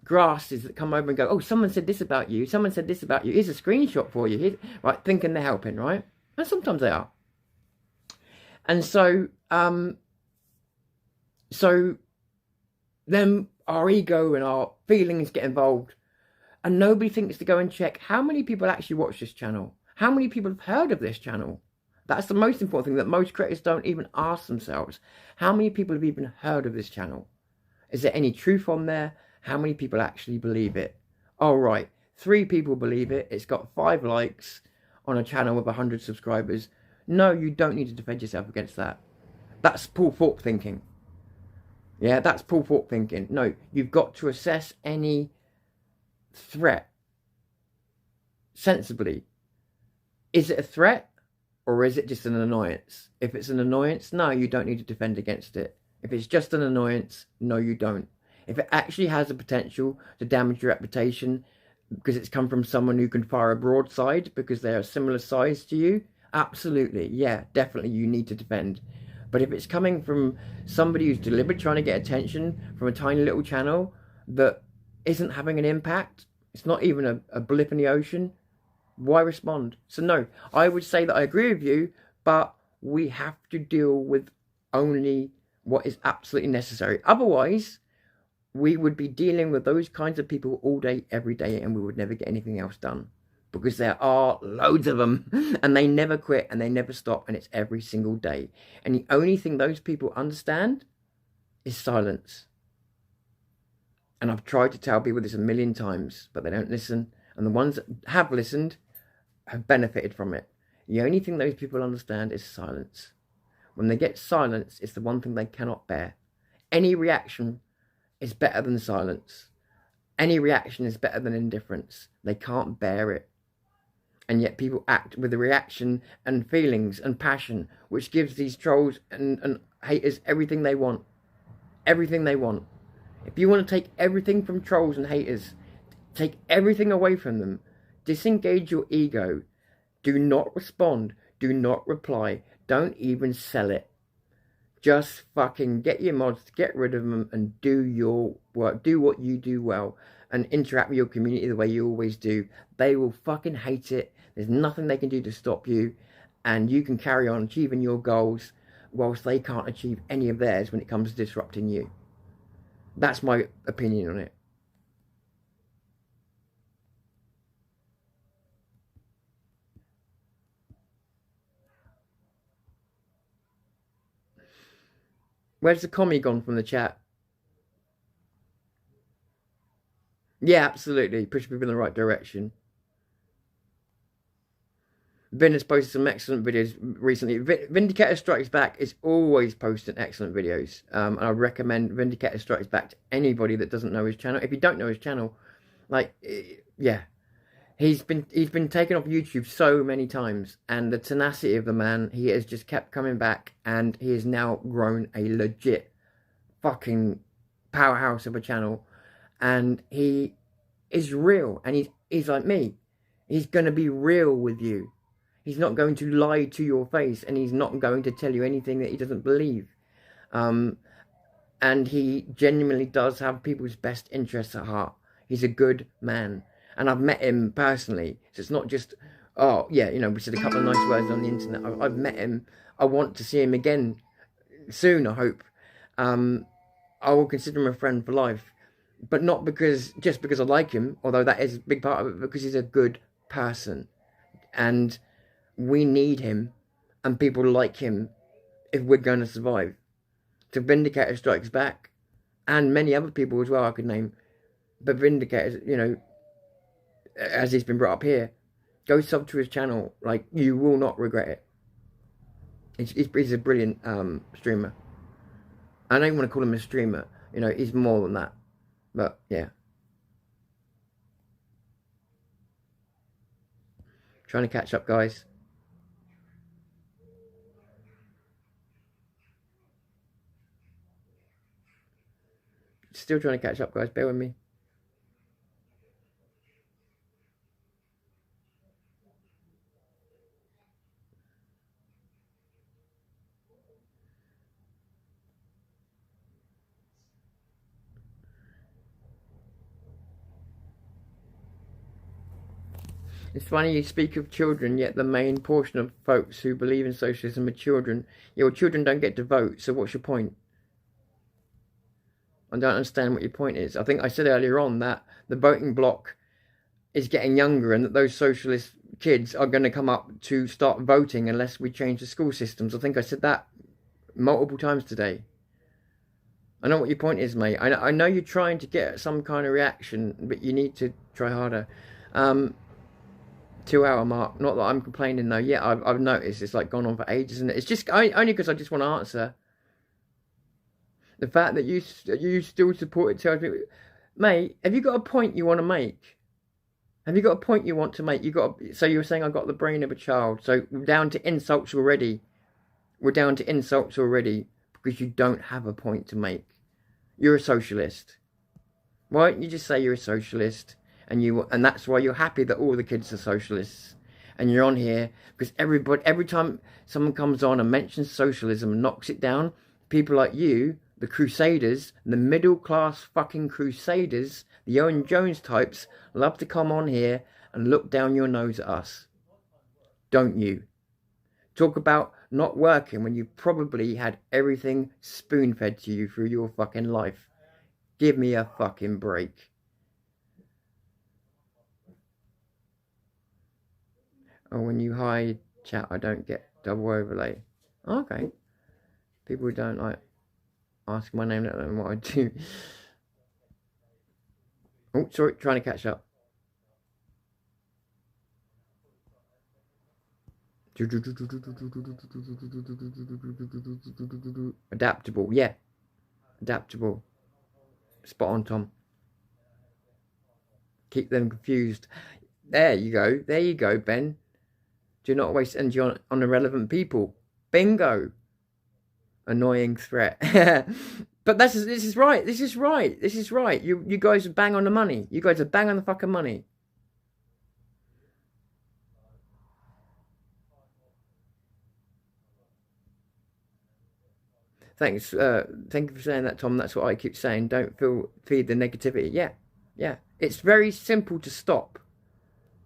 grasses that come over and go, oh, someone said this about you, someone said this about you, here's a screenshot for you. Here's, right, thinking they're helping, right? And sometimes they are. And so then our ego and our feelings get involved, and nobody thinks to go and check how many people actually watch this channel, how many people have heard of this channel. That's the most important thing that most creators don't even ask themselves. How many people have even heard of this channel? Is there any truth on there? How many people actually believe it? Oh, right, 3 people believe it. It's got 5 likes on a channel with 100 subscribers. No, you don't need to defend yourself against that. That's provoke thinking. Yeah, that's provoke thinking. No, you've got to assess any threat sensibly. Is it a threat or is it just an annoyance? If it's an annoyance, no, you don't need to defend against it. If it's just an annoyance, no, you don't. If it actually has the potential to damage your reputation because it's come from someone who can fire a broadside because they're a similar size to you, absolutely, yeah, definitely you need to defend. But if it's coming from somebody who's deliberately trying to get attention from a tiny little channel that isn't having an impact, it's not even a blip in the ocean, why respond? So no, I would say that I agree with you, but we have to deal with only what is absolutely necessary. Otherwise, we would be dealing with those kinds of people all day, every day, and we would never get anything else done. Because there are loads of them, and they never quit, and they never stop, and it's every single day. And the only thing those people understand is silence. And I've tried to tell people this a million times, but they don't listen. And the ones that have listened have benefited from it. The only thing those people understand is silence. When they get silence, it's the one thing they cannot bear. Any reaction is better than silence. Any reaction is better than indifference. They can't bear it. And yet people act with a reaction and feelings and passion, which gives these trolls and haters everything they want. Everything they want. If you want to take everything from trolls and haters, take everything away from them, disengage your ego, do not respond, do not reply, don't even sell it. Just fucking get your mods, get rid of them, and do your work. Do what you do well, and interact with your community the way you always do. They will fucking hate it. There's nothing they can do to stop you, and you can carry on achieving your goals whilst they can't achieve any of theirs when it comes to disrupting you. That's my opinion on it. Where's the commie gone from the chat? Yeah, absolutely. Push people in the right direction. Vin has posted some excellent videos recently. Vindicator Strikes Back is always posting excellent videos. And I recommend Vindicator Strikes Back to anybody that doesn't know his channel. If you don't know his channel, like, yeah. He's been taken off YouTube so many times, and the tenacity of the man, he has just kept coming back, and he has now grown a legit fucking powerhouse of a channel, and he is real, and he's like me. He's going to be real with you. He's not going to lie to your face, and he's not going to tell you anything that he doesn't believe. And he genuinely does have people's best interests at heart. He's a good man. And I've met him personally. So it's not just, oh, yeah, you know, we said a couple of nice words on the internet. I've met him. I want to see him again soon, I hope. I will consider him a friend for life. But not just because I like him, although that is a big part of it, because he's a good person. And we need him and people like him if we're going to survive. So Vindicator Strikes Back, and many other people as well I could name. But Vindicator, you know, as he's been brought up here, go sub to his channel. Like, you will not regret it. He's a brilliant streamer. I don't even want to call him a streamer. You know, he's more than that. But yeah, trying to catch up, guys. Still trying to catch up, guys. Bear with me. It's funny you speak of children, yet the main portion of folks who believe in socialism are children. Your children don't get to vote, so what's your point? I don't understand what your point is. I think I said earlier on that the voting bloc is getting younger and that those socialist kids are going to come up to start voting unless we change the school systems. I think I said that multiple times today. I know what your point is, mate. I know you're trying to get some kind of reaction, but you need to try harder. 2-hour mark. Not that I'm complaining though. Yeah, I've noticed it's like gone on for ages, and it's just only because I just want to answer. The fact that you still support it tells me, mate, have you got a point you want to make? Have you got a point you want to make? So you're saying I got the brain of a child. So we're down to insults already. We're down to insults already because you don't have a point to make. You're a socialist. Why don't you just say you're a socialist? And that's why you're happy that all the kids are socialists. And you're on here because every time someone comes on and mentions socialism and knocks it down, people like you, the crusaders, the middle class fucking crusaders, the Owen Jones types, love to come on here and look down your nose at us. Don't you? Talk about not working when you probably had everything spoon-fed to you through your fucking life. Give me a fucking break. Oh, when you hide chat, I don't get double overlay. Okay. People who don't like ask my name, let them know what I do. Oh, sorry, trying to catch up. Adaptable, yeah. Adaptable. Spot on, Tom. Keep them confused. There you go. There you go, Ben. Do not waste energy on irrelevant people. Bingo. Annoying threat. But this is right. This is right. This is right. You guys are bang on the money. You guys are bang on the fucking money. Thanks. Thank you for saying that, Tom. That's what I keep saying. Don't feed the negativity. Yeah. Yeah. It's very simple to stop.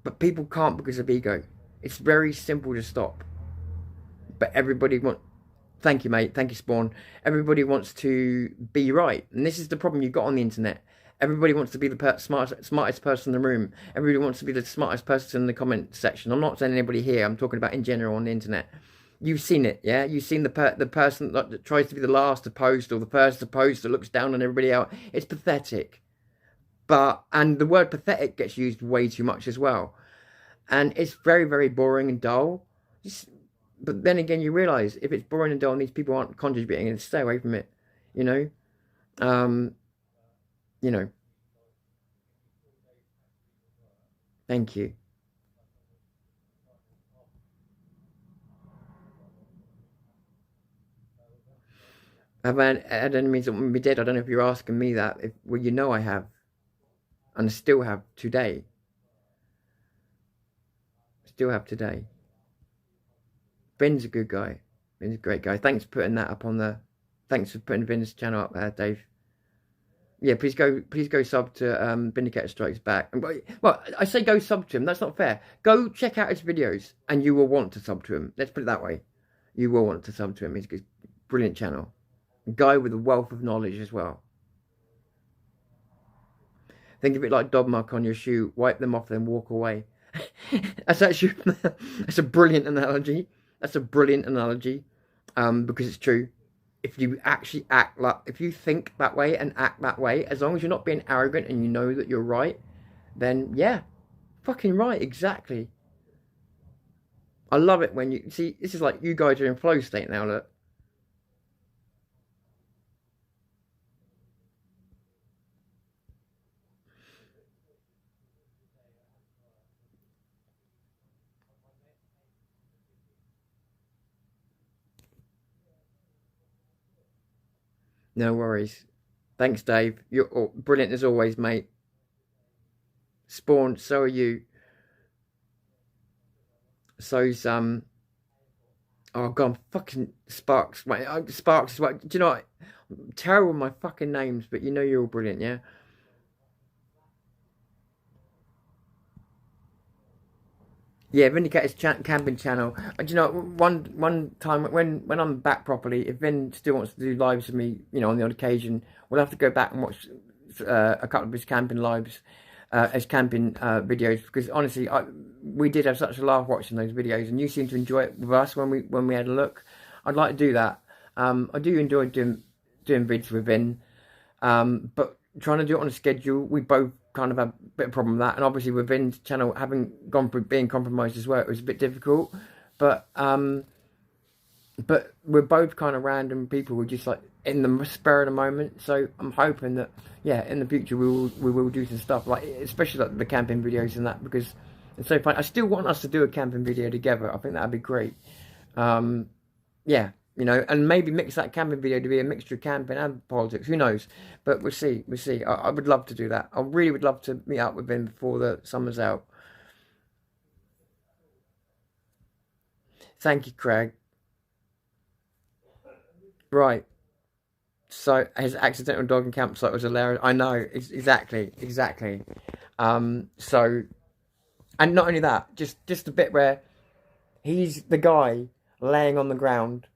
But people can't because of ego. It's very simple to stop. But everybody wants... Thank you, mate. Thank you, Spawn. Everybody wants to be right. And this is the problem you've got on the internet. Everybody wants to be the smartest person in the room. Everybody wants to be the smartest person in the comment section. I'm not saying anybody here. I'm talking about in general on the internet. You've seen it, yeah? You've seen the person that tries to be the last to post or the first to post that looks down on everybody else. It's pathetic. And the word pathetic gets used way too much as well. And it's very, very boring and dull. But then again, you realise if it's boring and dull and these people aren't contributing, and stay away from it, you know. You know. Thank you. Have I had enemies that want me dead? I don't know if you're asking me that. Well, you know I have. And I still have today. Still have today. Ben's a good guy. Ben's a great guy. Thanks for putting that up on the... Thanks for putting Ben's channel up there, Dave. Yeah, please go sub to Vindicator Strikes Back. Well, I say go sub to him. That's not fair. Go check out his videos and you will want to sub to him. Let's put it that way. You will want to sub to him. He's a brilliant channel. A guy with a wealth of knowledge as well. Think of it like dog mark on your shoe. Wipe them off, then walk away. That's actually... That's a brilliant analogy. That's a brilliant analogy, because it's true. If you actually if you think that way and act that way, as long as you're not being arrogant and you know that you're right, then yeah, fucking right, exactly. I love it when you see, this is like you guys are in flow state now, look. No worries. Thanks, Dave. You're brilliant as always, mate. Spawn, so are you. So's, oh, God, fucking Sparks. Mate, Sparks is what, do you know what? I'm terrible with my fucking names, but you know you're all brilliant, yeah? Yeah, Vindicator's camping channel. Do you know, one time when I'm back properly, if Vin still wants to do lives with me, you know, on the odd occasion, we'll have to go back and watch a couple of his camping lives, his camping videos, because honestly, we did have such a laugh watching those videos, and you seem to enjoy it with us when we had a look. I'd like to do that. I do enjoy doing vids with Vin, but trying to do it on a schedule, we both kind of have a bit of problem with that, and obviously with Vin's channel having gone through being compromised as well, it was a bit difficult. But we're both kind of random people. We're just like in the spur of the moment. So I'm hoping that, yeah, in the future we will do some stuff, like especially like the camping videos and that, because it's so fun. I still want us to do a camping video together. I think that'd be great. Yeah, you know, and maybe mix that camping video to be a mixture of camping and politics. Who knows? But we'll see. We'll see. I would love to do that. I really would love to meet up with him before the summer's out. Thank you, Craig. Right. So his accidental dogging campsite was hilarious. I know, exactly. So, and not only that, just a bit where he's the guy laying on the ground,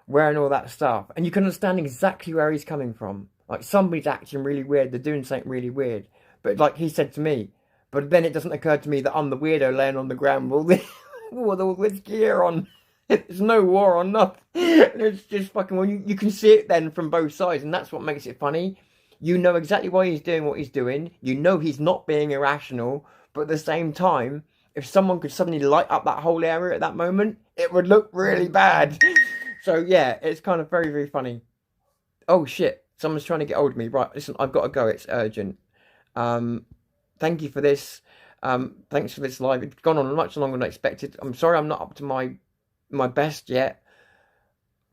wearing all that stuff, and you can understand exactly where he's coming from. Like, somebody's acting really weird, they're doing something really weird. But like he said to me, but then it doesn't occur to me that I'm the weirdo laying on the ground with all this gear on. There's no war on nothing. It's just fucking, well, you can see it then from both sides, and that's what makes it funny. You know exactly why he's doing what he's doing. You know he's not being irrational, but at the same time, if someone could suddenly light up that whole area at that moment, it would look really bad. So yeah, it's kind of very, very funny. Oh shit, someone's trying to get hold of me. Right, listen, I've got to go, it's urgent. Thank you for this. Thanks for this live. It's gone on much longer than I expected. I'm sorry I'm not up to my best yet.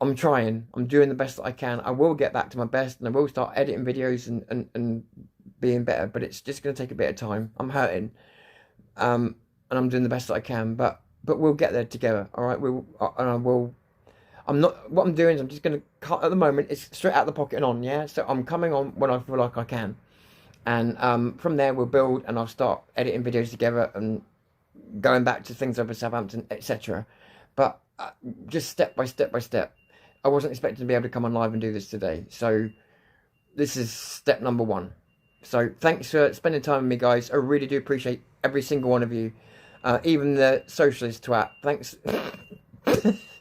I'm trying. I'm doing the best that I can. I will get back to my best, and I will start editing videos and being better, but it's just going to take a bit of time. I'm hurting. And I'm doing the best that I can, but we'll get there together, all right? I'm not, what I'm doing is I'm just going to cut at the moment. It's straight out of the pocket and on, yeah? So I'm coming on when I feel like I can. And from there, we'll build, and I'll start editing videos together and going back to things over Southampton, etc. But just step by step by step. I wasn't expecting to be able to come on live and do this today. So this is step number 1. So thanks for spending time with me, guys. I really do appreciate every single one of you. Even the socialist twat. Thanks.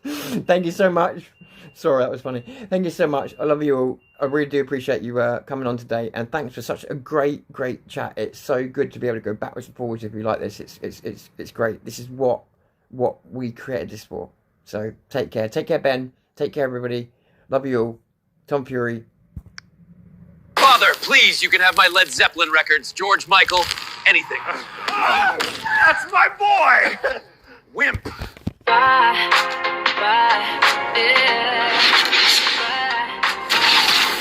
Thank you so much. Sorry, that was funny. Thank you so much. I love you all. I really do appreciate you coming on today. And thanks for such a great chat. It's so good to be able to go backwards and forwards with you like this. It's great. This is what we created this for. So take care. Take care, Ben. Take care, everybody. Love you all. Tom Fury. Father, please, you can have my Led Zeppelin records, George Michael, anything. That's my boy! Wimp. Yeah.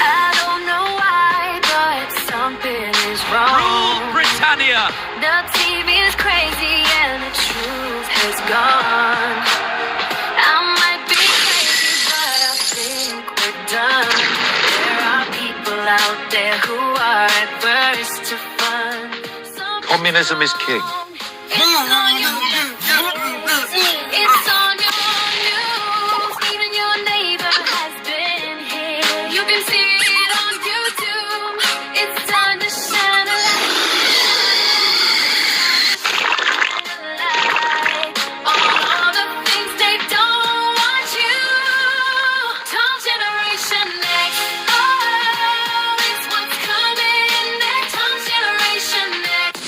I don't know why, but something is wrong. Rule Britannia! The TV is crazy and the truth has gone. I might be crazy, but I think we're done. There are people out there who are adverse to fun. Communism is king. It's on your news. Even your neighbor has been here. You can see it on YouTube. It's time to shine a light on all the things they don't want you. Top Generation Next. Oh, it's what's coming next. Top Generation Next.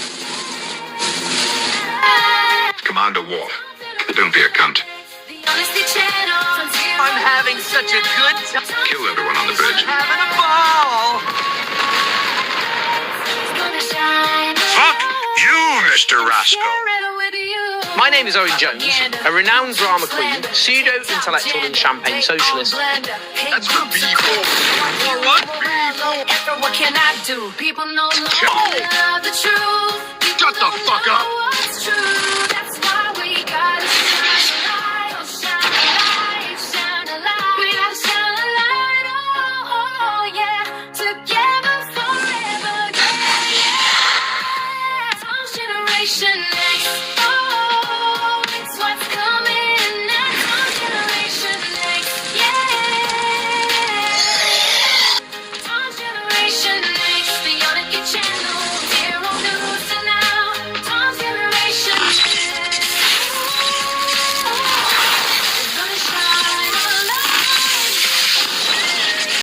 Commander War. Don't be a cunt. I'm having such a good time. Kill everyone on the bridge. Having a ball. Fuck you, Mr. Rascal. My name is Owen Jones, a renowned drama queen, pseudo-intellectual and champagne socialist. That's for people. For what people? What can I do? People know the truth. Shut the fuck up. What's true? That's why we gotta shine a light. Shine a light. Shine a light. We gotta shine a light. Oh yeah. Together forever. Yeah. Top Generation Next.